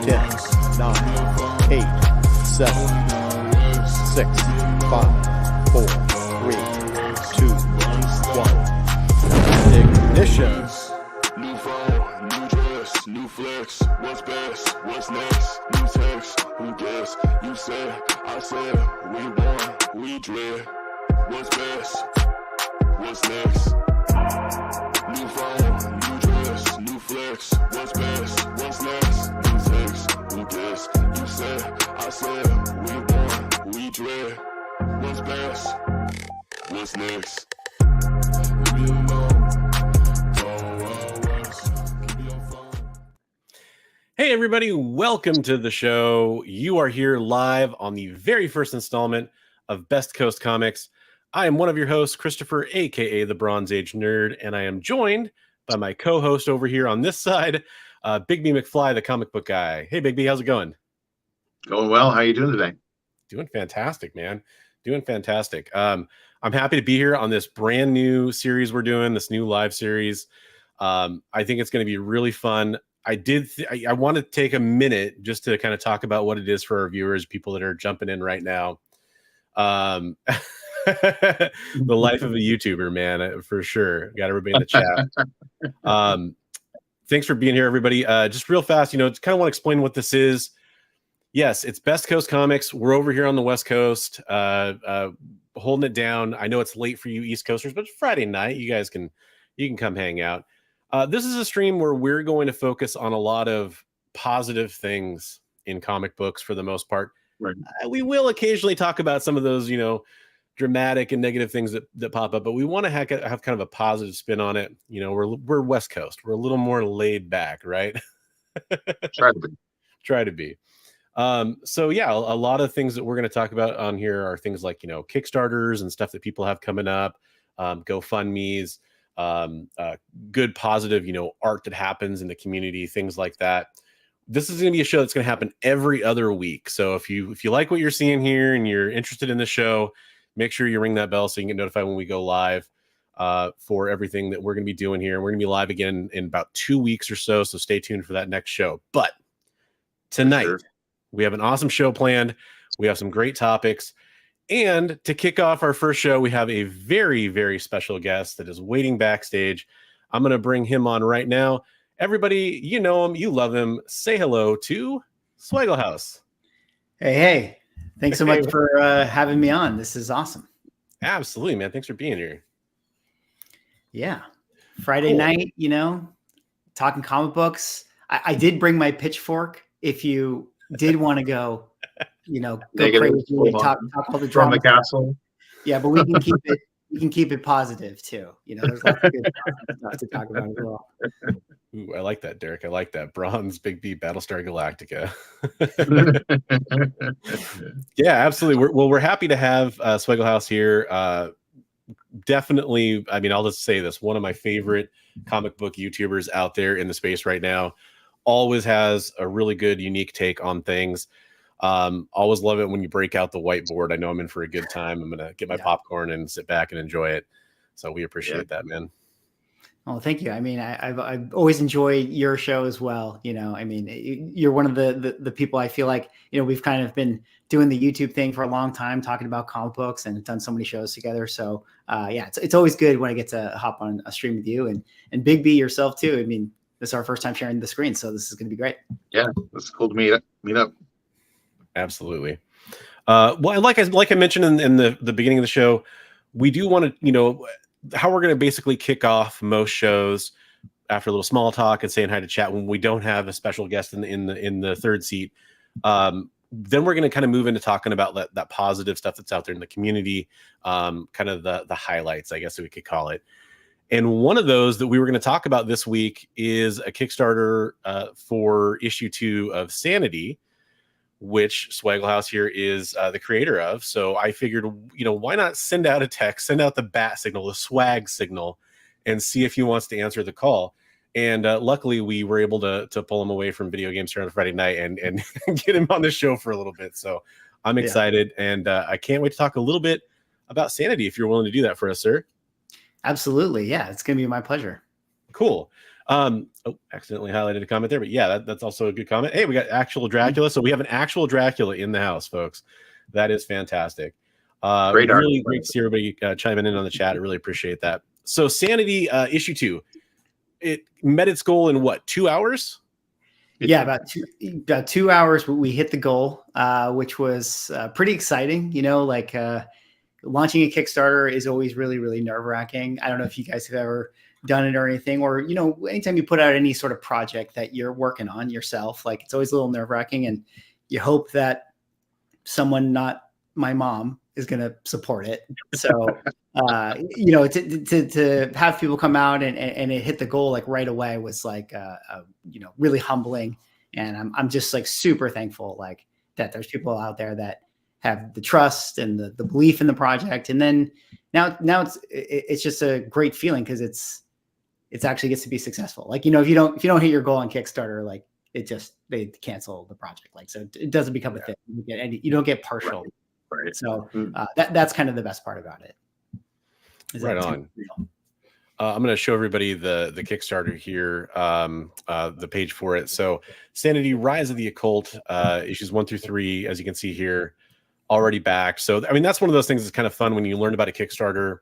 10, 9, 8, 7, 6, 5, 4, 3, 2, 1. Ignition. New phone, new dress, new flex. What's best? What's next? New text. Who guessed? You said, I said. We won, we dread. What's best? What's next? New phone, new dress, new flex. What's best? What's next? New text. Who guessed? You said, I said. We won, we dread. What's best? What's next? Leave me alone. Hey everybody, welcome to the show. You are here live on the very first installment of Best Coast Comics. I am one of your hosts, Christopher, aka the Bronze Age Nerd, and I am joined by my co-host over here on this side, Bigby McFly, the comic book guy. Hey Bigby, how's it going? Going well. How are you doing today? Doing fantastic, man. Doing fantastic. I'm happy to be here on this brand new series we're doing, this new live series. I think it's going to be really fun. I want to take a minute just to kind of talk about what it is for our viewers, people that are jumping in right now. The life of a YouTuber, man, for sure. Got everybody in the chat. Thanks for being here, everybody. Just real fast, just kind of want to explain what this is. Yes, it's Best Coast Comics. We're over here on the West Coast, holding it down. I know it's late for you East Coasters, but it's Friday night. You guys can come hang out. This is a stream where we're going to focus on a lot of positive things in comic books for the most part. Right. We will occasionally talk about some of those, dramatic and negative things that pop up, but we want to have kind of a positive spin on it. We're West Coast. We're a little more laid back, right? Try to be. So yeah, a lot of things that we're going to talk about on here are things like, Kickstarters and stuff that people have coming up, GoFundMes, good positive art that happens in the community, things like that. This is going to be a show that's going to happen every other week, so if you like what you're seeing here and you're interested in the show, make sure you ring that bell so you can get notified when we go live for everything that we're going to be doing here. We're going to be live again in about 2 weeks or so stay tuned for that next show. But tonight we have an awesome show planned. We have some great topics. And to kick off our first show, we have a very, very special guest that is waiting backstage. I'm going to bring him on right now. Everybody, you know him, you love him. Say hello to Swagglehaus. Hey. Thanks so much for having me on. This is awesome. Absolutely, man. Thanks for being here. Yeah. Friday night, talking comic books. I did bring my pitchfork. If you did want to go crazy, talk all the drama from the castle. Yeah, but we can keep it positive too. There's lots of good stuff to talk about as well. Ooh, I like that, Derek. I like that. Bronze, Bigby, Battlestar Galactica. Yeah, absolutely. We're happy to have Swagglehaus here. Definitely, I'll just say this, one of my favorite comic book YouTubers out there in the space right now. Always has a really good, unique take on things. Always love it when you break out the whiteboard. I know I'm in for a good time. I'm going to get my popcorn and sit back and enjoy it. So we appreciate that, man. Oh, thank you. I've always enjoyed your show as well. You're one of the people I feel like, we've kind of been doing the YouTube thing for a long time, talking about comic books and done so many shows together. So it's always good when I get to hop on a stream with you and Bigby yourself too. This is our first time sharing the screen, so this is going to be great. Yeah, it's cool to meet up. Absolutely. Well, like I mentioned in the beginning of the show, we do want to, how we're going to basically kick off most shows after a little small talk and saying hi to chat when we don't have a special guest in the third seat. Then we're going to kind of move into talking about that positive stuff that's out there in the community, kind of the highlights, I guess we could call it. And one of those that we were going to talk about this week is a Kickstarter for issue 2 of Sanity, which Swagglehaus here is the creator of. So I figured, why not send out a text, send out the bat signal, the swag signal, and see if he wants to answer the call. And luckily, we were able to pull him away from video games here on Friday night and get him on the show for a little bit. So I'm excited, and I can't wait to talk a little bit about Sanity if you're willing to do that for us, sir. Absolutely. Yeah, it's going to be my pleasure. Cool. Accidentally highlighted a comment there, but yeah, that's also a good comment. Hey, we got actual Dracula. So we have an actual Dracula in the house, folks. That is fantastic. Great art. Really great to see everybody chiming in on the chat. I really appreciate that. So Sanity issue 2, it met its goal in what, 2 hours? Yeah, about 2 hours, but we hit the goal, which was pretty exciting. You know, like launching a Kickstarter is always really, really nerve-wracking. I don't know if you guys have ever done it or anything, or, you know, anytime you put out any sort of project that you're working on yourself, like it's always a little nerve-wracking, and you hope that someone, not my mom, is going to support it. So, you know, to have people come out and it hit the goal like right away was like, you know, really humbling. And I'm just like super thankful, like that there's people out there that have the trust and the belief in the project. And then now it's just a great feeling because it's actually gets to be successful. Like, you know, if you don't hit your goal on Kickstarter, like they cancel the project. Like, so it doesn't become a thing. You don't get partial. Right. So that's kind of the best part about it. Right on. I'm going to show everybody the Kickstarter here, the page for it. So Sanity, Rise of the Occult, issues 1 through 3, as you can see here, already back. So, I mean, that's one of those things that's kind of fun when you learn about a Kickstarter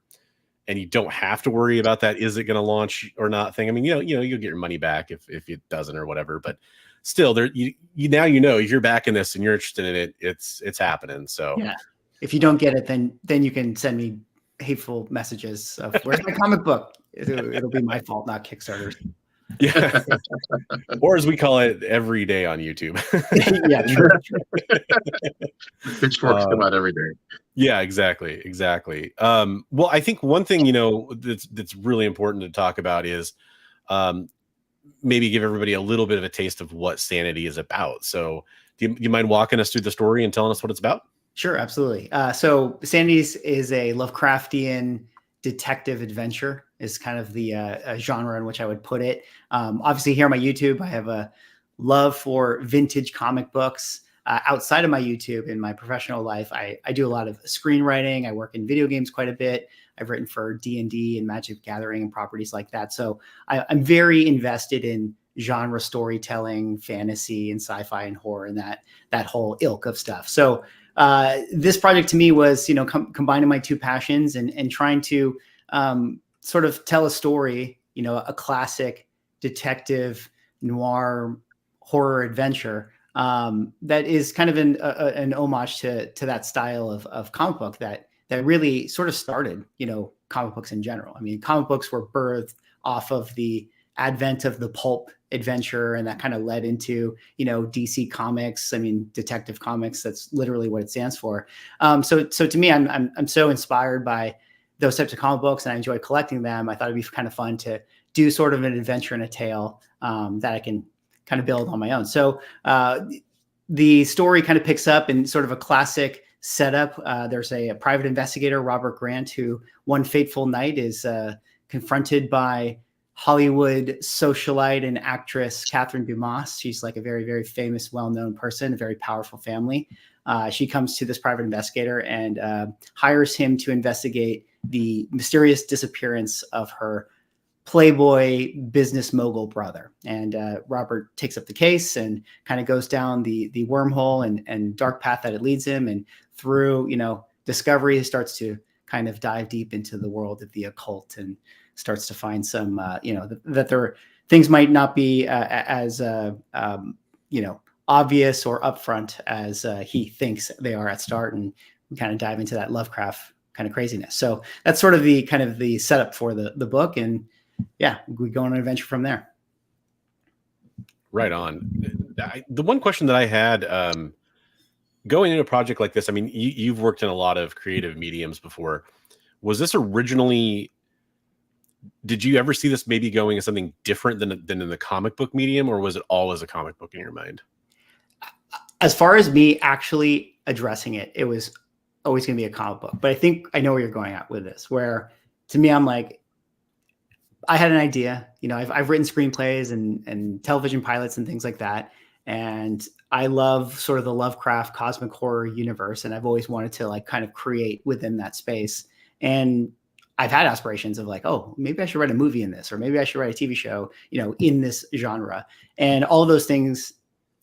and you don't have to worry about that. Is it going to launch or not thing? I mean, you know, you'll get your money back if it doesn't or whatever, but still there, now, you know, if you're backing this and you're interested in it, it's happening. So yeah, if you don't get it, then you can send me hateful messages of where's my comic book. It'll be my fault, not Kickstarter's. Yeah. Or as we call it, every day on YouTube. Yeah, true. Pitchforks come out every day. Yeah, exactly. Well, I think one thing, you know, that's really important to talk about is maybe give everybody a little bit of a taste of what Sanity is about. So do you mind walking us through the story and telling us what it's about? Sure, absolutely. So Sanity is a Lovecraftian detective adventure is kind of the genre in which I would put it. Obviously here on my YouTube, I have a love for vintage comic books. Outside of my YouTube, in my professional life, I do a lot of screenwriting. I work in video games quite a bit. I've written for D&D and Magic the Gathering and properties like that. So I'm very invested in genre storytelling, fantasy and sci-fi and horror and that whole ilk of stuff. So this project to me was, you know, combining my two passions and trying to sort of tell a story, you know, a classic detective noir horror adventure that is kind of an homage to that style of comic book that really sort of started, you know, comic books in general. I mean, comic books were birthed off of the advent of the pulp adventure, and that kind of led into, you know, DC Comics. I mean, Detective Comics. That's literally what it stands for. So to me, I'm so inspired by those types of comic books, and I enjoy collecting them. I thought it'd be kind of fun to do sort of an adventure and a tale that I can kind of build on my own. So the story kind of picks up in sort of a classic setup. There's a private investigator, Robert Grant, who one fateful night is confronted by Hollywood socialite and actress Catherine Dumas. She's like a very, very famous, well-known person, a very powerful family. She comes to this private investigator and hires him to investigate the mysterious disappearance of her playboy business mogul brother. And Robert takes up the case and kind of goes down the wormhole and dark path that it leads him. And through, you know, discovery, he starts to kind of dive deep into the world of the occult and starts to find some, you know, that there things might not be as, you know, obvious or upfront as he thinks they are at start. And we kind of dive into that Lovecraft kind of craziness. So that's sort of the kind of the setup for the book. And yeah, we go on an adventure from there. Right on. The one question that I had going into a project like this, I mean, you've worked in a lot of creative mediums before. Was this originally, did you ever see this maybe going as something different than in the comic book medium, or was it always a comic book in your mind? As far as me actually addressing it, it was always going to be a comic book. But I think I know where you're going at with this, where to me, I'm like, I had an idea, you know, I've written screenplays and television pilots and things like that. And I love sort of the Lovecraft cosmic horror universe. And I've always wanted to like kind of create within that space. And I've had aspirations of like, oh, maybe I should write a movie in this, or maybe I should write a TV show, in this genre. And all of those things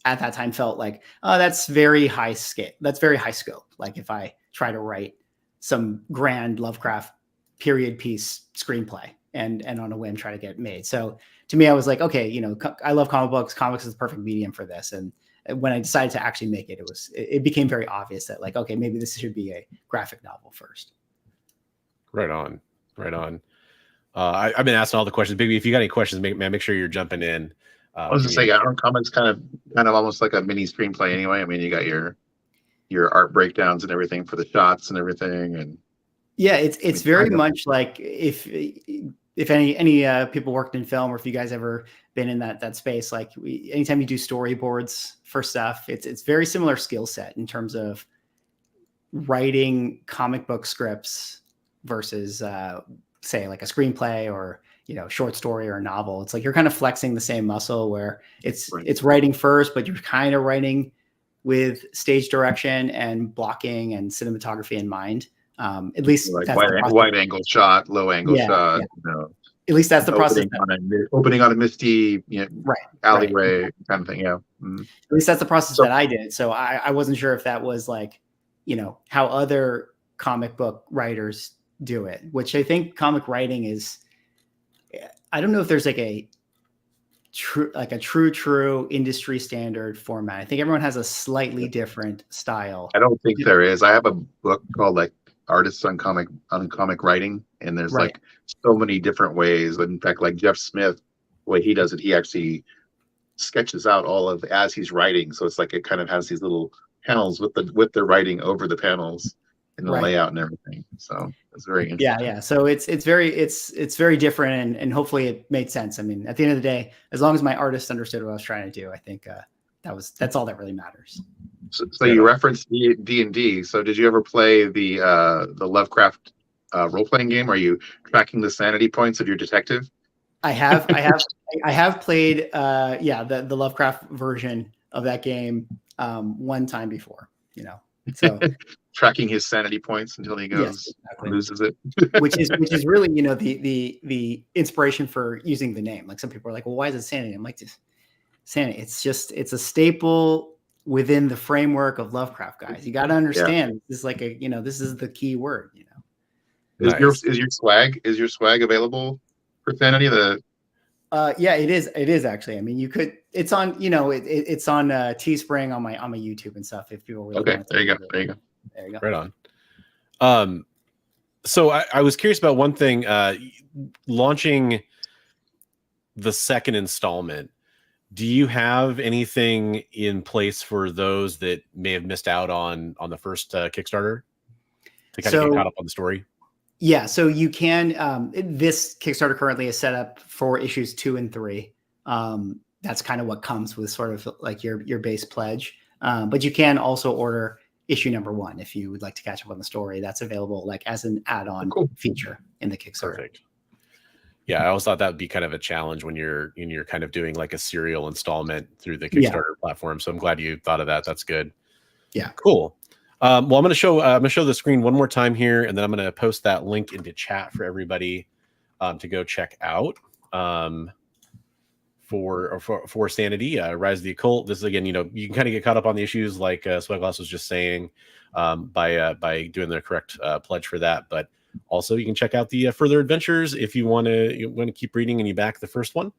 at that time felt like, oh, that's very high scale. That's very high scope. Like if I try to write some grand Lovecraft period piece screenplay and on a whim try to get it made. So to me, I was like, okay, I love comic books. Comics is the perfect medium for this. And when I decided to actually make it, it became very obvious that like, okay, maybe this should be a graphic novel first. Right on. I've been asking all the questions. Bigby, if you got any questions, make sure you're jumping in. I was just saying, aren't comics kind of almost like a mini screenplay anyway? I mean, you got your art breakdowns and everything for the shots and everything, and yeah, it's very much like if any people worked in film, or if you guys ever been in that space, like anytime you do storyboards for stuff, it's very similar skill set in terms of writing comic book scripts versus say like a screenplay or short story or a novel. It's like you're kind of flexing the same muscle where it's writing first, but you're kind of writing with stage direction and blocking and cinematography in mind. At least like wide angle shot, low angle shot. Yeah. At least that's the process. Opening on a misty alleyway kind of thing. Yeah. At least that's the process that I did. So I wasn't sure if that was like, how other comic book writers do it, which I think comic writing is, I don't know if there's like a true industry standard format. I think everyone has a slightly different style. I don't think there is. I have a book called like Artists on Comic Writing, and there's like so many different ways. In fact, like Jeff Smith, the way he does it, he actually sketches out all of as he's writing. So it's like it kind of has these little panels with the writing over the panels and the layout and everything. So it's very interesting. Yeah. So it's very different, and hopefully it made sense. I mean, at the end of the day, as long as my artist understood what I was trying to do, I think that's all that really matters. So you referenced D&D. So did you ever play the Lovecraft role-playing game? Are you tracking the sanity points of your detective? I have played the Lovecraft version of that game one time before, so tracking his sanity points until he goes loses it. which is really, the inspiration for using the name. Like some people are like, well, why is it sanity? I'm like, sanity. It's a staple within the framework of Lovecraft, guys. You got to understand this is like this is the key word, Is your swag available for sanity? Yeah, it is actually. I mean, you could. It's on. It's on Teespring on my YouTube and stuff. If people really want to there you go. Right on. So I was curious about one thing. Launching the second installment. Do you have anything in place for those that may have missed out on the first Kickstarter to kind of get caught up on the story? Yeah, so you can. This Kickstarter currently is set up for issues 2 and 3. That's kind of what comes with sort of like your base pledge. But you can also order issue number 1 if you would like to catch up on the story. That's available like as an add-on feature in the Kickstarter. Perfect. Yeah, I always thought that would be kind of a challenge when you're kind of doing like a serial installment through the Kickstarter platform. So I'm glad you thought of that. That's good. Yeah, cool. Well, I'm going to show the screen one more time here, and then I'm going to post that link into chat for everybody to go check out for Sanity, Rise of the Occult. This is again, you can kind of get caught up on the issues like Swagglehaus was just saying by doing the correct pledge for that, but also you can check out the further adventures if you want to keep reading and you back the first one.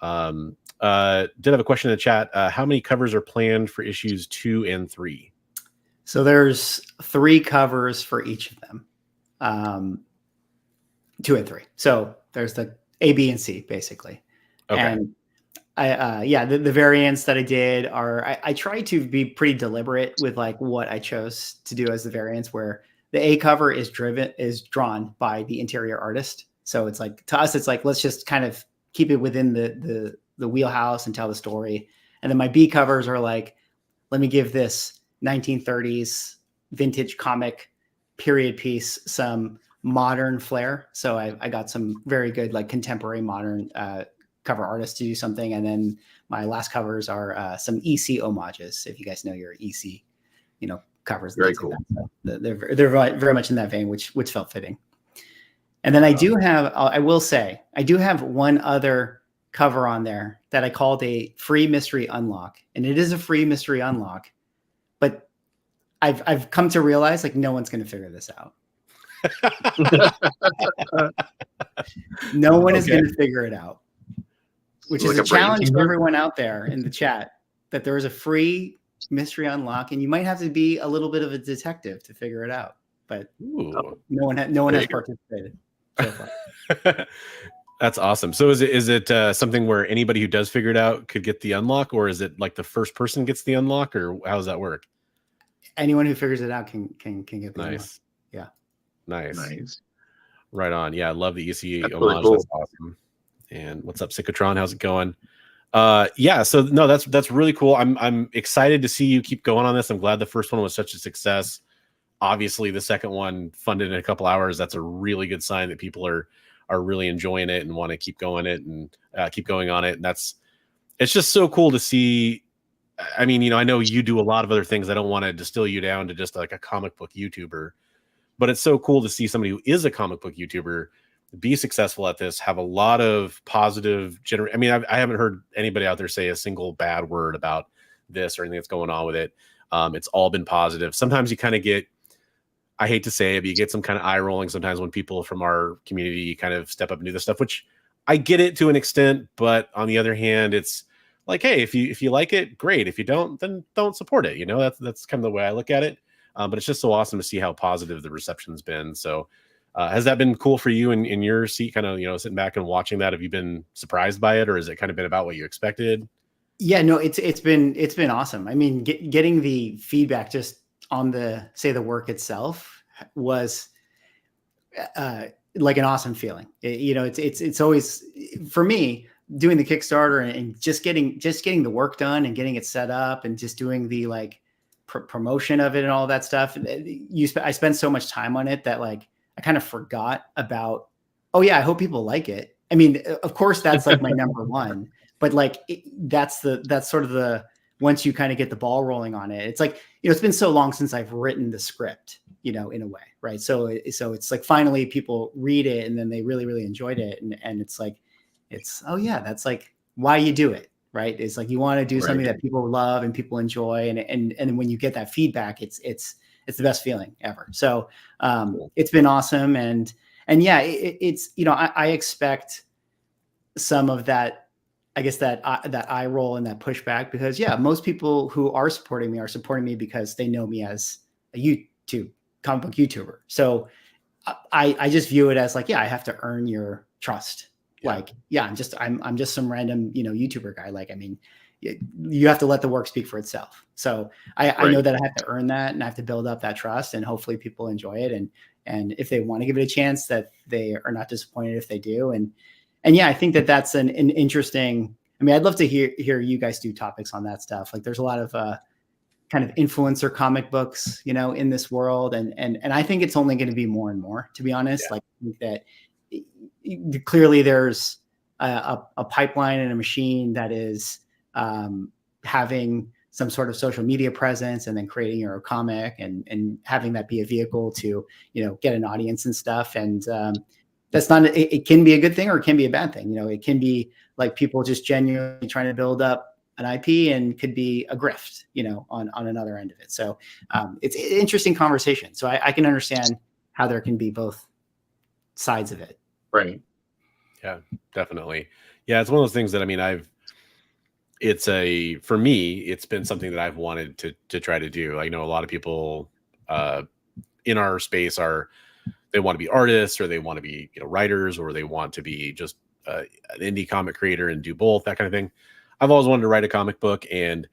Did have a question in the chat. How many covers are planned for issues 2 and 3? So there's 3 covers for each of them, 2 and 3. So there's the A, B, and C basically. Okay. And the variants that I did are, I try to be pretty deliberate with like what I chose to do as the variants, where the A cover is drawn by the interior artist. So it's like, to us, it's like, let's just kind of keep it within the wheelhouse and tell the story. And then my B covers are like, let me give this 1930s vintage comic period piece some modern flair. So I got some very good like contemporary modern cover artists to do something. And then my last covers are some EC homages, if you guys know your EC, covers. Very cool. Like so they're very much in that vein, which felt fitting. And then I do have, I will say, I do have one other cover on there that I called a free mystery unlock. And it is a free mystery unlock, but I've come to realize like no one's going to figure this out. No one is going to figure it out, which is a challenge to everyone out there in the chat, that there is a free mystery unlock and you might have to be a little bit of a detective to figure it out. But no one has participated so far. That's awesome. So is it something where anybody who does figure it out could get the unlock, or is it like the first person gets the unlock, or how does that work? Anyone who figures it out can get the unlock. Yeah. Nice. Right on. Yeah, I love the EC homage. Really cool. That's awesome. And what's up, Psychotron? How's it going? Yeah, so no, that's really cool. I'm excited to see you keep going on this. I'm glad the first one was such a success. Obviously, the second one funded in a couple hours. That's a really good sign that people are really enjoying it and want to keep going it and keep going on it. And it's just so cool to see. I mean, I know you do a lot of other things. I don't want to distill you down to just like a comic book YouTuber, but it's so cool to see somebody who is a comic book YouTuber be successful at this, have a lot of positive I mean, I haven't heard anybody out there say a single bad word about this or anything that's going on with it. It's all been positive. Sometimes you kind of get, I hate to say it, but you get some kind of eye rolling sometimes when people from our community kind of step up and do this stuff, which I get it to an extent, but on the other hand, it's like, hey, if you like it, great. If you don't, then don't support it. That's kind of the way I look at it. But it's just so awesome to see how positive the reception's been. So has that been cool for you in your seat, kind of, sitting back and watching that? Have you been surprised by it, or has it kind of been about what you expected? Yeah, no, it's been awesome. I mean, getting the feedback just on the work itself was like an awesome feeling. It's always, for me, doing the Kickstarter and just getting the work done and getting it set up and just doing the like promotion of it and all that stuff. I spent so much time on it that like I kind of forgot about, oh yeah, I hope people like it. I mean, of course that's like my number one, but like that's sort of the, once you kind of get the ball rolling on it, it's like, it's been so long since I've written the script, in a way. Right. So it's like finally people read it and then they really, really enjoyed it. And it's like, oh yeah, that's like why you do it. Right. It's like, you want to do something that people love and people enjoy. And when you get that feedback, it's the best feeling ever. So it's been awesome. And yeah, it's, I expect some of that, I guess that eye roll and that pushback, because yeah, most people who are supporting me because they know me as a YouTube comic book YouTuber. So I just view it as like, yeah, I have to earn your trust. Yeah. Like, yeah, I'm just some random, YouTuber guy. Like, I mean, you have to let the work speak for itself. So I know that I have to earn that and I have to build up that trust, and hopefully people enjoy it. And if they want to give it a chance, that they are not disappointed if they do. And yeah, I think that that's an interesting, I mean, I'd love to hear you guys do topics on that stuff. Like there's a lot of kind of influencer comic books, in this world. And I think it's only going to be more and more, to be honest. Yeah. Like I think that clearly there's a pipeline and a machine that is having some sort of social media presence and then creating your comic and having that be a vehicle to, get an audience and stuff. And that's not, it can be a good thing or it can be a bad thing. It can be like people just genuinely trying to build up an IP, and could be a grift, on another end of it. So it's an interesting conversation. So I can understand how there can be both sides of it. Right. Yeah, definitely. Yeah. It's one of those things that, I mean, for me, it's been something that I've wanted to try to do. I know a lot of people in our space they want to be artists, or they want to be, writers, or they want to be just an indie comic creator and do both, that kind of thing. I've always wanted to write a comic book. And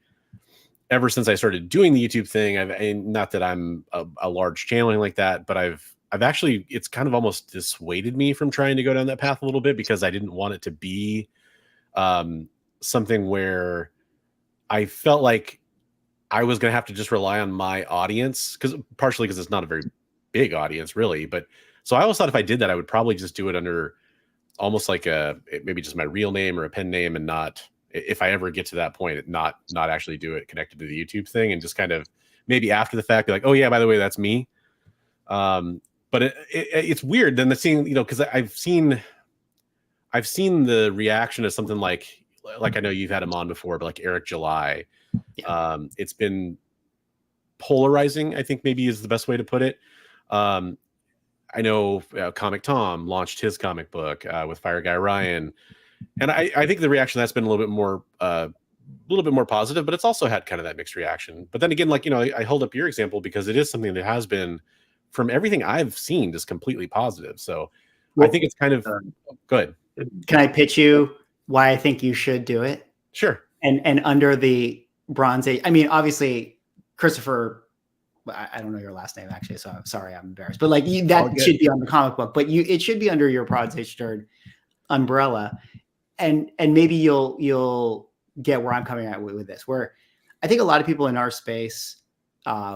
ever since I started doing the YouTube thing, and not that I'm a large channel like that, but I've actually, it's kind of almost dissuaded me from trying to go down that path a little bit, because I didn't want it to be something where I felt like I was going to have to just rely on my audience, partially because it's not a very big audience really. But so I always thought if I did that, I would probably just do it under almost like maybe just my real name or a pen name, and not, if I ever get to that point, not actually do it connected to the YouTube thing, and just kind of maybe after the fact be like, oh yeah, by the way, that's me. but it's weird then seeing, because I've seen the reaction to something like I know you've had him on before, but like Eric July. Yeah. It's been polarizing, I think maybe is the best way to put it. I know Comic Tom launched his comic book with Fire Guy Ryan, and I think the reaction that's been a little bit more positive, but it's also had kind of that mixed reaction. But then again, like, I hold up your example because it is something that has been, from everything I've seen, just completely positive. So I think it's kind of good. Can I pitch you why I think you should do it? Sure. And under the Bronze Age, I mean, obviously, Christopher, I don't know your last name actually, so I'm sorry, I'm embarrassed. But like that should be on the comic book, but it should be under your Bronze Age nerd umbrella, and maybe you'll get where I'm coming at with this. Where I think a lot of people in our space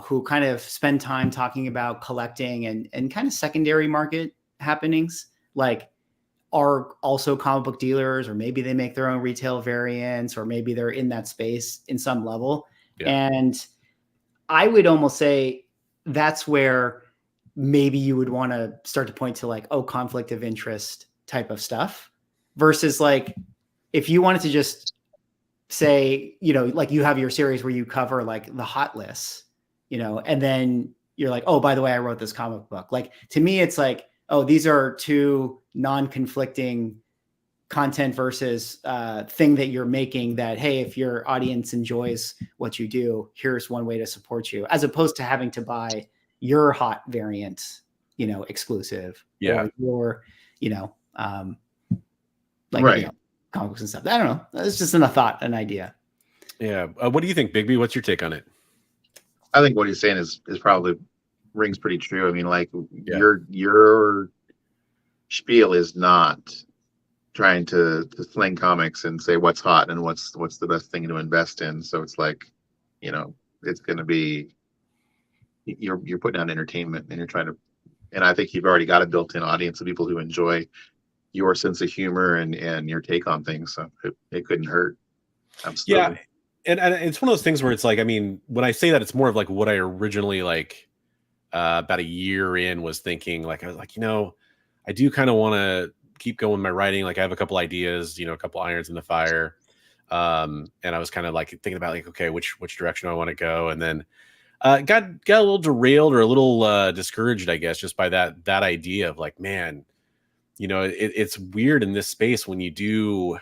who kind of spend time talking about collecting and kind of secondary market happenings, like, are also comic book dealers, or maybe they make their own retail variants, or maybe they're in that space in some level. Yeah. And I would almost say that's where maybe you would want to start to point to like, conflict of interest type of stuff, versus like, if you wanted to just say, like you have your series where you cover like the hot lists, and then you're like, oh, by the way, I wrote this comic book. Like, to me, it's like, oh, these are two non-conflicting content versus thing that you're making that, hey, if your audience enjoys what you do, here's one way to support you, as opposed to having to buy your hot variant, exclusive. Yeah. Or your, like, right. Comic books and stuff. I don't know. It's just a thought, an idea. Yeah. What do you think, Bigby? What's your take on it? I think what he's saying is probably rings pretty true. I mean, like, your spiel is not trying to sling comics and say what's hot and what's the best thing to invest in. So it's like, it's going to be, you're putting out entertainment, and you're trying to, and I think you've already got a built-in audience of people who enjoy your sense of humor and your take on things. So it couldn't hurt. Absolutely. Yeah. And it's one of those things where it's like, I mean, when I say that, it's more of like what I originally, like, about a year in, was thinking. Like, I was like, I do kind of want to keep going with my writing. Like, I have a couple ideas, a couple irons in the fire. And I was kind of like thinking about like, okay, which direction I want to go. And then got a little derailed, or a little discouraged, I guess, just by that idea of like, man, it's weird in this space when you do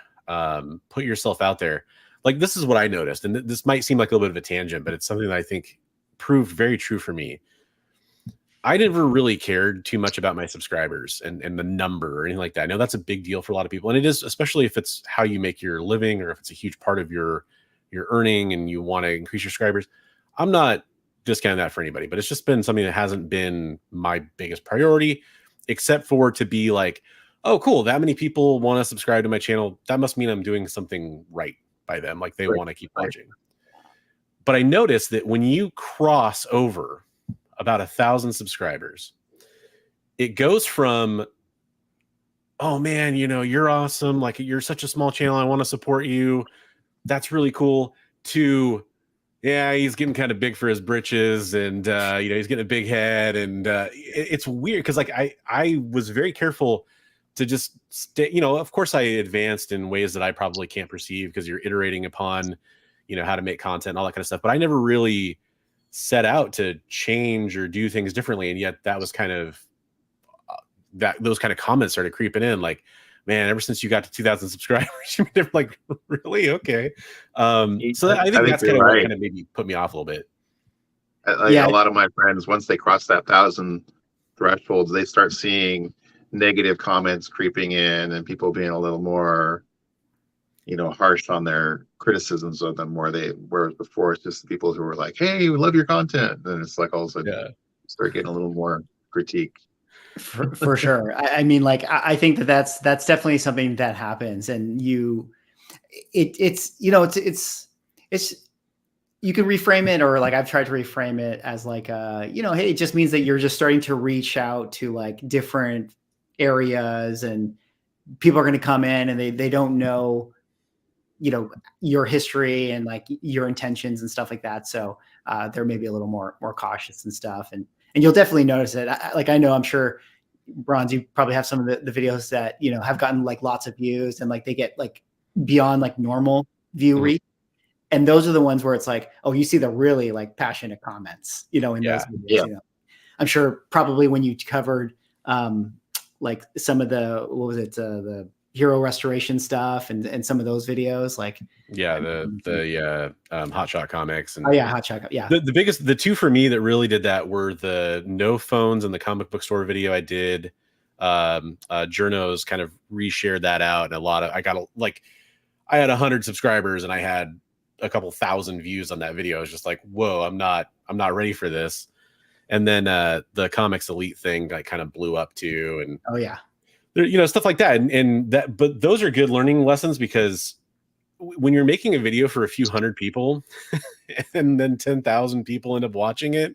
put yourself out there. Like, this is what I noticed, and this might seem like a little bit of a tangent, but it's something that I think proved very true for me. I never really cared too much about my subscribers and the number or anything like that. I know that's a big deal for a lot of people, and it is, especially if it's how you make your living, or if it's a huge part of your earning and you want to increase your subscribers. I'm not discounting that for anybody, but it's just been something that hasn't been my biggest priority, except for to be like, oh, cool, that many people want to subscribe to my channel. That must mean I'm doing something right by them. Like, they want to keep watching. But I noticed that when you cross over about 1,000 subscribers, it goes from, oh man, you're awesome, like, you're such a small channel, I want to support you, that's really cool, to, yeah, he's getting kind of big for his britches, and he's getting a big head, and it's weird because, like, I was very careful to just stay, of course I advanced in ways that I probably can't perceive, because you're iterating upon, how to make content and all that kind of stuff, but I never really set out to change or do things differently. And yet that was kind of those kind of comments started creeping in, like, man, ever since you got to 2,000 subscribers, they're like, really? Okay. So I think that's kind of what kind of maybe put me off a little bit. A lot of my friends, once they cross that 1,000 thresholds, they start seeing negative comments creeping in, and people being a little more, harsh on their criticisms of them, whereas before it's just the people who were like, hey, we love your content. And it's like, all of a sudden, start getting a little more critique. For sure. I mean, like, I think that's definitely something that happens, and it's you can reframe it, or like I've tried to reframe it as like, hey, it just means that you're just starting to reach out to like different areas, and people are going to come in and they don't know, your history and like your intentions and stuff like that. So they're maybe a little more cautious and stuff. And and you'll definitely notice it. I know, I'm sure, Bronze, you probably have some of the videos that, you know, have gotten like lots of views and like they get like beyond like normal view reach. And those are the ones where it's like, oh, you see the really like passionate comments, you know, in those videos. Yeah. You know, I'm sure probably when you covered like some of the, what was it, the hero restoration stuff and some of those videos, like the Hotshot comics and Hotshot, the two for me that really did that were the no phones and the comic book store video I did. Journos kind of reshared that out, and I had 100 subscribers and I had a couple thousand views on that video. I was just like, whoa, I'm not ready for this. And then the Comics Elite thing like kind of blew up too, and you know, stuff like that, and that. But those are good learning lessons, because when you're making a video for a few hundred people and then 10,000 people end up watching it,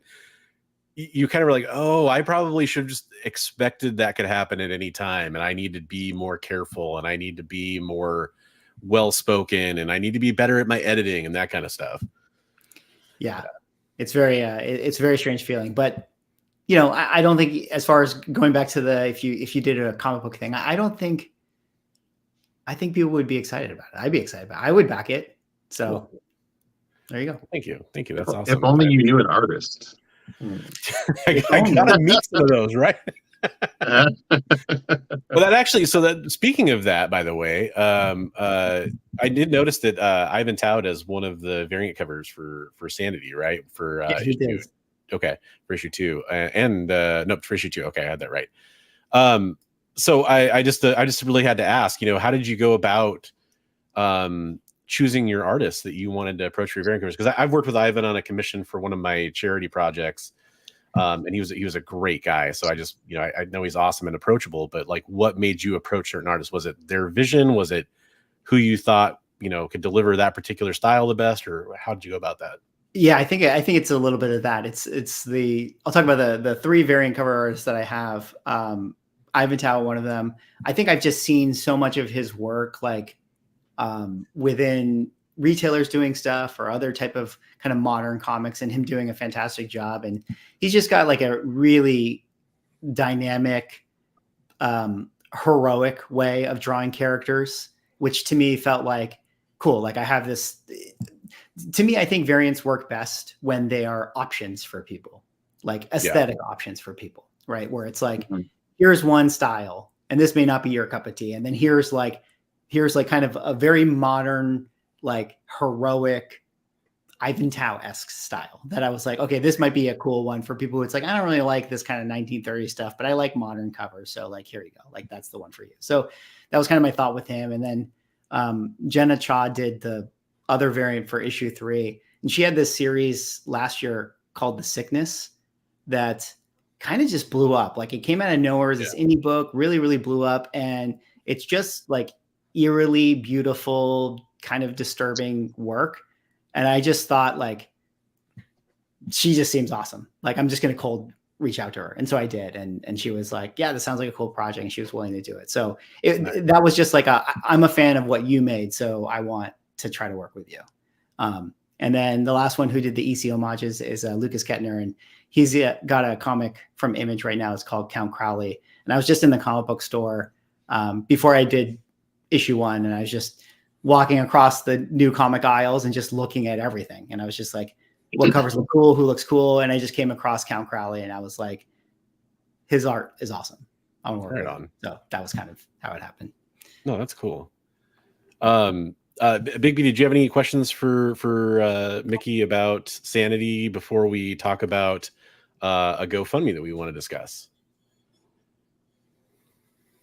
you kind of are like, oh, I probably should have just expected that could happen at any time, and I need to be more careful, and I need to be more well-spoken, and I need to be better at my editing and that kind of stuff. Yeah. It's a very strange feeling, but you know, I don't think, as far as going back to the, if you did a comic book thing, I think people would be excited about it. I'd be excited about it. I would back it. So cool. There you go. Thank you. That's awesome. If only you knew an artist. I gotta meet some of those, right? Well, that actually, so that, speaking of that, by the way, I did notice that Ivan Tao does one of the variant covers for Sanity, right? For issue 2. Okay, for issue 2, and nope, for issue 2. Okay, I had that right. So I just really had to ask, you know, how did you go about choosing your artists that you wanted to approach for your variant covers? Because I've worked with Ivan on a commission for one of my charity projects. And he was a great guy. So I just, you know, I know he's awesome and approachable, but like, what made you approach certain artists? Was it their vision? Was it who you thought, you know, could deliver that particular style the best, or how did you go about that? Yeah, I think it's a little bit of that. I'll talk about the 3 variant cover artists that I have. Ivan Tao, one of them. I think I've just seen so much of his work, like within retailers doing stuff or other type of kind of modern comics, and him doing a fantastic job. And he's just got like a really dynamic, heroic way of drawing characters, which to me felt like cool. Like I have this, to me, I think variants work best when they are options for people, like aesthetic options for people, right? Where it's like, here's one style and this may not be your cup of tea. And then here's like kind of a very modern, like heroic Ivan Tao-esque style that I was like, okay, this might be a cool one for people who it's like, I don't really like this kind of 1930s stuff, but I like modern covers. So like, here you go. Like, that's the one for you. So that was kind of my thought with him. And then Jenna Cha did the other variant for issue 3. And she had this series last year called The Sickness that kind of just blew up. Like it came out of nowhere. This indie book really, really blew up. And it's just like eerily beautiful, kind of disturbing work. And I just thought, like, she just seems awesome. Like, I'm just going to cold reach out to her. And so I did. And she was like, yeah, this sounds like a cool project. And she was willing to do it. So that was just like, I'm a fan of what you made, so I want to try to work with you. And then the last one who did the EC homages is Lucas Kettner. And he's got a comic from Image right now. It's called Count Crowley. And I was just in the comic book store before I did issue 1. And I was just walking across the new comic aisles and just looking at everything. And I was just like, what covers look cool? Who looks cool? And I just came across Count Crowley and I was like, his art is awesome. I want to work on. So that was kind of how it happened. No, that's cool. Bigby, did you have any questions for Mickey about Sanity before we talk about a GoFundMe that we want to discuss?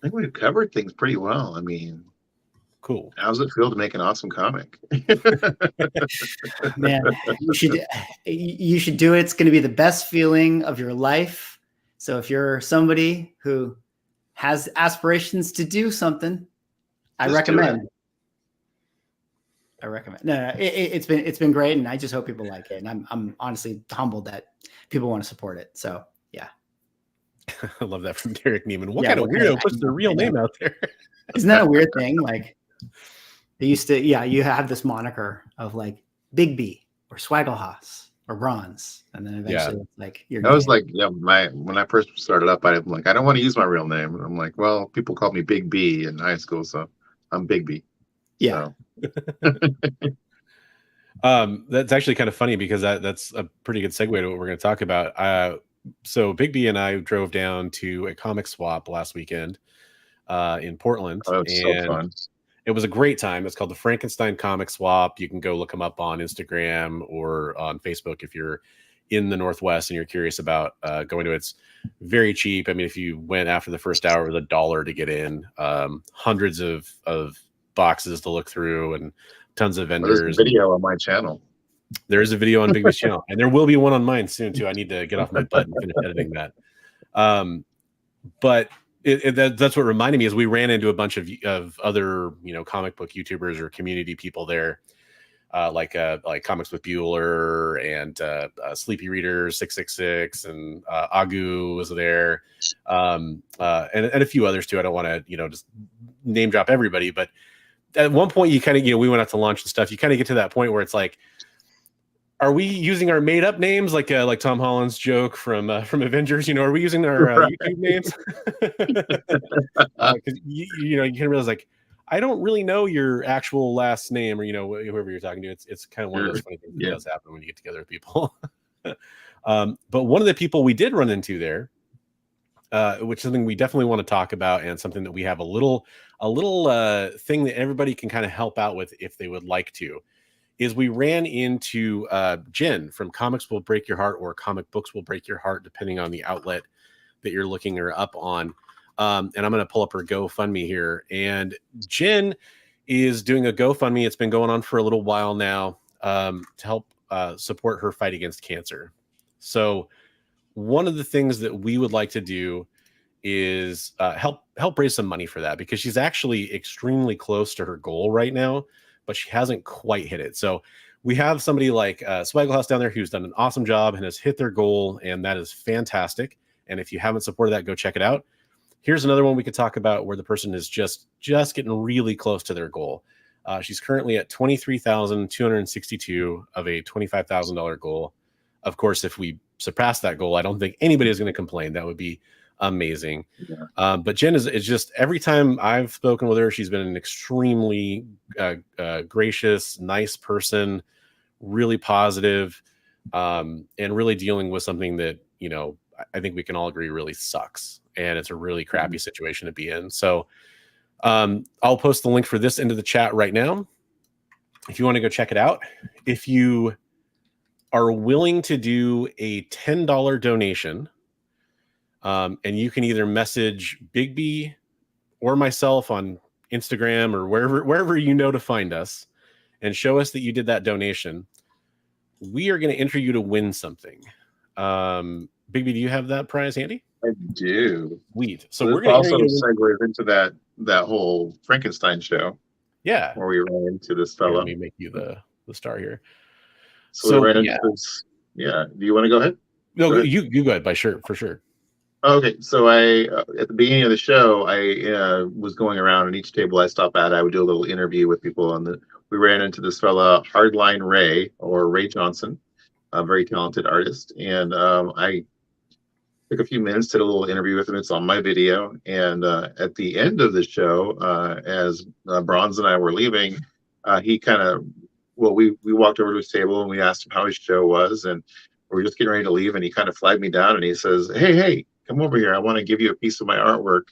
I think we've covered things pretty well. I mean, cool. How's it feel to make an awesome comic? Man, you should do it. It's going to be the best feeling of your life. So if you're somebody who has aspirations to do something, I recommend. No, it's been great, and I just hope people like it. And I'm honestly humbled that people want to support it. So yeah. I love that from Derek Neiman. What kind of weirdo puts their real name out there? Isn't that a weird thing? Like they used to, you have this moniker of like Bigby or Swagglehaus or bronze, and then eventually it's like your I was name. like, yeah, when I first started up, I'm like, I don't want to use my real name. And I'm like, well, people called me Big B in high school, so I'm Bigby. Yeah. So That's actually kind of funny because that's a pretty good segue to what we're going to talk about. So Bigby and I drove down to a comic swap last weekend in Portland, it's so and fun. it was a great time. It's called the Frankenstein Comic Swap. You can go look them up on Instagram or on Facebook if you're in the Northwest and you're curious about going to it. It's very cheap. I mean, if you went after the first hour, it was $1 to get in. Hundreds of boxes to look through and tons of vendors. There's a video on my channel. There is a video on Bigby's channel, and there will be one on mine soon too. I need to get off my butt and finish editing that. But that's what reminded me is we ran into a bunch of other comic book YouTubers or community people there, like Comics with Bueller and Sleepy Reader 666 and Agu was there, and a few others too. I don't want to just name drop everybody, but at one point you kind of we went out to lunch and stuff. You kind of get to that point where it's like, are we using our made up names like Tom Holland's joke from Avengers? Are we using our YouTube names? Because you can realize like I don't really know your actual last name or whoever you're talking to. It's kind of one of those funny things that does happen when you get together with people. But one of the people we did run into there, which is something we definitely want to talk about, and something that we have a little thing that everybody can kind of help out with if they would like to, is we ran into Jen from Comics Will Break Your Heart or Comic Books Will Break Your Heart, depending on the outlet that you're looking her up on. And I'm going to pull up her GoFundMe here. And Jen is doing a GoFundMe. It's been going on for a little while now to help support her fight against cancer. So one of the things that we would like to do is help raise some money for that, because she's actually extremely close to her goal right now, but she hasn't quite hit it. So we have somebody like Swagglehaus down there who's done an awesome job and has hit their goal, and that is fantastic. And if you haven't supported that, go check it out. Here's another one we could talk about where the person is just getting really close to their goal. She's currently at $23,262 of a $25,000 goal. Of course, if we surpass that goal, I don't think anybody is going to complain. That would be amazing. Yeah. But Jen is just, every time I've spoken with her, she's been an extremely gracious, nice person, really positive, and really dealing with something that, I think we can all agree really sucks. And it's a really crappy situation to be in. So I'll post the link for this into the chat right now if you want to go check it out. If you are willing to do a $10 donation, and you can either message Bigby or myself on Instagram or wherever to find us, and show us that you did that donation, we are going to enter you to win something. Bigby, do you have that prize handy? I do. Sweet. So we're going to also segue into that whole Frankenstein show. Yeah. Where we ran into this fellow. Let me make you the star here. So we ran into this. Yeah. Do you want to go ahead? No, go ahead. You go ahead for sure. Okay, so I at the beginning of the show, I was going around, and each table I stop at, I would do a little interview with people. We ran into this fella, Hardline Ray, or Ray Johnson, a very talented artist, and I took a few minutes, did a little interview with him. It's on my video, and at the end of the show, as Bronze and I were leaving, he kind of, we walked over to his table and we asked him how his show was, and we were just getting ready to leave, and he kind of flagged me down and he says, hey, come over here. I want to give you a piece of my artwork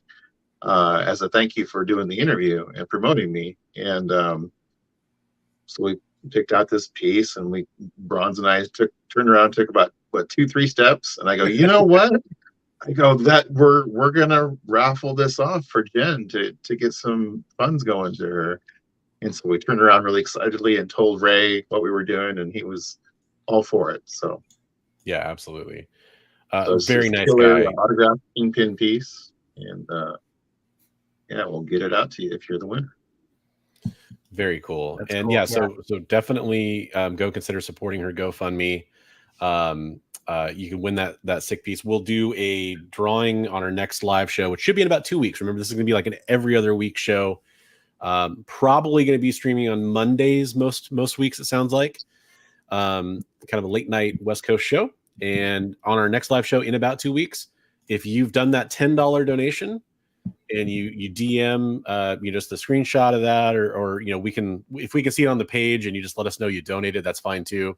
as a thank you for doing the interview and promoting me. And so we picked out this piece, and Bronze and I turned around, took about 2-3 steps, and I go, you know what? I go, that we're gonna raffle this off for Jen to get some funds going to her. And so we turned around really excitedly and told Ray what we were doing, and he was all for it. So yeah, absolutely. So very nice guy. Autographed kingpin piece, and we'll get it out to you if you're the winner. Very cool. That's and cool. Yeah, so definitely go consider supporting her GoFundMe. You can win that sick piece. We'll do a drawing on our next live show, which should be in about 2 weeks. Remember, this is going to be like an every other week show. Probably going to be streaming on Mondays most weeks, it sounds like. kind of a late night West Coast show. And on our next live show in about 2 weeks, if you've done that $10 donation and you DM just the screenshot of that, or if we can see it on the page and you just let us know you donated, that's fine too.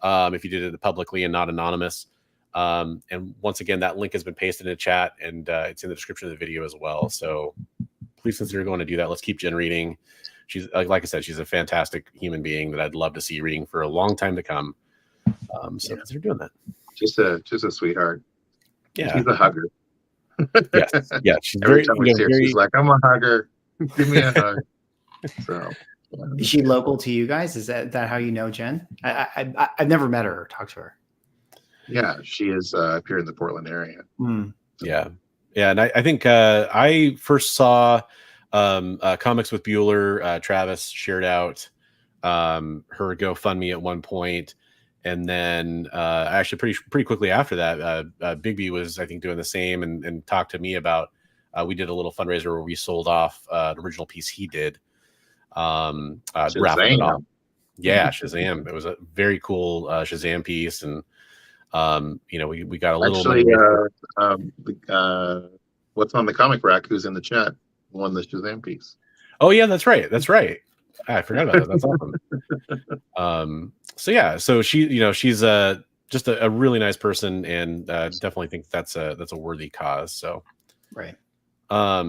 If you did it publicly and not anonymous. And once again, that link has been pasted in the chat, and it's in the description of the video as well. So please consider going to do that. Let's keep Jen reading. She's like I said, she's a fantastic human being that I'd love to see reading for a long time to come. So consider doing that. Just a sweetheart. Yeah, she's a hugger. Yes, yeah. She's Every very, time we see her, she's like, "I'm a hugger. Give me a hug." So, is she local to you guys? Is that how you know Jen? I've never met her or talked to her. yeah, she is up here in the Portland area. Yeah, and I think I first saw Comics with Bueller. Travis shared out her GoFundMe at one point. And then actually pretty quickly after that, Bigby was, I think, doing the same and talked to me about, we did a little fundraiser where we sold off the original piece he did. Raffled it off. Yeah, Shazam. It was a very cool Shazam piece. And, we got a little actually, what's on the comic rack, who's in the chat, won the Shazam piece. Oh, yeah, that's right. I forgot about that. That's awesome. So yeah, so she's just a really nice person, and definitely think that's a worthy cause. So right. Yeah,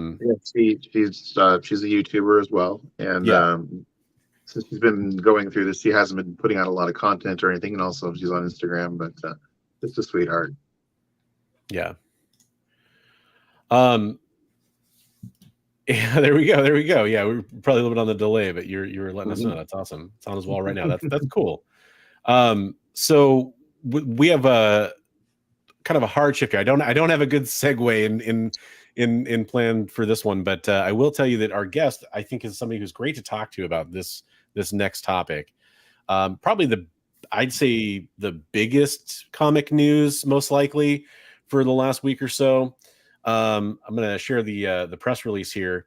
she's a YouTuber as well, and since she's been going through this, she hasn't been putting out a lot of content or anything, and also she's on Instagram, but just a sweetheart. Yeah. Yeah, there we go. Yeah, we're probably a little bit on the delay, but you're letting us know. That's awesome. It's on as well right now. That's cool. So we have a kind of a hard shift here. I don't have a good segue in plan for this one, but I will tell you that our guest, I think, is somebody who's great to talk to about this next topic. Probably I'd say the biggest comic news, most likely, for the last week or so. I'm going to share the press release here.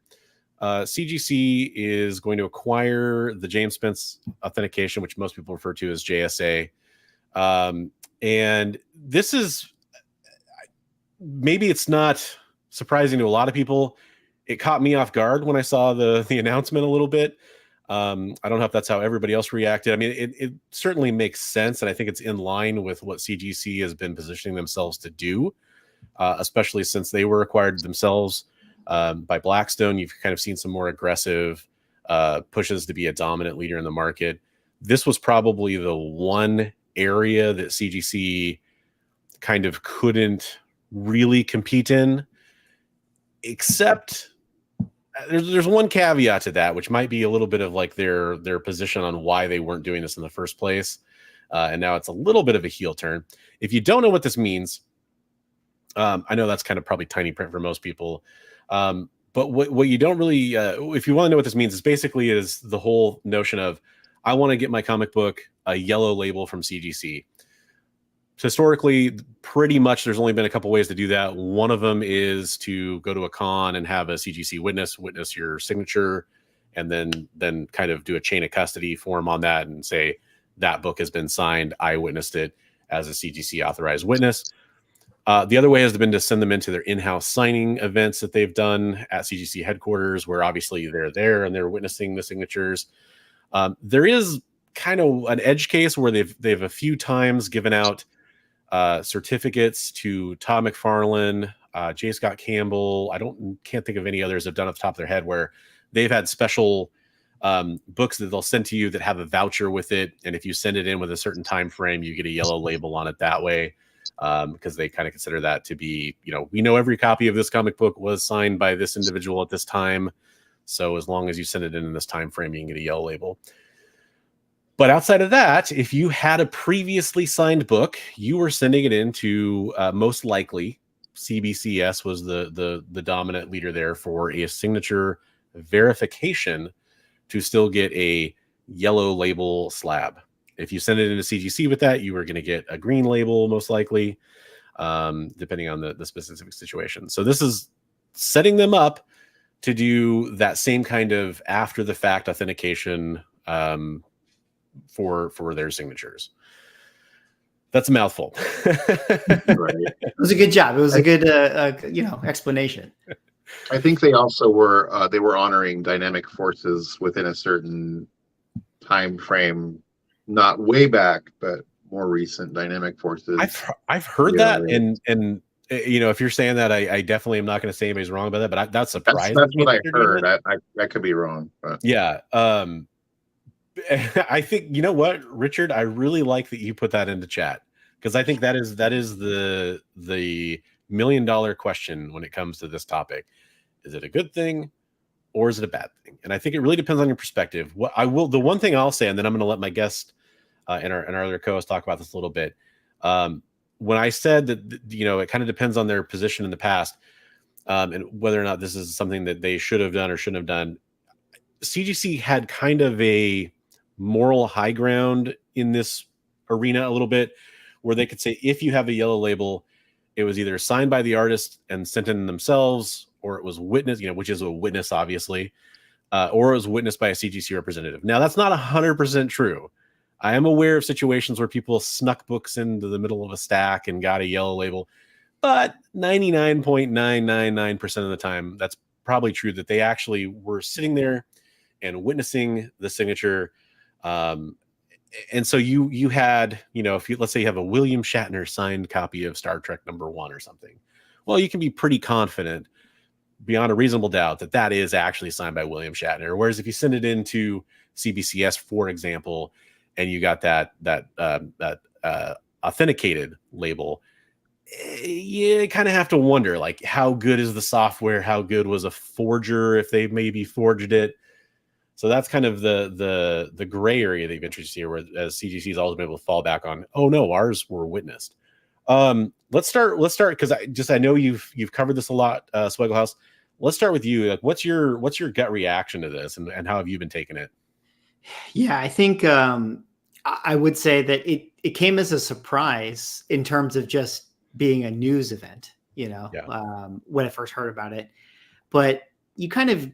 CGC is going to acquire the James Spence authentication, which most people refer to as JSA. And this is, maybe it's not surprising to a lot of people. It caught me off guard when I saw the announcement a little bit. I don't know if that's how everybody else reacted. I mean, it certainly makes sense, and I think it's in line with what CGC has been positioning themselves to do. Especially since they were acquired themselves by Blackstone. You've kind of seen some more aggressive pushes to be a dominant leader in the market. This was probably the one area that CGC kind of couldn't really compete in, except there's one caveat to that, which might be a little bit of like their position on why they weren't doing this in the first place. And now it's a little bit of a heel turn. If you don't know what this means, I know that's kind of probably tiny print for most people. But what you don't really, if you want to know what this means, is basically is the whole notion of, I want to get my comic book a yellow label from CGC. Historically, pretty much there's only been a couple ways to do that. One of them is to go to a con and have a CGC witness your signature, and then kind of do a chain of custody form on that and say that book has been signed. I witnessed it as a CGC authorized witness. The other way has been to send them into their in-house signing events that they've done at CGC headquarters, where obviously they're there and they're witnessing the signatures. There is kind of an edge case where they've a few times given out certificates to Todd McFarlane, J. Scott Campbell. Can't think of any others that have done off the top of their head, where they've had special books that they'll send to you that have a voucher with it, and if you send it in with a certain time frame, you get a yellow label on it that way. Because they kind of consider that to be, we know every copy of this comic book was signed by this individual at this time. So as long as you send it in this time frame, you can get a yellow label. But outside of that, if you had a previously signed book, you were sending it in to most likely CBCS was the dominant leader there for a signature verification to still get a yellow label slab. If you send it into CGC with that, you were going to get a green label, most likely, depending on the specific situation. So this is setting them up to do that same kind of after-the-fact authentication for their signatures. That's a mouthful. Right. It was a good job. It was a good, explanation. I think they also were they were honoring dynamic forces within a certain time frame, not way back, but more recent dynamic forces. I've heard that, and if you're saying that, I definitely am not going to say anybody's wrong about that, but that's surprising. That's what I heard. I could be wrong, but yeah. I think, you know what, Richard, I really like that you put that into chat, because I think that is the $1 million question when it comes to this topic. Is it a good thing or is it a bad thing? And I think it really depends on your perspective. The one thing I'll say, and then I'm going to let my guest and our other co-host talk about this a little bit. When I said that, it kind of depends on their position in the past, and whether or not this is something that they should have done or shouldn't have done. CGC had kind of a moral high ground in this arena a little bit, where they could say, if you have a yellow label, it was either signed by the artist and sent in themselves, or it was witnessed, which is a witness, obviously, or it was witnessed by a CGC representative. Now, that's not 100% true. I am aware of situations where people snuck books into the middle of a stack and got a yellow label, but 99.999% of the time, that's probably true, that they actually were sitting there and witnessing the signature. And so you had, let's say you have a William Shatner signed copy of Star Trek #1 or something. Well, you can be pretty confident beyond a reasonable doubt that is actually signed by William Shatner. Whereas if you send it into CBCS, for example, and you got that authenticated label, you kind of have to wonder, like, how good is the software? How good was a forger if they maybe forged it? So that's kind of the gray area they've introduced here, where as CGC has always been able to fall back on, oh no, ours were witnessed. Let's start because I know you've covered this a lot, Swagglehaus. Let's start with you. Like, what's your gut reaction to this, and how have you been taking it? Yeah, I think I would say that it came as a surprise in terms of just being a news event, when I first heard about it. But you kind of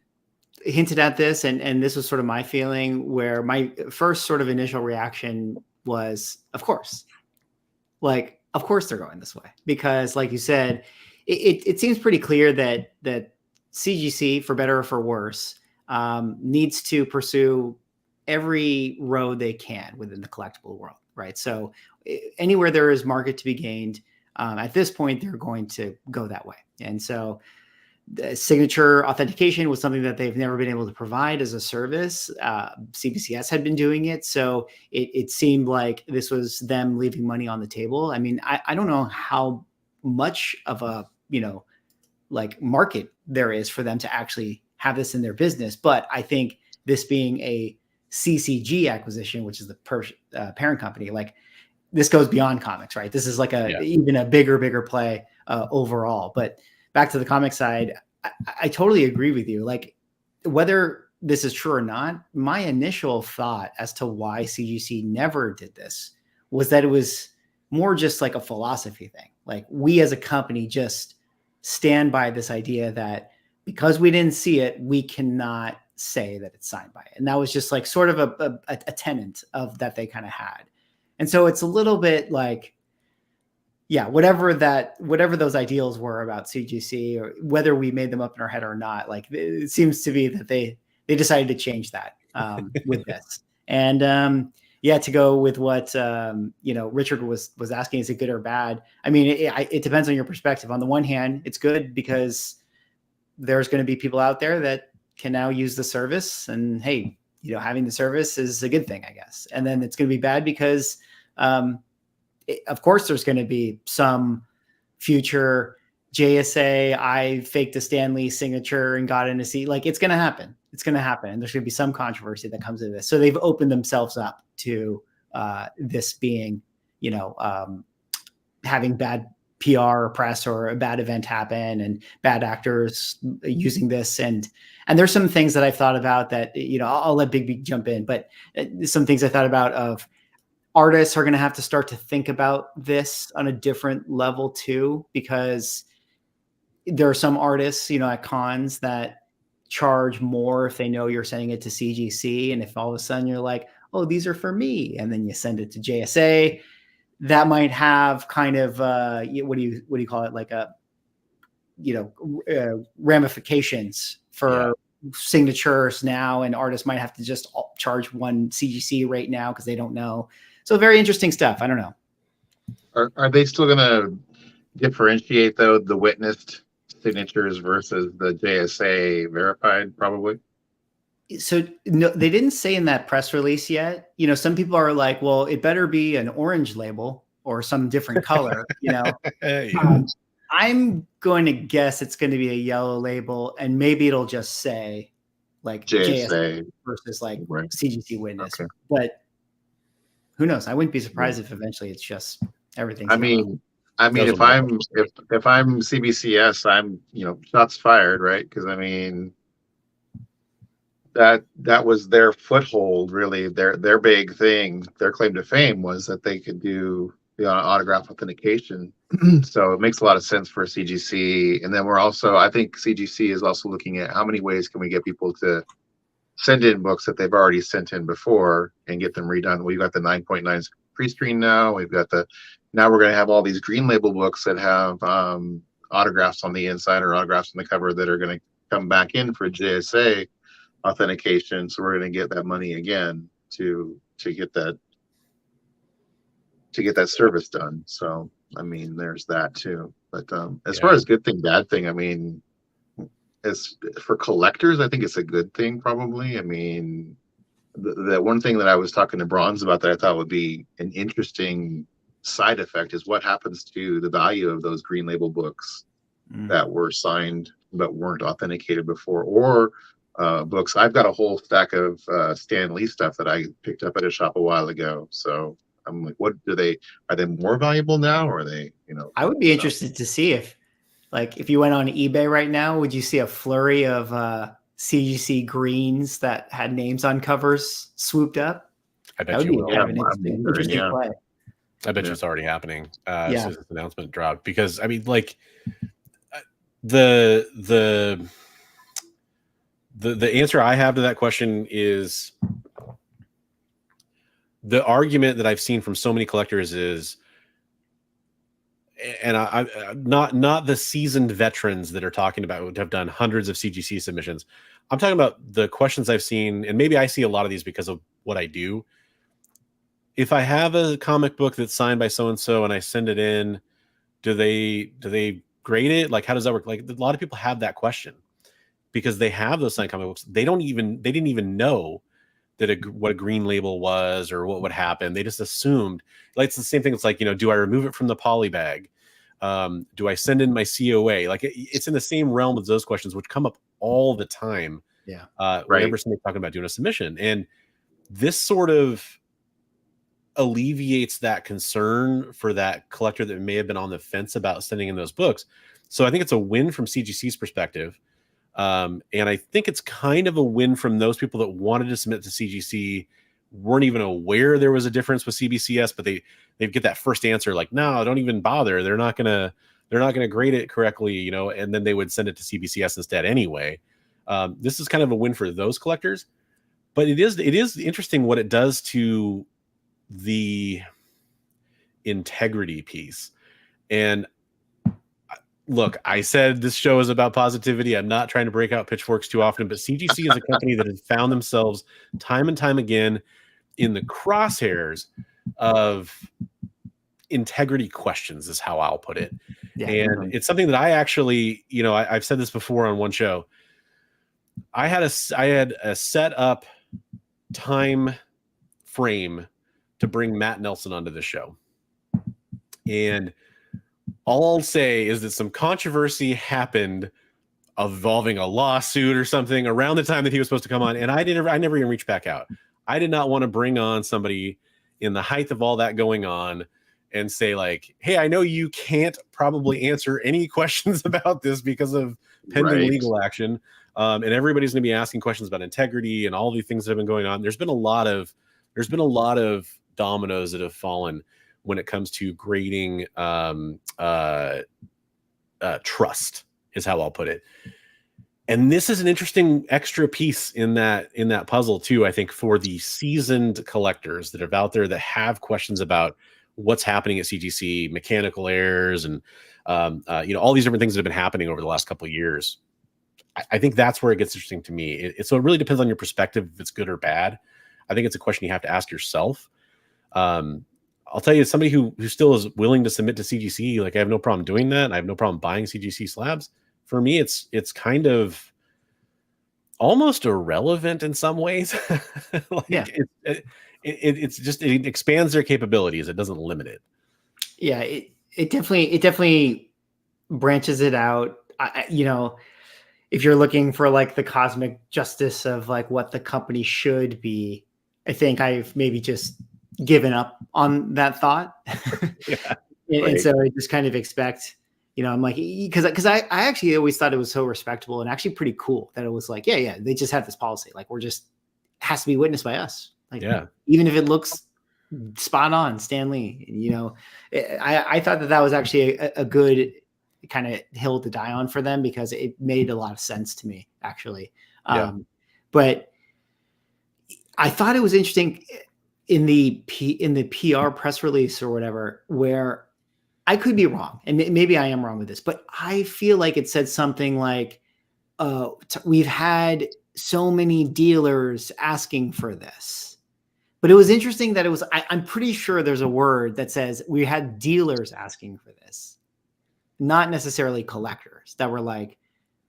hinted at this, and this was sort of my feeling, where my first sort of initial reaction was, of course they're going this way, because like you said, it seems pretty clear that CGC, for better or for worse, needs to pursue every road they can within the collectible world, right? So anywhere there is market to be gained, at this point, they're going to go that way. And so the signature authentication was something that they've never been able to provide as a service. CBCS had been doing it. So it seemed like this was them leaving money on the table. I mean, I don't know how much of a, market there is for them to actually have this in their business. But I think this being a CCG acquisition, which is the parent company, this goes beyond comics, right? This is even a bigger play overall. But back to the comic side, I totally agree with you. Like, whether this is true or not, my initial thought as to why CGC never did this was that it was more just like a philosophy thing. Like, we as a company just stand by this idea that because we didn't see it, we cannot say that it's signed by it. And that was just sort of a tenet of that they kind of had. And so it's a little bit like, yeah, whatever those ideals were about CGC, or whether we made them up in our head or not, it seems to be that they decided to change that with this. And to go with what Richard was asking, is it good or bad? I mean, it depends on your perspective. On the one hand, it's good because there's going to be people out there that can now use the service, and hey, having the service is a good thing, I guess. And then it's going to be bad because of course, there's going to be some future JSA, I faked a Stanley signature and got in a seat. It's going to happen. It's going to happen. And there's going to be some controversy that comes into this. So they've opened themselves up to this being, having bad PR or press, or a bad event happen, and bad actors using this. And there's some things that I've thought about that, I'll let Bigby jump in, but some things I thought about of, artists are going to have to start to think about this on a different level too, because there are some artists, at cons that charge more if they know you're sending it to CGC. And if all of a sudden you're like, oh, these are for me. And then you send it to JSA. That might have kind of, what do you call it? Like ramifications for signatures now, and artists might have to just charge one CGC rate now because they don't know. So very interesting stuff. I don't know. Are they still going to differentiate though the witnessed signatures versus the JSA verified? Probably. So no, they didn't say in that press release yet. Some people are like, well, it better be an orange label or some different color. I'm going to guess it's going to be a yellow label, and maybe it'll just say like JSA versus like CGC witness. Okay. But who knows? I wouldn't be surprised if eventually it's just everything. I mean, if I'm CBCS, I'm shots fired, right? Because I mean, that was their foothold, really. Their big thing, their claim to fame was that they could do the autograph authentication. So it makes a lot of sense for CGC. And then I think CGC is also looking at how many ways can we get people to send in books that they've already sent in before and get them redone. We've got the 9.9 pre-screen now. Now we're going to have all these green label books that have autographs on the inside or autographs on the cover that are going to come back in for JSA authentication. So we're going to get that money again to get that service done. So I mean, there's that too. But as far as good thing, bad thing, I mean, as for collectors, I think it's a good thing probably. I mean, the one thing that I was talking to Bronze about that I thought would be an interesting side effect is what happens to the value of those green label books that were signed but weren't authenticated before, or books. I've got a whole stack of Stan Lee stuff that I picked up at a shop a while ago. So I'm like, are they more valuable now, or are they, I would be interested to see if you went on eBay right now, would you see a flurry of CGC greens that had names on covers swooped up? I bet you will. Kind of an interesting play. I bet you it's already happening as soon as this announcement dropped, because I mean, like the answer I have to that question is the argument that I've seen from so many collectors is, and I not the seasoned veterans that are talking about have done hundreds of CGC submissions. I'm talking about the questions I've seen, and maybe I see a lot of these because of what I do. If I have a comic book that's signed by so and so and I send it in, do they grade it? Like, how does that work? Like, a lot of people have that question because they have those signed comic books. They didn't even know that what a green label was or what would happen. They just assumed. Like, it's the same thing. It's like, do I remove it from the poly bag? Do I send in my COA? Like, it's in the same realm as those questions, which come up all the time. Yeah. Whenever somebody's talking about doing a submission, and this sort of alleviates that concern for that collector that may have been on the fence about sending in those books. So I think it's a win from CGC's perspective. And I think it's kind of a win from those people that wanted to submit to CGC, weren't even aware there was a difference with CBCS, but they get that first answer like, no, don't even bother. They're not gonna grade it correctly, and then they would send it to CBCS instead anyway. This is kind of a win for those collectors, but it is interesting what it does to the integrity piece. And look, I said this show is about positivity. I'm not trying to break out pitchforks too often, but CGC is a company that has found themselves time and time again in the crosshairs of integrity questions, is how I'll put it. Yeah, and it's something that I actually, I've said this before on one show. I had a set up time frame to bring Matt Nelson onto the show. And all I'll say is that some controversy happened involving a lawsuit or something around the time that he was supposed to come on. And I never even reached back out. I did not want to bring on somebody in the height of all that going on and say like, hey, I know you can't probably answer any questions about this because of pending legal action. And everybody's going to be asking questions about integrity and all the things that have been going on. There's been a lot of dominoes that have fallen when it comes to grading trust, is how I'll put it. And this is an interesting extra piece in that puzzle too, I think, for the seasoned collectors that are out there that have questions about what's happening at CGC, mechanical errors, and all these different things that have been happening over the last couple of years. I think that's where it gets interesting to me. So it really depends on your perspective if it's good or bad. I think it's a question you have to ask yourself. I'll tell you, as somebody who still is willing to submit to CGC, like I have no problem doing that. I have no problem buying CGC slabs. For me, it's kind of almost irrelevant in some ways. It's just, it expands their capabilities. It doesn't limit it. Yeah, it definitely branches it out. If you're looking for like the cosmic justice of like what the company should be, I think I've maybe just given up on that thought. And so I just kind of expect, I'm like, because I actually always thought it was so respectable and actually pretty cool that it was like, they just have this policy. Like has to be witnessed by us. Like, even if it looks spot on, Stan Lee, I thought that was actually a good kind of hill to die on for them, because it made a lot of sense to me, actually. But I thought it was interesting in the PR press release or whatever, where I could be wrong, and maybe I am wrong with this, but I feel like it said something like, we've had so many dealers asking for this. But it was interesting that it was, I'm pretty sure there's a word that says we had dealers asking for this, not necessarily collectors that were like,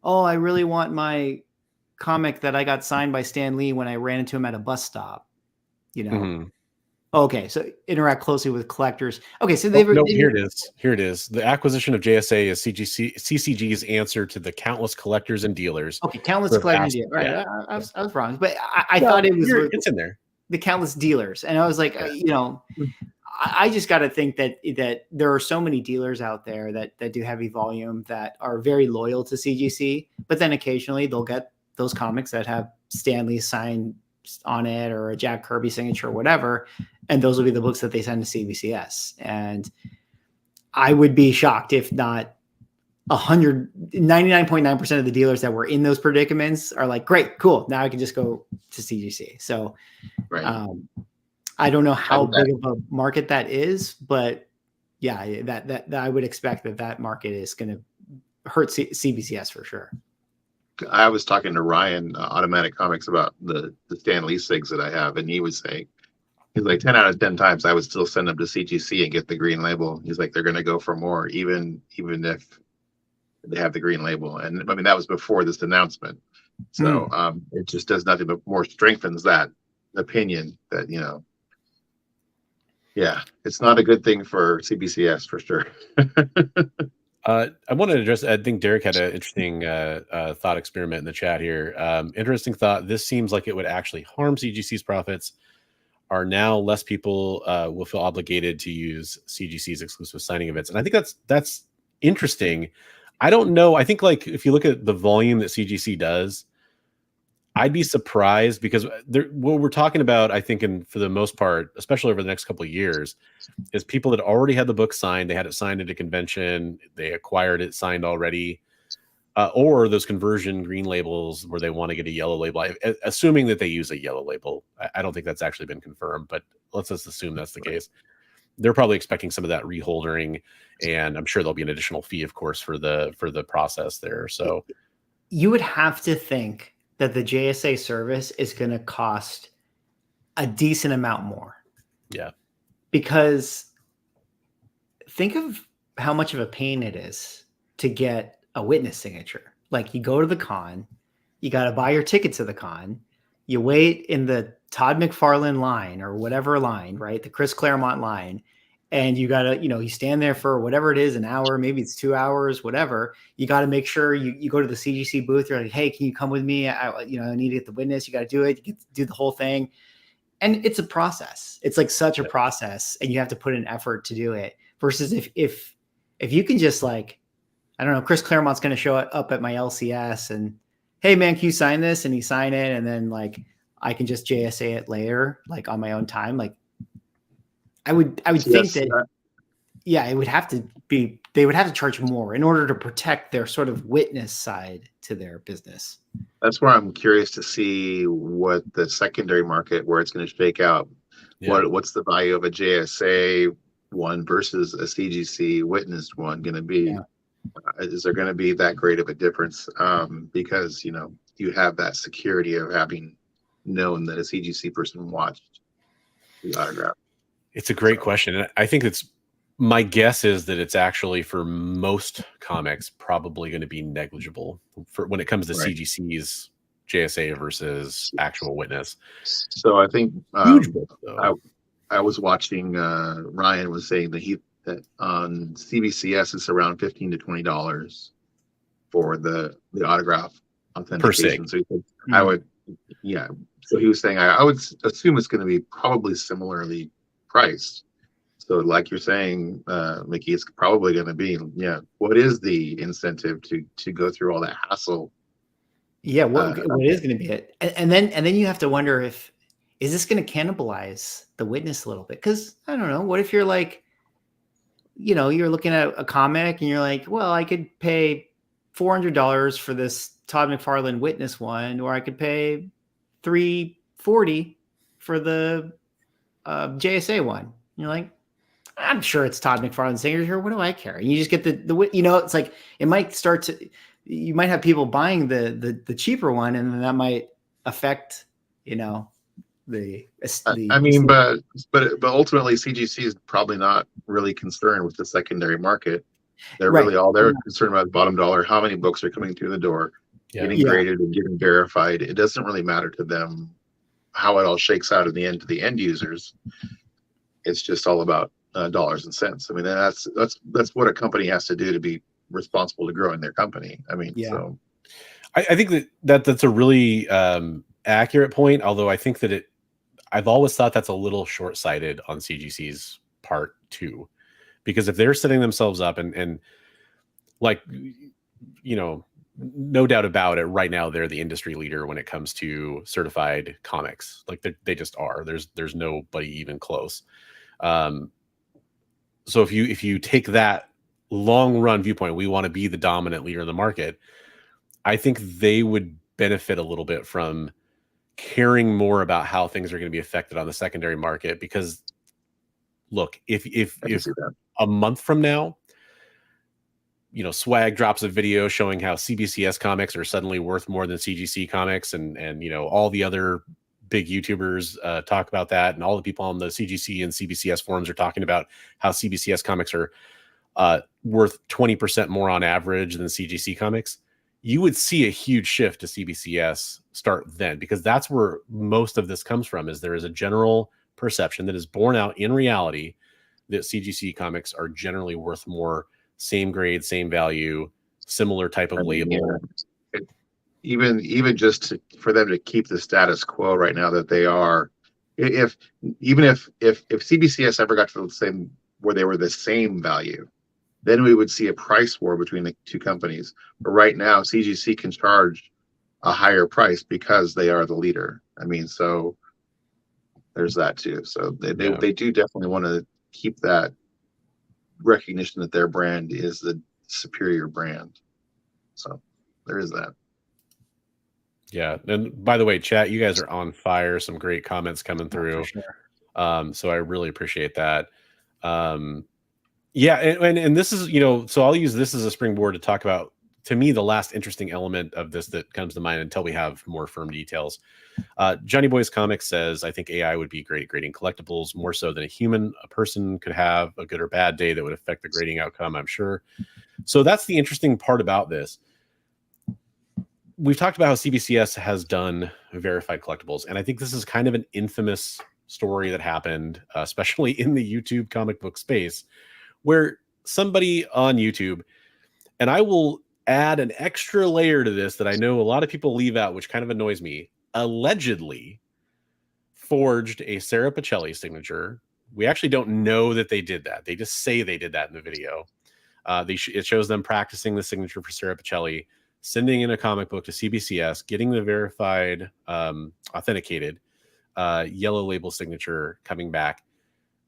oh, I really want my comic that I got signed by Stan Lee when I ran into him at a bus stop, Okay, so interact closely with collectors. Okay, so here it is. The acquisition of JSA is CCG's answer to the countless collectors and dealers. Okay, countless collectors. Right, yeah. I was wrong, but I thought it's in there. The countless dealers, and I was like, I just got to think that there are so many dealers out there that do heavy volume that are very loyal to CGC, but then occasionally they'll get those comics that have Stan Lee signed on it or a Jack Kirby signature or whatever, and those will be the books that they send to CBCS. And I would be shocked if not 99.9% of the dealers that were in those predicaments are like, great, cool, now I can just go to CGC. So I don't know how big of a market that is, but that I would expect that market is going to hurt CBCS for sure. I was talking to Ryan, Automatic Comics, about the Stan Lee SIGs that I have, and he was saying, he's like, 10 out of 10 times I would still send them to CGC and get the green label. He's like, they're going to go for more, even if they have the green label. And I mean, that was before this announcement. So it just does nothing but more strengthens that opinion that, it's not a good thing for CBCS for sure. I wanted to address, I think Derek had an interesting thought experiment in the chat here. Interesting thought. This seems like it would actually harm CGC's profits. Are now less people will feel obligated to use CGC's exclusive signing events. And I think that's interesting. I don't know. I think like if you look at the volume that CGC does, I'd be surprised, because what we're talking about, I think, and for the most part, especially over the next couple of years, is people that already had the book signed. They had it signed at a convention. They acquired it signed already. Or those conversion green labels where they want to get a yellow label, assuming that they use a yellow label. I don't think that's actually been confirmed, but let's just assume that's the case. They're probably expecting some of that reholdering, and I'm sure there'll be an additional fee, of course, for the process there. So you would have to think that the JSA service is going to cost a decent amount more. Yeah. Because think of how much of a pain it is to get a witness signature. Like, you go to the con, you got to buy your ticket to the con, you wait in the Todd McFarlane line or whatever line, right? The Chris Claremont line. And you got to, you stand there for whatever it is, an hour, maybe it's 2 hours, whatever. You got to make sure you go to the CGC booth. You're like, hey, can you come with me? I need to get the witness. You got to do it. You get to do the whole thing. And it's a process. It's like such a process, and you have to put an effort to do it, versus if you can just, like, I don't know, Chris Claremont's going to show up at my LCS and, hey man, can you sign this? And he sign it. And then, like, I can just JSA it later, like on my own time. Like, I would think that, yeah, it would have to be, they would have to charge more in order to protect their sort of witness side to their business. That's where I'm curious to see what the secondary market, where it's going to shake out. Yeah. What's the value of a JSA one versus a CGC witnessed one going to be? Yeah. Is there going to be that great of a difference? Because, you know, you have that security of having known that a CGC person watched the autograph. It's a great question. And I think my guess is that it's actually, for most comics, probably going to be negligible for when it comes to Right. CGC's JSA versus actual witness. So I think Huge book, though. I was watching Ryan was saying that on CBCS it's around $15 to $20 for the autograph authentication. So he said, I would, yeah. So he was saying I would assume it's going to be probably similarly priced. So like you're saying, Mickey, it's probably going to be, yeah. What is the incentive to go through all that hassle? Yeah, what is going to be it? And then you have to wonder is this going to cannibalize the witness a little bit? Because I don't know. What if you're like, you know, you're looking at a comic and you're like, well, I could pay $400 for this Todd McFarlane witness one, or I could pay $340 for the JSA one. And you're like, I'm sure it's Todd McFarlane's signature. What do I care? And you just get the you know, it's like it might start to, you might have people buying the cheaper one, and then that might affect, you know, I mean, but ultimately CGC is probably not really concerned with the secondary market. They're right. really all they're concerned about bottom dollar, how many books are coming through the door, getting graded and getting verified. It doesn't really matter to them how it all shakes out in the end to the end users. It's just all about dollars and cents. I mean, that's what a company has to do to be responsible to growing their company. I mean, so I think that's a really accurate point. Although I think that I've always thought that's a little short-sighted on CGC's part too, because if they're setting themselves up and like, you know, no doubt about it, right now they're the industry leader when it comes to certified comics. Like they just are. There's nobody even close. So if you take that long run viewpoint, we want to be the dominant leader in the market. I think they would benefit a little bit from caring more about how things are going to be affected on the secondary market. Because look, if a month from now, you know, Swag drops a video showing how CBCS comics are suddenly worth more than CGC comics, and you know, all the other big YouTubers talk about that, and all the people on the CGC and CBCS forums are talking about how CBCS comics are worth 20% more on average than CGC comics. You would see a huge shift to CBCS start then, because that's where most of this comes from. Is there is a general perception that is borne out in reality that CGC comics are generally worth more, same grade, same value, similar type of label. Even just for them to keep the status quo right now that they are, if CBCS ever got to the same where they were the same value, then we would see a price war between the two companies. But right now, CGC can charge a higher price because they are the leader. I mean, so there's that too. So they do definitely want to keep that recognition that their brand is the superior brand. So there is that. Yeah. And by the way, chat, you guys are on fire. Some great comments coming through. Sure. So I really appreciate that. Yeah. And this is, you know, so I'll use this as a springboard to talk about, to me, the last interesting element of this that comes to mind until we have more firm details. Johnny Boy's Comics says, I think AI would be great at grading collectibles more so than a person could have a good or bad day that would affect the grading outcome, I'm sure. So that's the interesting part about this. We've talked about how CBCS has done verified collectibles, and I think this is kind of an infamous story that happened, especially in the YouTube comic book space, where somebody on YouTube, and I will add an extra layer to this that I know a lot of people leave out, which kind of annoys me, allegedly forged a Sarah Pacelli signature. We actually don't know that they did that. They just say they did that in the video. It shows them practicing the signature for Sarah Pacelli, sending in a comic book to CBCS, getting the verified, authenticated yellow label signature, coming back.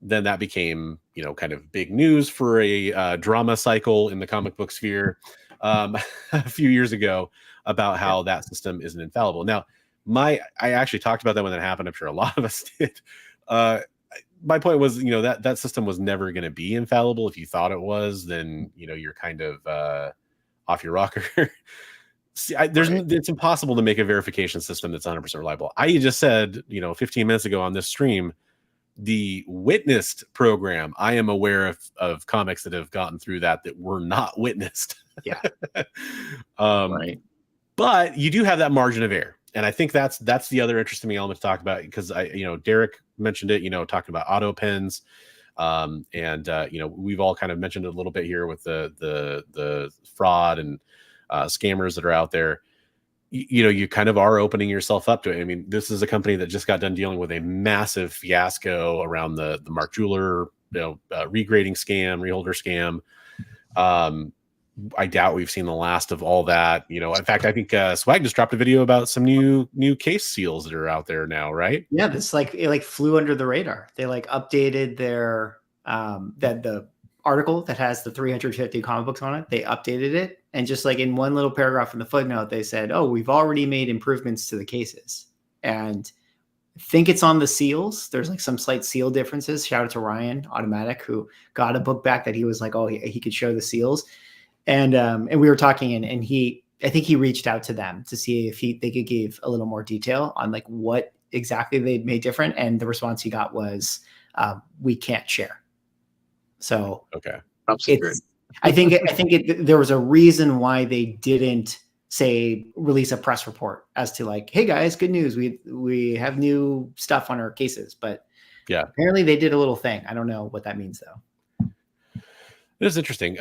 then that became, kind of big news for a drama cycle in the comic book sphere a few years ago about how that system isn't infallible. Now, I actually talked about that when that happened. I'm sure a lot of us did. My point was, that system was never going to be infallible. If you thought it was, then, you're kind of off your rocker. See, it's impossible to make a verification system that's 100% reliable. I just said, 15 minutes ago on this stream, the witnessed program, I am aware of comics that have gotten through that were not witnessed. Yeah. Right. But you do have that margin of error. And I think that's the other interesting element to talk about, because Derek mentioned it, talking about auto pens. We've all kind of mentioned it a little bit here with the fraud and scammers that are out there. You kind of are opening yourself up to it. I mean, this is a company that just got done dealing with a massive fiasco around the Mark Jeweler, regrading scam, reholder scam. I doubt we've seen the last of all that. In fact, I think Swag just dropped a video about some new case seals that are out there now, right? Yeah, this it flew under the radar. They updated their the article that has the 350 comic books on it. They updated it, and just in one little paragraph in the footnote, they said, "Oh, we've already made improvements to the cases." And I think it's on the seals. There's some slight seal differences. Shout out to Ryan Automatic, who got a book back that he was like, "Oh, he could show the seals." And we were talking, and I think he reached out to them to see if they could give a little more detail on what exactly they made different. And the response he got was, "We can't share." So okay, I think there was a reason why they didn't release a press report as to "Hey guys, good news, we have new stuff on our cases." But yeah, apparently they did a little thing. I don't know what that means though. It is interesting.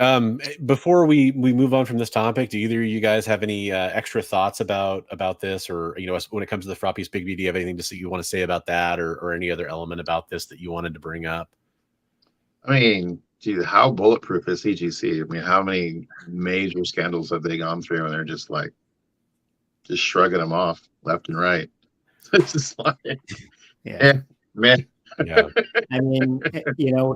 Before we move on from this topic, do either of you guys have any extra thoughts about this, or when it comes to the frog piece, Bigby, do you have anything you want to say about that, or any other element about this that you wanted to bring up? I mean, gee, how bulletproof is CGC? I mean, how many major scandals have they gone through, and they're just shrugging them off left and right? It's just man. Yeah. I mean,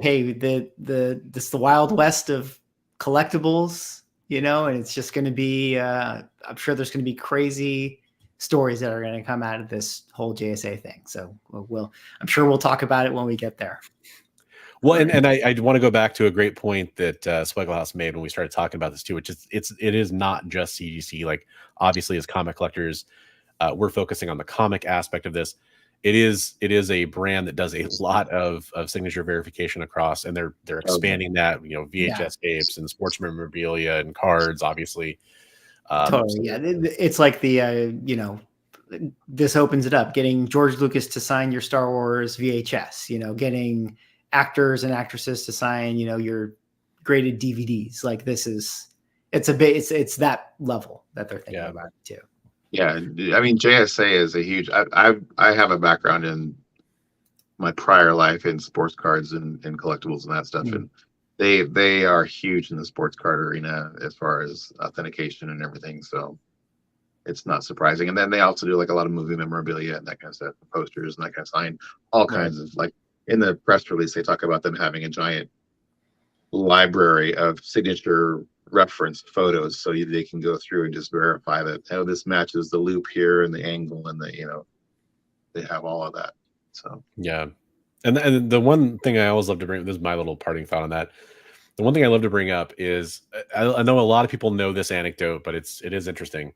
hey, this the Wild West of collectibles, and it's just going to be, I'm sure there's going to be crazy stories that are going to come out of this whole JSA thing. So I'm sure we'll talk about it when we get there. Well, and I want to go back to a great point that Swagglehaus made when we started talking about this too, which is it is not just CGC. Obviously, as comic collectors, we're focusing on the comic aspect of this. It is a brand that does a lot of signature verification across, and they're expanding that, VHS tapes and sports memorabilia and cards, obviously. Totally, yeah. It's this opens it up, getting George Lucas to sign your Star Wars VHS, getting actors and actresses to sign, your graded DVDs. It's that level that they're thinking about it too. Yeah, I mean, JSA is a huge. I have a background in my prior life in sports cards and collectibles and that stuff, and they are huge in the sports card arena as far as authentication and everything. So it's not surprising. And then they also do a lot of movie memorabilia and that kind of stuff, posters and that kind of sign, all kinds of in the press release, they talk about them having a giant library of signature reference photos, so they can go through and just verify that this matches the loop here and the angle and they have all of that. So yeah, and the one thing I always love to bring, this is my little parting thought on that. The one thing I love to bring up is I know a lot of people know this anecdote, but it is interesting.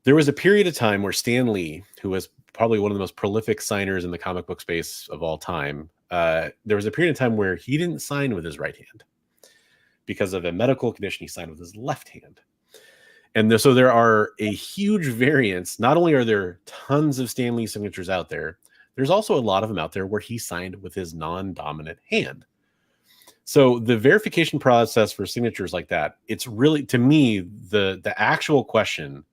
There was a period of time where Stan Lee, who was probably one of the most prolific signers in the comic book space of all time, there was a period of time where he didn't sign with his right hand. Because of a medical condition, he signed with his left hand. And so there are a huge variance. Not only are there tons of Stan Lee signatures out there, there's also a lot of them out there where he signed with his non-dominant hand. So the verification process for signatures like that, it's really, to me, the actual question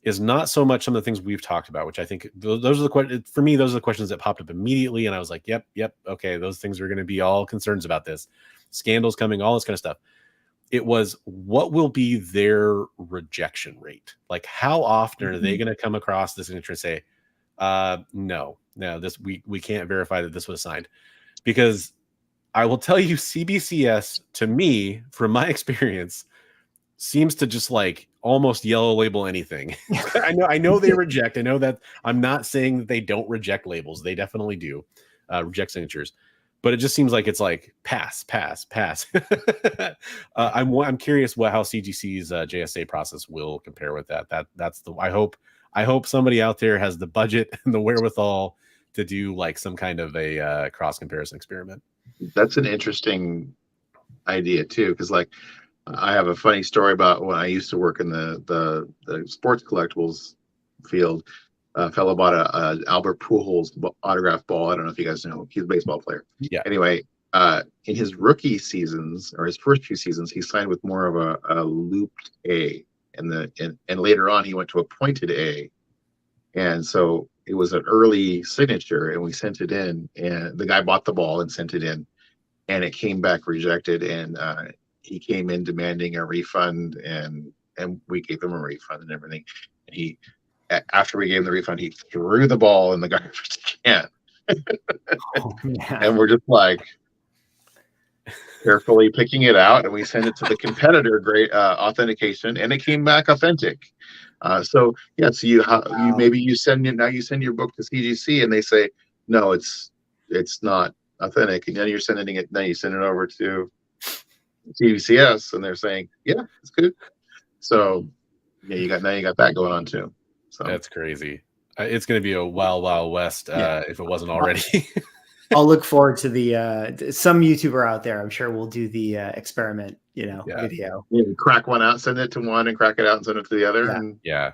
is not so much some of the things we've talked about, which I think those are the questions, for me, those are the questions that popped up immediately. And I was like, yep. Okay. Those things are going to be all concerns about this. Scandals coming, all this kind of stuff. It was, what will be their rejection rate? How often are they going to come across this signature and say, no, this we can't verify that this was signed? because I will tell you, CBCS to me, from my experience, seems to just like almost yellow label anything. I know they reject. I know that I'm not saying that they don't reject labels. They definitely do reject signatures, but it just seems like it's like pass. I'm curious how CGC's JSA process will compare with that. That's the I hope somebody out there has the budget and the wherewithal to do like some kind of a cross comparison experiment. That's an interesting idea too, because like I have a funny story about when I used to work in the sports collectibles field. A fellow bought a Albert Pujols autograph ball. I don't know if you guys know. He's a baseball player. Yeah. Anyway, in his rookie seasons or his first few seasons, he signed with more of a looped A, and later on he went to a pointed A, and so it was an early signature, and we sent it in, and the guy bought the ball and sent it in, and it came back rejected, and he came in demanding a refund, and we gave him a refund and everything. And after we gave him the refund, he threw the ball in the garbage can. And we're just like carefully picking it out, and we send it to the competitor grade authentication, and it came back authentic. So you send your book to CGC, and they say no, it's not authentic, and then you send it over to CBCS, and they're saying yeah, it's good. So yeah, you got that going on too. So that's crazy. It's going to be a wild west if it wasn't already. I'll look forward to the some YouTuber out there. I'm sure we'll do the experiment, video. Yeah, crack one out, send it to one, and crack it out and send it to the other. Yeah.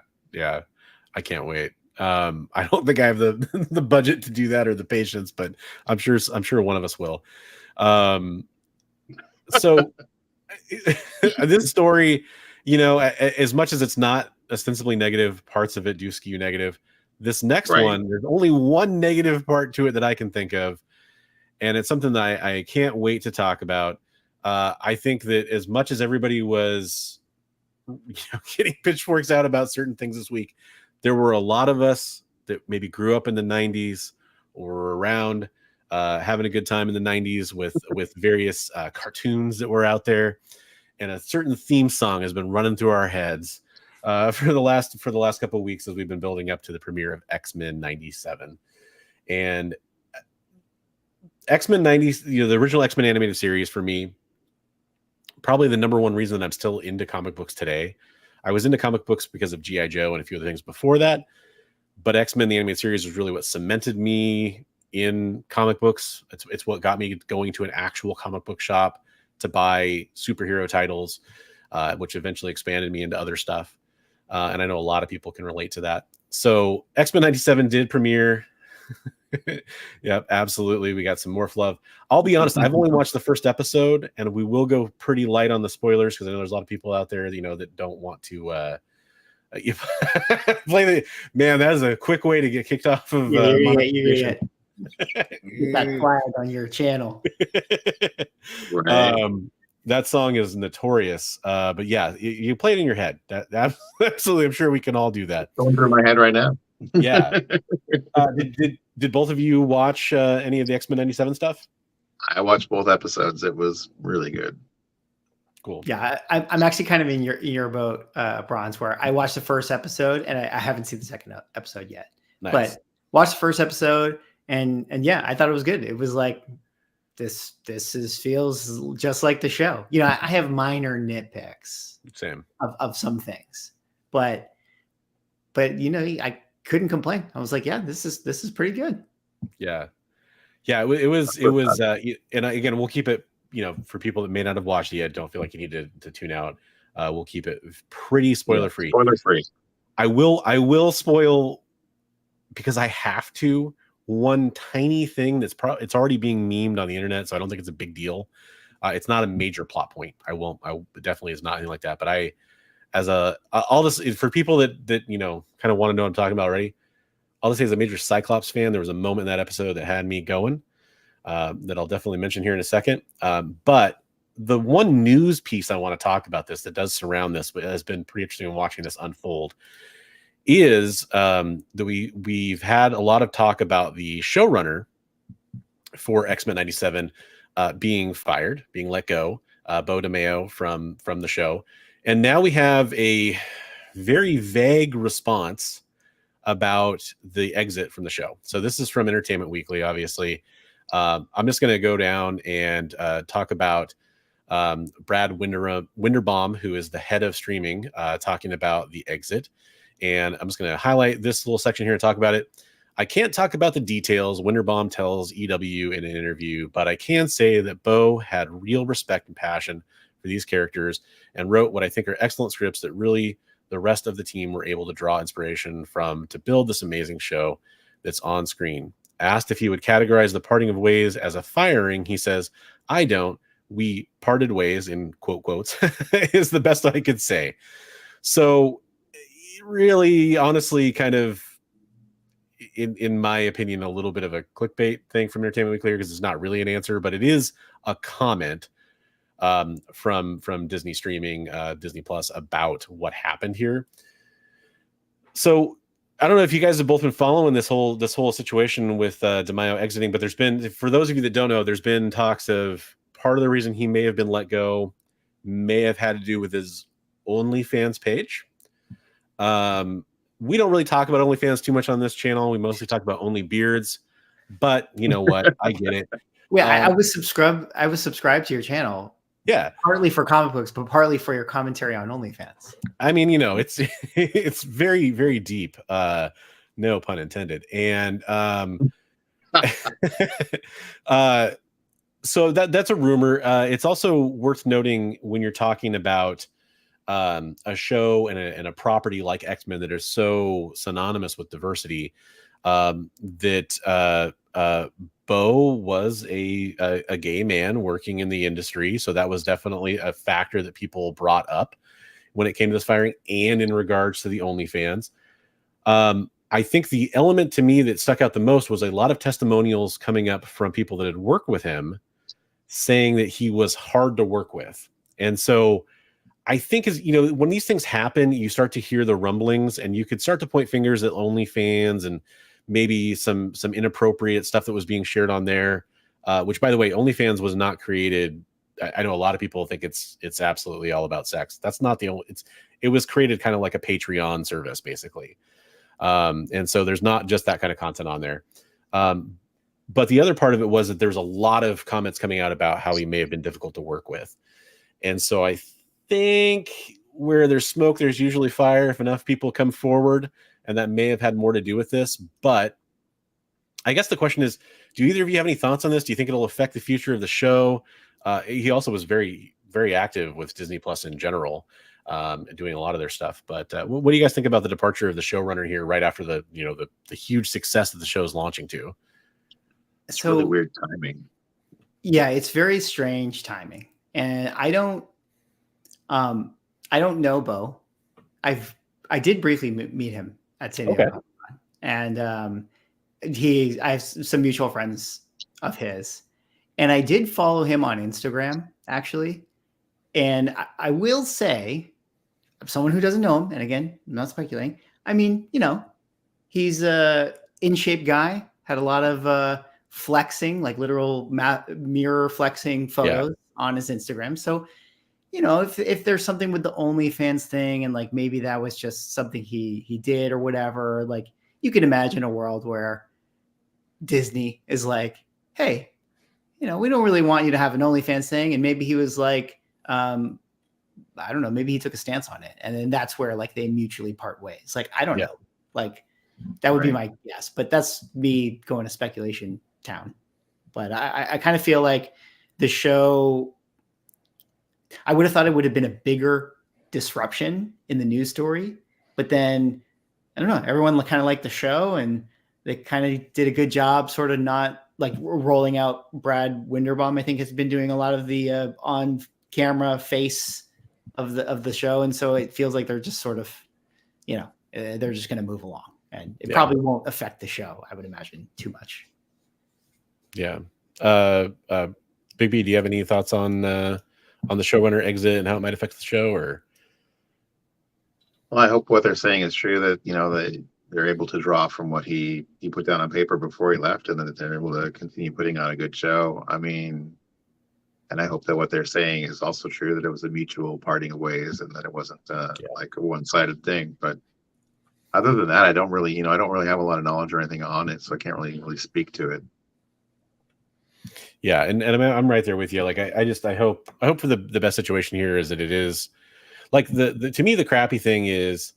I can't wait. I don't think I have the budget to do that or the patience, but I'm sure one of us will. So this story, as much as it's not ostensibly negative, parts of it do skew negative. This next one, there's only one negative part to it that I can think of, and it's something that I can't wait to talk about. I think that as much as everybody was getting pitchforks out about certain things this week, there were a lot of us that maybe grew up in the 90s or were around having a good time in the 90s with various cartoons that were out there, and a certain theme song has been running through our heads for the last couple of weeks as we've been building up to the premiere of X-Men 97. And X-Men 90, the original X-Men animated series, for me, probably the number one reason that I'm still into comic books today. I was into comic books because of G.I. Joe and a few other things before that, but X-Men the animated series was really what cemented me in comic books. It's what got me going to an actual comic book shop to buy superhero titles, which eventually expanded me into other stuff. And I know a lot of people can relate to that. So X-Men 97 did premiere. Yep, absolutely. We got some more fluff. I'll be honest, I've only watched the first episode, and we will go pretty light on the spoilers because I know there's a lot of people out there, that don't want to play the man. That is a quick way to get kicked off of get that flag on your channel. That song is notorious, but yeah, you play it in your head. That absolutely, I'm sure we can all do that. Going through my head right now. Yeah. Did both of you watch any of the X-Men 97 stuff? I watched both episodes. It was really good. Cool. Yeah, I'm actually kind of in your boat, Bronze, where I watched the first episode and I haven't seen the second episode yet. Nice. But watched the first episode and yeah, I thought it was good. It was like this feels just like the show. I have minor nitpicks. Same. Of some things, but I couldn't complain. I was like, yeah, this is pretty good. Yeah. It was and again, we'll keep it, for people that may not have watched it yet, don't feel like you need to tune out. We'll keep it pretty spoiler free. Spoiler free. I will spoil, because I have to, one tiny thing that's it's already being memed on the internet, so I don't think it's a big deal. It's not a major plot point. It definitely is not anything like that. But all this for people that kind of want to know what I'm talking about already. I'll just say, as a major Cyclops fan, there was a moment in that episode that had me going, that I'll definitely mention here in a second. But the one news piece I want to talk about that does surround this, but has been pretty interesting in watching this unfold, is that we've had a lot of talk about the showrunner for X-Men 97 being fired, being let go, Bo DeMeo from the show. And now we have a very vague response about the exit from the show. So this is from Entertainment Weekly, obviously. I'm just going to go down and talk about Brad Winderbaum, who is the head of streaming, talking about the exit. And I'm just going to highlight this little section here and talk about it. I can't talk about the details, Winderbaum tells EW in an interview, but I can say that Bo had real respect and passion for these characters and wrote what I think are excellent scripts that really the rest of the team were able to draw inspiration from to build this amazing show that's on screen. Asked if he would categorize the parting of ways as a firing, he says, I don't. We parted ways, in quotes, is the best I could say. So really, honestly, kind of, in my opinion, a little bit of a clickbait thing from Entertainment Weekly, because it's not really an answer, but it is a comment from Disney streaming, Disney Plus, about what happened here. So I don't know if you guys have both been following this whole situation with DeMeo exiting, but there's been, for those of you that don't know, there's been talks of part of the reason he may have been let go may have had to do with his OnlyFans page. We don't really talk about OnlyFans too much on this channel. We mostly talk about Only Beards, but you know what? I get it. Yeah, I was subscribed to your channel. Yeah, partly for comic books, but partly for your commentary on OnlyFans. I mean, it's very, very deep. No pun intended. And so that's a rumor. It's also worth noting when you're talking about a show and a property like X-Men that are so synonymous with diversity, that Bo was a gay man working in the industry. So that was definitely a factor that people brought up when it came to this firing, and in regards to the OnlyFans. I think the element to me that stuck out the most was a lot of testimonials coming up from people that had worked with him saying that he was hard to work with. And so I think, when these things happen, you start to hear the rumblings, and you could start to point fingers at OnlyFans and maybe some inappropriate stuff that was being shared on there, which, by the way, OnlyFans was not created. I know a lot of people think it's absolutely all about sex. That's not the only. It was created kind of like a Patreon service, basically, and so there's not just that kind of content on there. But the other part of it was that there's a lot of comments coming out about how he may have been difficult to work with, and so I think where there's smoke, there's usually fire. If enough people come forward, and that may have had more to do with this. But I guess the question is, do either of you have any thoughts on this? Do you think it'll affect the future of the show? He also was very, very active with Disney Plus in general, doing a lot of their stuff. But what do you guys think about the departure of the showrunner here right after the huge success that the show is launching to? It's really weird timing. Yeah, it's very strange timing. And I don't know Bo. I did briefly meet him at San Diego, and I have some mutual friends of his, and I did follow him on Instagram, actually. And I will say, someone who doesn't know him, and again, I'm not speculating, I mean, he's a in shape guy, had a lot of flexing, like literal mirror flexing photos on his Instagram. So, if there's something with the OnlyFans thing, and like maybe that was just something he did or whatever, like you can imagine a world where Disney is like, hey, we don't really want you to have an OnlyFans thing. And maybe he was like, I don't know, maybe he took a stance on it. And then that's where like they mutually part ways. Like, I don't know. Like that would be my guess, but that's me going to speculation town. But I kind of feel like the show, I would have thought it would have been a bigger disruption in the news story, but then I don't know, everyone kind of liked the show, and they kind of did a good job sort of not like rolling out. Brad Winderbaum, I think, has been doing a lot of the on camera face of the show. And so it feels like they're just sort of, they're just going to move along, and it probably won't affect the show, I would imagine, too much. Yeah. Bigby, do you have any thoughts on the showrunner exit and how it might affect the show? Or well, I hope what they're saying is true, that they're able to draw from what he put down on paper before he left, and then they're able to continue putting on a good show. I mean, and I hope that what they're saying is also true, that it was a mutual parting of ways and that it wasn't like a one-sided thing. But other than that, I don't really have a lot of knowledge or anything on it, so I can't really speak to it. Yeah, and I'm right there with you. Like I hope for the best situation here is that it is like the to me the crappy thing is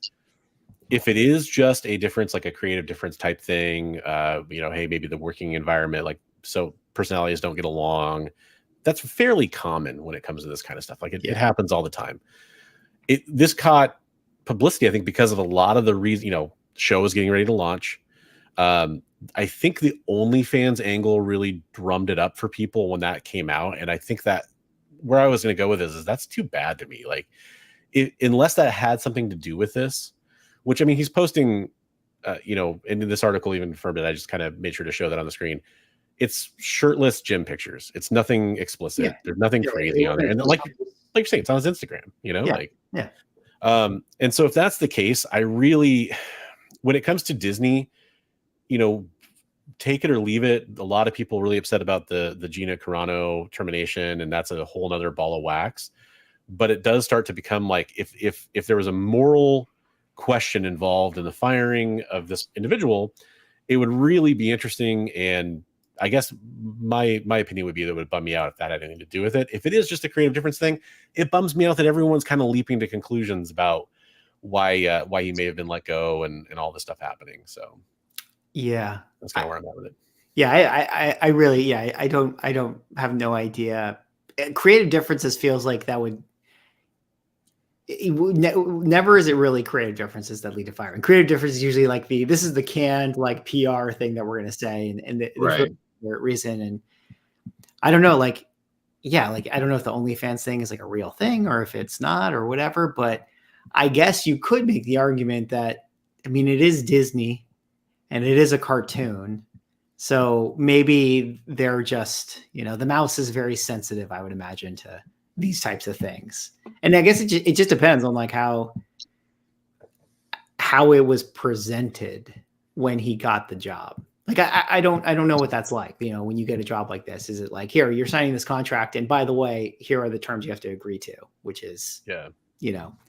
if it is just a difference, like a creative difference type thing, hey, maybe the working environment, like so personalities don't get along. That's fairly common when it comes to this kind of stuff. Like it happens all the time. This caught publicity, I think, because of a lot of the reason, show is getting ready to launch. I think the OnlyFans angle really drummed it up for people when that came out. And I think that where I was going to go with this is that's too bad to me. Like unless that had something to do with this, which I mean, he's posting, in this article, even confirmed it. I just kind of made sure to show that on the screen. It's shirtless gym pictures. It's nothing explicit. Yeah. There's nothing crazy on there. And like you're saying, it's on his Instagram, and so if that's the case, I really, when it comes to Disney, take it or leave it. A lot of people really upset about the Gina Carano termination, and that's a whole nother ball of wax. But it does start to become like if there was a moral question involved in the firing of this individual, it would really be interesting. And I guess my opinion would be that it would bum me out if that had anything to do with it. If it is just a creative difference thing, it bums me out that everyone's kind of leaping to conclusions about why he may have been let go and all this stuff happening. So yeah, that's kind of where I'm at with it. Yeah, I really, I don't have no idea. Creative differences feels like that would. Never is it really creative differences that lead to firing. Creative differences is usually like this is the canned like PR thing that we're going to say, and the reason. And I don't know, I don't know if the OnlyFans thing is like a real thing or if it's not or whatever. But I guess you could make the argument that it is Disney, and it is a cartoon, so maybe they're just the mouse is very sensitive, I would imagine, to these types of things. And I guess it just depends on like how it was presented when he got the job. Like, I don't know what that's like. When you get a job like this, is it like, here, you're signing this contract, and by the way, here are the terms you have to agree to, which is,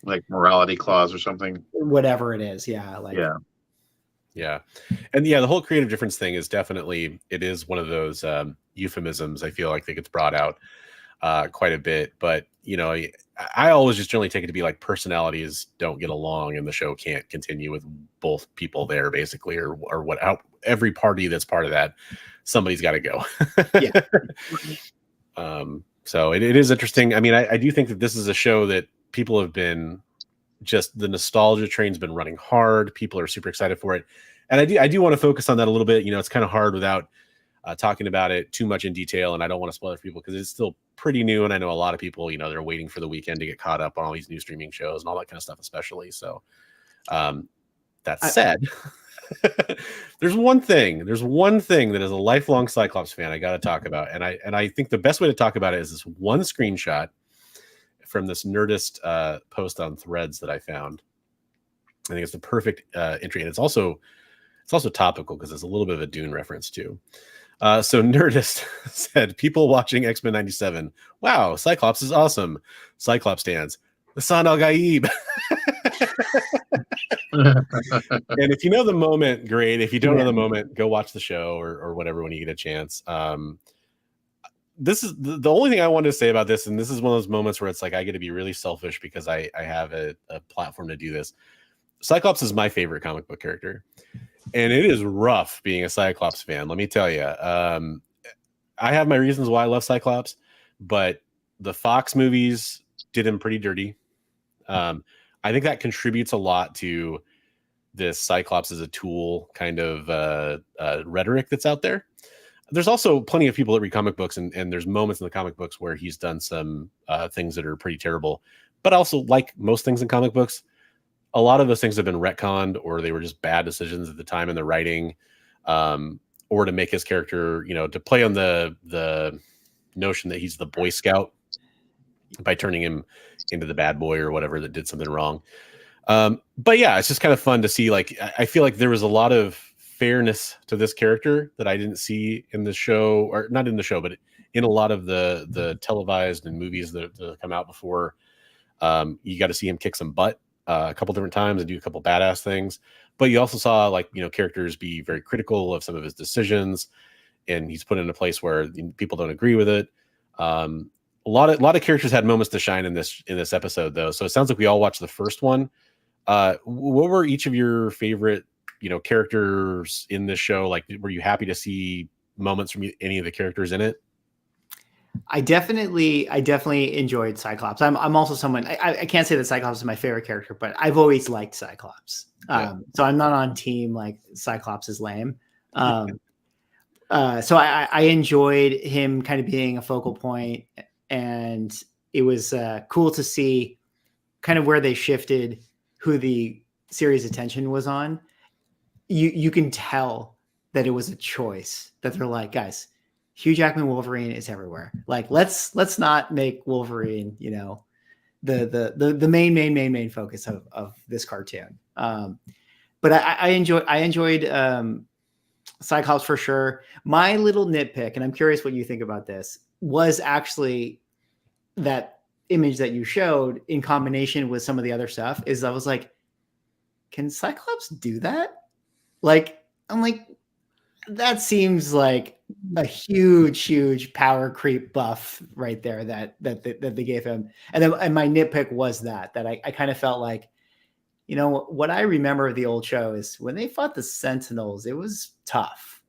like morality clause or something, whatever it is. Yeah. Yeah. And the whole creative difference thing is definitely, it is one of those euphemisms. I feel like that gets brought out quite a bit, but I always just generally take it to be like personalities don't get along and the show can't continue with both people there, basically, or what, every party that's part of that, somebody's got to go. So it is interesting. I mean, I do think that this is a show that people have been, just the nostalgia train's been running hard. People are super excited for it. And I do want to focus on that a little bit. It's kind of hard without talking about it too much in detail, and I don't want to spoil it for people because it's still pretty new, and I know a lot of people, they're waiting for the weekend to get caught up on all these new streaming shows and all that kind of stuff, especially. So that said, there's one thing that as a lifelong Cyclops fan I got to talk about, and I think the best way to talk about it is this one screenshot from this Nerdist post on Threads that I found. I think it's the perfect entry, and it's also topical because it's a little bit of a Dune reference too. So Nerdist said, people watching X-Men 97, wow, Cyclops is awesome. Cyclops stands, Hassan Al-Gaib. And if you know the moment, great. If you don't know the moment, go watch the show or whatever when you get a chance. This is the only thing I wanted to say about this, and this is one of those moments where it's like I get to be really selfish because I have a platform to do this. Cyclops is my favorite comic book character. And it is rough being a Cyclops fan, let me tell you. I have my reasons why I love Cyclops, but the Fox movies did him pretty dirty. I think that contributes a lot to this Cyclops as a tool kind of rhetoric that's out there. There's also plenty of people that read comic books, and there's moments in the comic books where he's done some things that are pretty terrible. But also, like most things in comic books, a lot of those things have been retconned, or they were just bad decisions at the time in the writing, or to make his character, to play on the notion that he's the Boy Scout by turning him into the bad boy or whatever that did something wrong. But yeah, it's just kind of fun to see. Like, I feel like there was a lot of fairness to this character that I didn't see in the show, or not in the show, but in a lot of the televised and movies that come out before. You got to see him kick some butt a couple different times and do a couple badass things. But you also saw, like, characters be very critical of some of his decisions, and he's put in a place where people don't agree with it. A lot of characters had moments to shine in this episode, though. So it sounds like we all watched the first one. What were each of your favorite, characters in this show? Like, were you happy to see moments from any of the characters in it? I definitely enjoyed Cyclops. I'm also someone, I can't say that Cyclops is my favorite character, but I've always liked Cyclops. So I'm not on team like Cyclops is lame. So I enjoyed him kind of being a focal point, and it was cool to see kind of where they shifted who the series attention was on. You can tell that it was a choice, that they're like, guys, Hugh Jackman Wolverine is everywhere. Like, let's not make Wolverine, the main focus of this cartoon. But I enjoyed Cyclops for sure. My little nitpick, and I'm curious what you think about this, was actually that image that you showed in combination with some of the other stuff. Is I was like, can Cyclops do that? Like, I'm like, that seems like a huge power creep buff right there that they gave him. And my nitpick was that I kind of felt like, what I remember of the old show is when they fought the Sentinels, it was tough.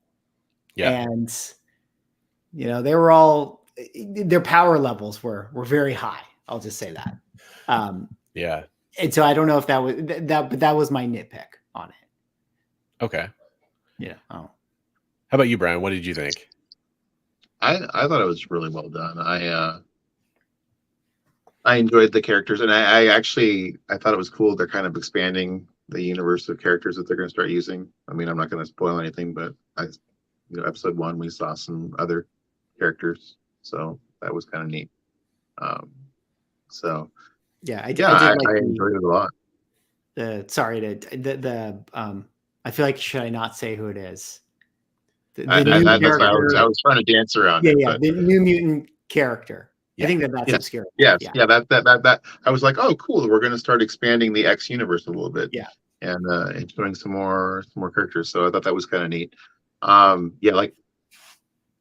Yeah. And, they were all, their power levels were very high. I'll just say that. Yeah. And so I don't know if that was that, but that was my nitpick on it. Okay. Yeah. Oh. How about you, Brian? What did you think? I thought it was really well done. I enjoyed the characters, and I thought it was cool. They're kind of expanding the universe of characters that they're going to start using. I mean, I'm not going to spoil anything, but episode 1 we saw some other characters, so that was kind of neat. So yeah, I enjoyed it a lot. I feel like, should I not say who it is? That's why I was trying to dance around. The New Mutant character. Yeah. I think that's obscure. Yes, yeah. That I was like, oh, cool. We're going to start expanding the X universe a little bit. Yeah, and showing some more characters. So I thought that was kind of neat. Like